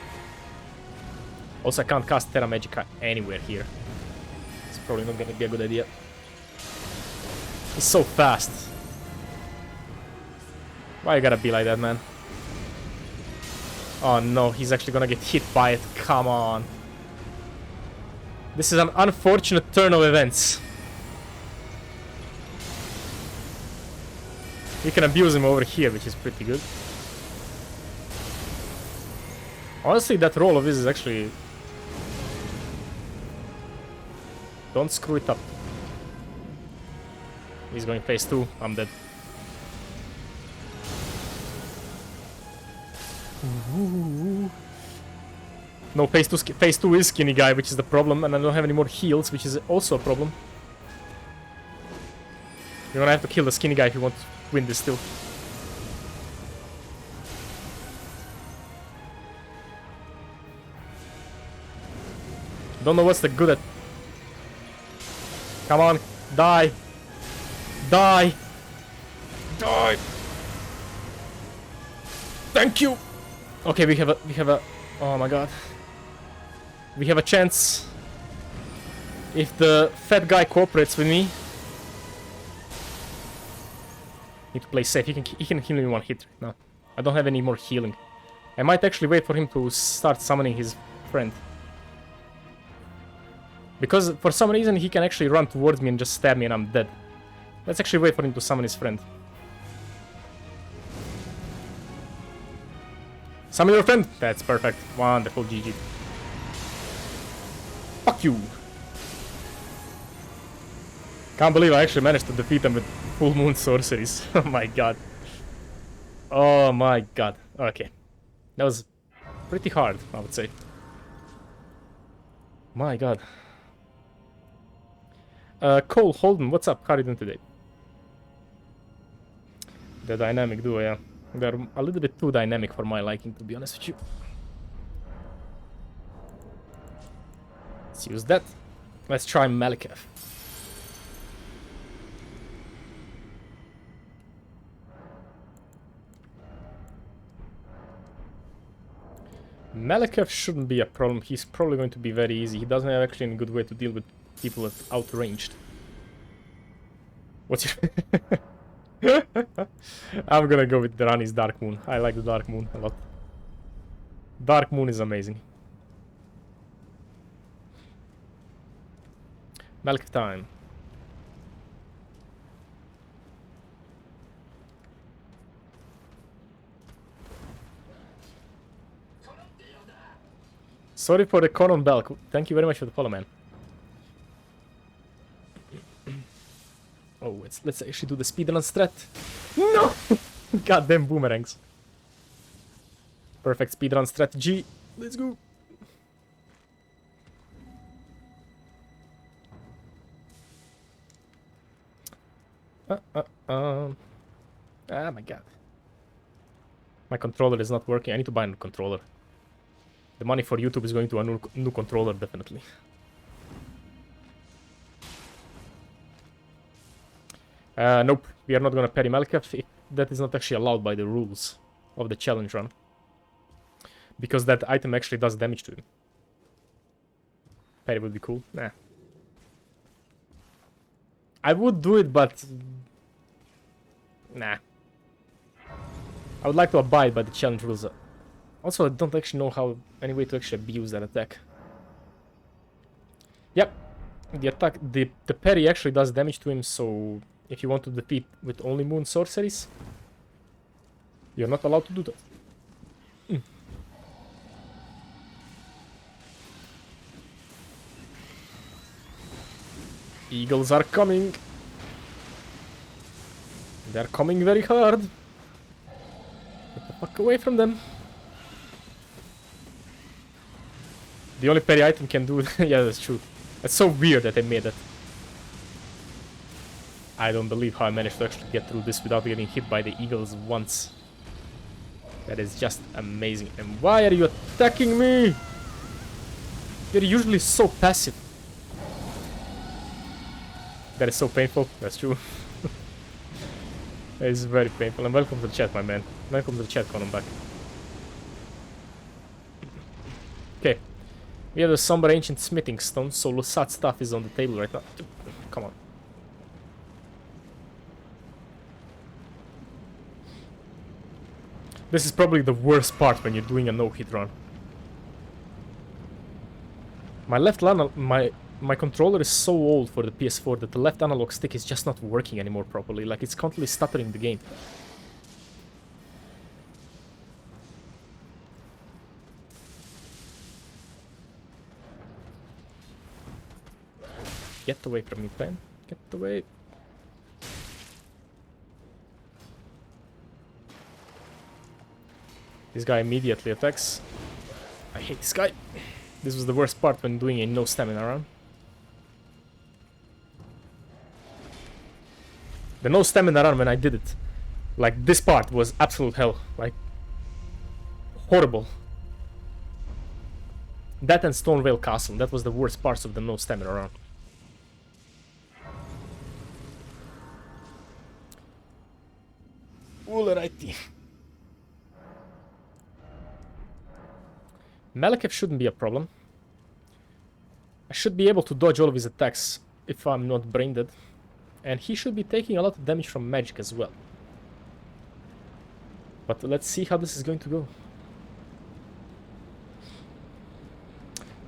Also, I can't cast Terra Magica anywhere here. It's probably not gonna be a good idea. He's so fast. Why you gotta be like that, man? Oh no, he's actually gonna get hit by it. Come on. This is an unfortunate turn of events. We can abuse him over here, which is pretty good. Honestly, that roll of his is actually... Don't screw it up. He's going phase 2. I'm dead. No, phase 2 is skinny guy, which is the problem, and I don't have any more heals, which is also a problem. You're gonna have to kill the skinny guy if you want to win this still. Don't know what's the good at. Come on, die. Die. Die. Thank you. Okay, we have a oh my god. We have a chance. If the fat guy cooperates with me. Need to play safe. He can heal me in one hit. No. I don't have any more healing. I might actually wait for him to start summoning his friend. Because for some reason he can actually run towards me and just stab me and I'm dead. Let's actually wait for him to summon his friend. Summon your friend! That's perfect. Wonderful, GG. Fuck you! Can't believe I actually managed to defeat him with full Moon Sorceries. Oh my god. Oh my god. Okay. That was pretty hard, I would say. My god. Cole Holden, what's up? How are you doing today? The dynamic duo, yeah. They're a little bit too dynamic for my liking, to be honest with you. Let's use that. Let's try Malekith. Malekith shouldn't be a problem. He's probably going to be very easy. He doesn't have actually any good way to deal with people that outranged. What's your... I'm gonna go with Rani's Dark Moon. I like the Dark Moon a lot. Dark Moon is amazing. Malekith time. Sorry for the Conan Bell. Thank you very much for the follow, man. Oh, let's actually do the speedrun strat. No! Goddamn boomerangs. Perfect speedrun strategy. Let's go. Ah, my god. My controller is not working. I need to buy a new controller. The money for YouTube is going to a new controller, definitely. Nope, we are not gonna parry Malekith. That is not actually allowed by the rules of the challenge run. Because that item actually does damage to him. Parry would be cool. Nah. I would do it, but... Nah. I would like to abide by the challenge rules. Also, I don't actually know any way to actually abuse that attack. Yep. The parry actually does damage to him, so... If you want to defeat with only Moon Sorceries, you're not allowed to do that. Eagles are coming. They're coming very hard. Get the fuck away from them. The only parry item can do... yeah, that's true. That's so weird that they made that. I don't believe how I managed to actually get through this without getting hit by the eagles once. That is just amazing. And why are you attacking me? You're usually so passive. That is so painful. That's true. That is very painful. And welcome to the chat, my man. Welcome to the chat, Conan back. Okay. We have the somber ancient smithing stone, so Lusat stuff is on the table right now. Come on. This is probably the worst part when you're doing a no-hit run. My left my controller is so old for the PS4 that the left analog stick is just not working anymore properly. Like, it's constantly stuttering the game. Get away from me, pen. Get away. This guy immediately attacks. I hate this guy. This was the worst part when doing a no stamina run. The no stamina run when I did it. Like, this part was absolute hell. Like, horrible. That and Stonevale Castle. That was the worst parts of the no stamina run. Alrighty. Malekith shouldn't be a problem. I should be able to dodge all of his attacks if I'm not brain dead. And he should be taking a lot of damage from magic as well. But let's see how this is going to go.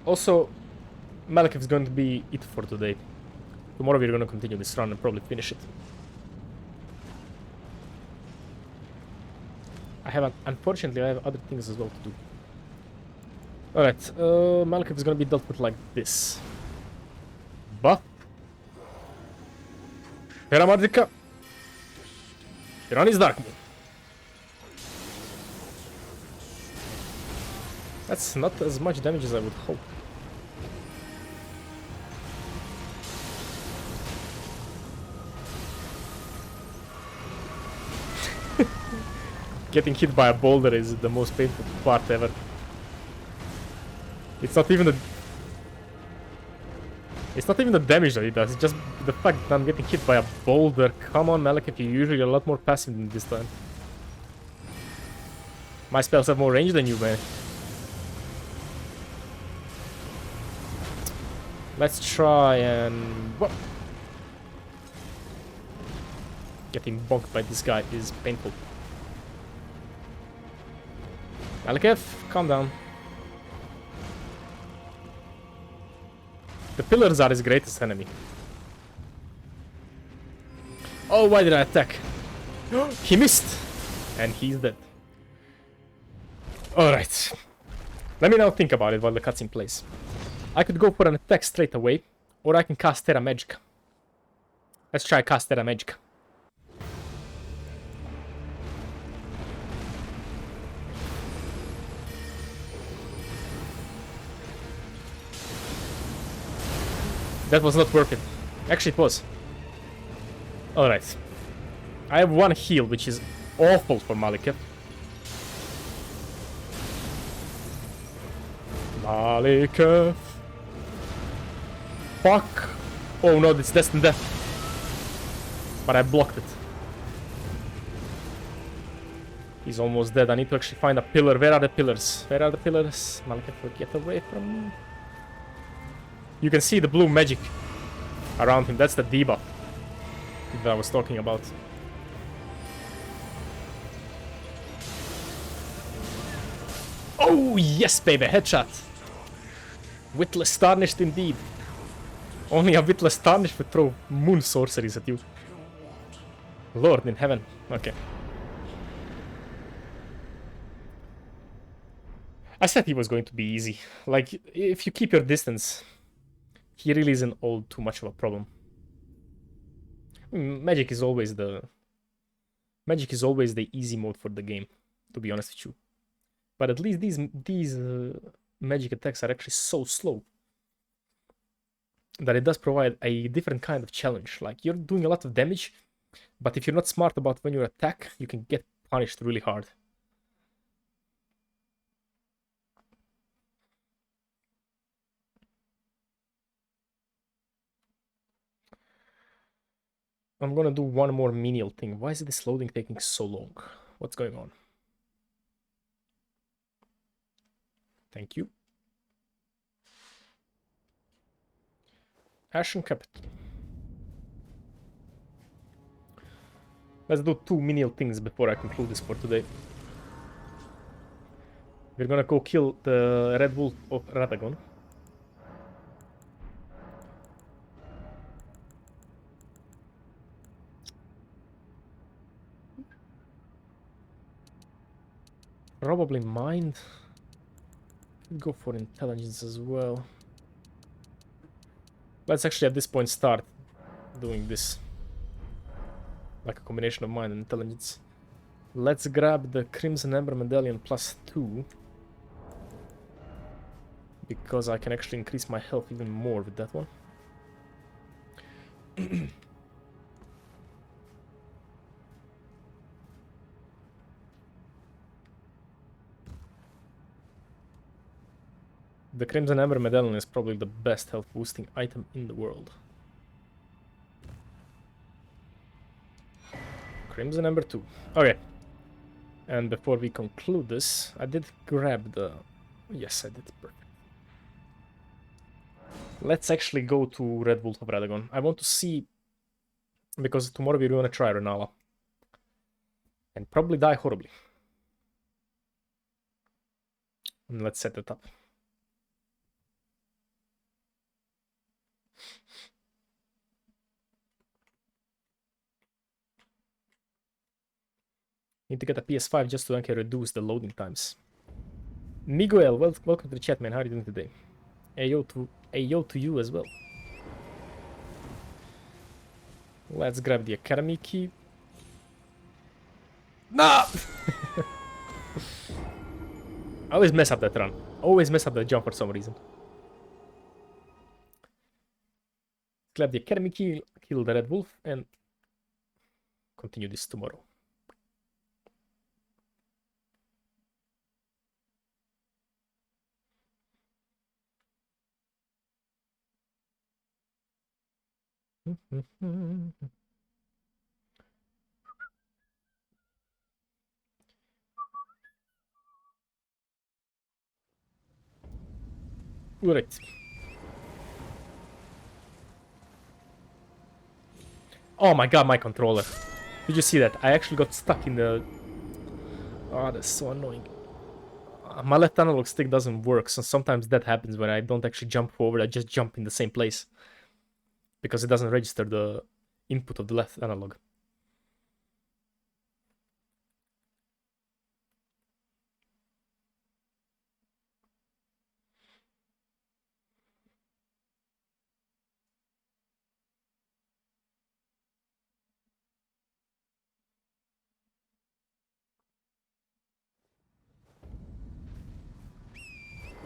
Also, Malekith is going to be it for today. Tomorrow we're going to continue this run and probably finish it. Unfortunately, I have other things as well to do. Alright, Malekith is going to be dealt with like this. Buff. Terra Magica. Tyrannis Dark Moon. That's not as much damage as I would hope. Getting hit by a boulder is the most painful part ever. It's not even the damage that it does, it's just the fact that I'm getting hit by a boulder. Come on, Malekith, you're usually a lot more passive than this time. My spells have more range than you, man. Let's try and... Whoa. Getting bonked by this guy is painful. Malekith, calm down. The pillars are his greatest enemy. Oh, why did I attack? He missed! And he's dead. Alright. Let me now think about it while the cutscene plays. I could go for an attack straight away, or I can cast Terra Magica. Let's try cast Terra Magica. That was not worth it. Actually, it was. Alright. I have one heal, which is awful for Malekith. Malekith. Fuck. Oh no, it's destined death. But I blocked it. He's almost dead. I need to actually find a pillar. Where are the pillars? Where are the pillars? Malekith, get away from me. You can see the blue magic around him. That's the debuff that I was talking about. Oh, yes, baby. Headshot. Witless Tarnished indeed. Only a Witless Tarnished would throw Moon Sorceries at you. Lord in heaven. Okay. I said he was going to be easy. Like, if you keep your distance, he really isn't all too much of a problem. Magic is always the easy mode for the game, to be honest with you. But at least these magic attacks are actually so slow that it does provide a different kind of challenge. Like, you're doing a lot of damage, but if you're not smart about when you attack, you can get punished really hard. I'm gonna do one more menial thing. Why is this loading taking so long? What's going on? Thank you. Ashen Capital. Let's do two menial things before I conclude this for today. We're gonna go kill the Red Wolf of Radagon. Probably mind. Go for intelligence as well. Let's actually at this point start doing this. Like a combination of mind and intelligence. Let's grab the Crimson Ember Medallion +2. Because I can actually increase my health even more with that one. The Crimson Ember Medallion is probably the best health boosting item in the world. Crimson Ember 2. Okay. And before we conclude this, I did grab the... Yes, I did. Perfect. Let's actually go to Red Wolf of Radagon. I want to see... Because tomorrow we're gonna try Renala. And probably die horribly. And let's set it up. Need to get a PS5 just so I can reduce the loading times. Miguel, welcome to the chat, man. How are you doing today? Ayo to you as well. Let's grab the Academy key. No! I always mess up that run. Always mess up that jump for some reason. Grab the Academy key, kill the Red Wolf, and continue this tomorrow. Right. Oh my god, my controller. Did you see that? I actually got stuck in the... Oh, that's so annoying. My left analog stick doesn't work, so sometimes that happens when I don't actually jump forward, I just jump in the same place. Because it doesn't register the input of the left analog.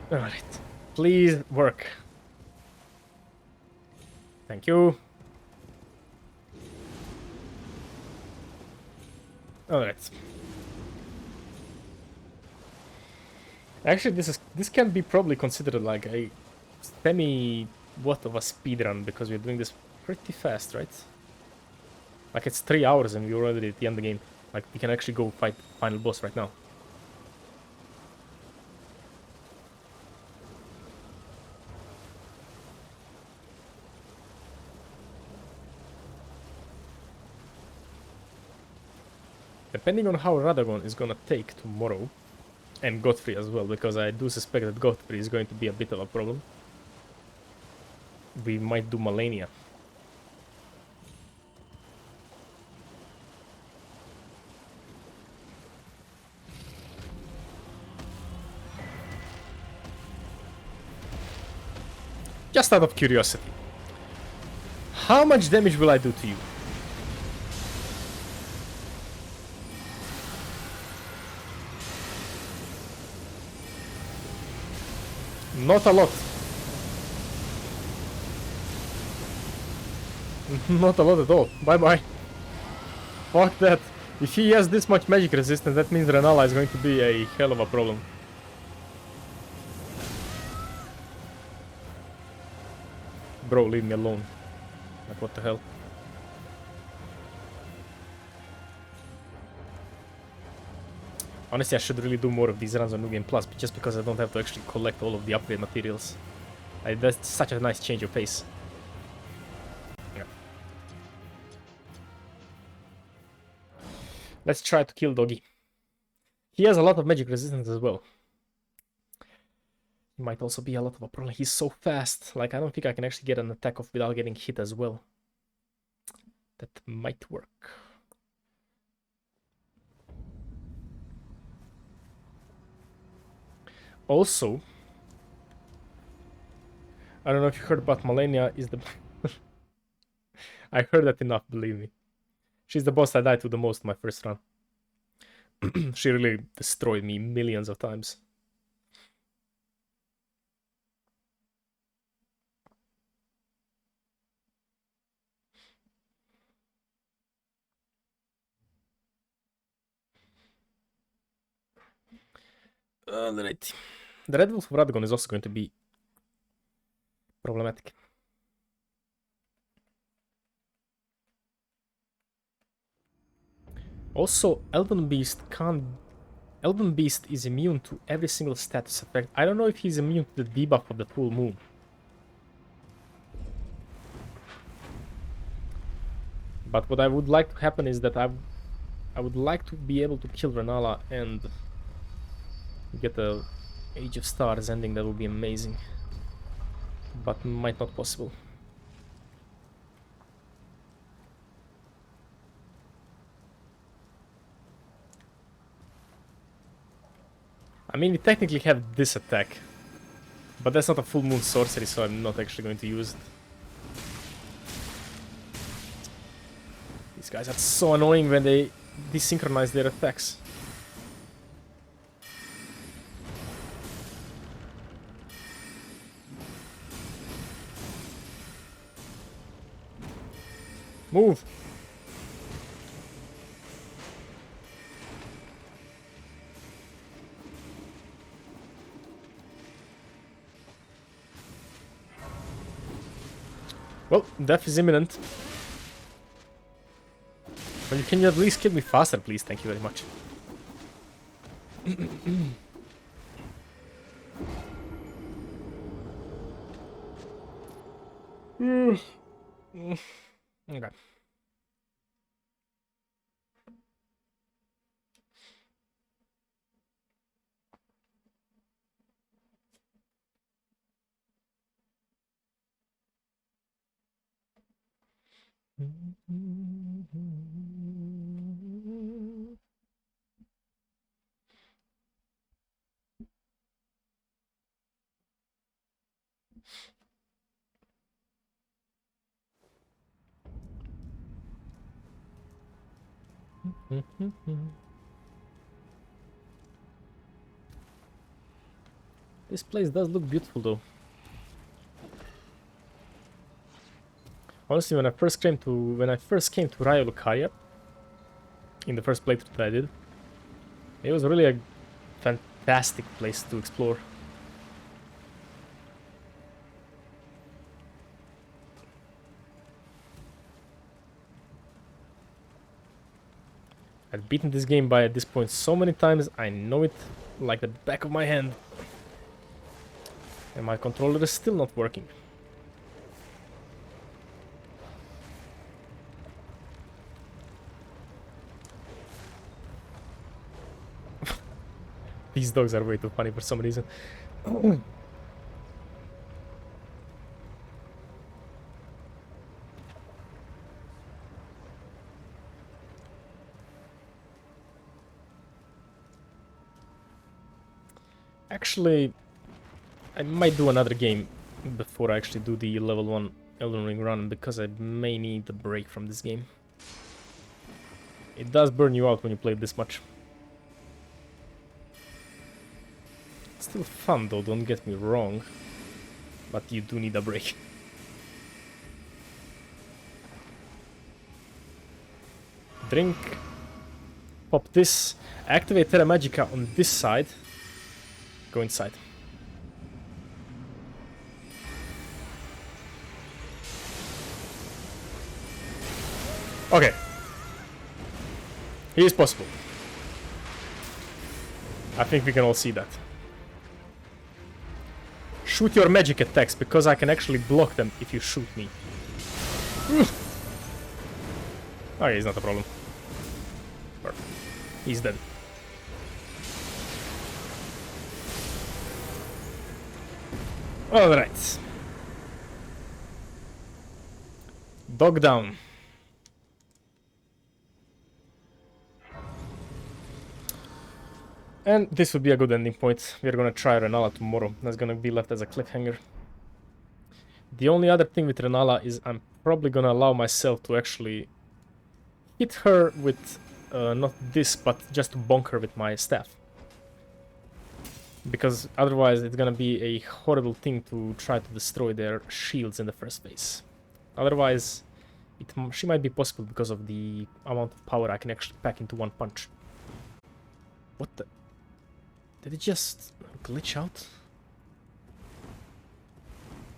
Alright. Please work. Thank you. Alright. Actually, this can be probably considered like a semi-what of a speedrun, because we're doing this pretty fast, right? Like, it's 3 hours and we're already at the end of the game. Like, we can actually go fight the final boss right now. Depending on how Radagon is gonna take tomorrow, and Godfrey as well, because I do suspect that Godfrey is going to be a bit of a problem, we might do Malenia. Just out of curiosity, how much damage will I do to you? Not a lot. Not a lot at all. Bye-bye. Fuck that. If he has this much magic resistance, that means Renala is going to be a hell of a problem. Bro, leave me alone. Like, what the hell? Honestly, I should really do more of these runs on New Game Plus, just because I don't have to actually collect all of the upgrade materials. That's such a nice change of pace. Yeah. Let's try to kill Doggy. He has a lot of magic resistance as well. He might also be a lot of a problem. He's so fast. Like, I don't think I can actually get an attack off without getting hit as well. That might work. Also, I don't know if you heard about Malenia is the... I heard that enough, believe me. She's the boss I died to the most in my first run. She really destroyed me millions of times. Alright. The Red Wolf of Radagon is also going to be problematic. Also, Elden Beast is immune to every single status effect. I don't know if he's immune to the debuff of the full moon. But what I would like to happen is that I would like to be able to kill Renala and get the Age of Stars ending. That would be amazing. But might not possible. I mean, we technically have this attack, but that's not a full moon sorcery, so I'm not actually going to use it. These guys are so annoying when they desynchronize their attacks. Move! Well, death is imminent. But can you at least kill me faster, please? Thank you very much. Okay. This place does look beautiful, though. Honestly, when I first came to Raya Lucaria, in the first playthrough that I did, it was really a fantastic place to explore. I've beaten this game by at this point so many times, I know it like the back of my hand. And my controller is still not working. These dogs are way too funny for some reason. Actually, I might do another game before I actually do the level 1 Elden Ring run, because I may need a break from this game. It does burn you out when you play this much. Still fun though, don't get me wrong. But you do need a break. Drink. Pop this. Activate Terra Magica on this side. Go inside. Okay. It is possible. I think we can all see that. Shoot your magic attacks, because I can actually block them if you shoot me. Okay, it's not a problem. Perfect. He's dead. Alright. Dog down. And this would be a good ending point. We're gonna try Renala tomorrow. That's gonna be left as a cliffhanger. The only other thing with Renala is I'm probably gonna allow myself to actually hit her with not this, but just to bonk her with my staff. Because otherwise it's gonna be a horrible thing to try to destroy their shields in the first place. Otherwise, she might be possible because of the amount of power I can actually pack into one punch. What the... Did it just glitch out?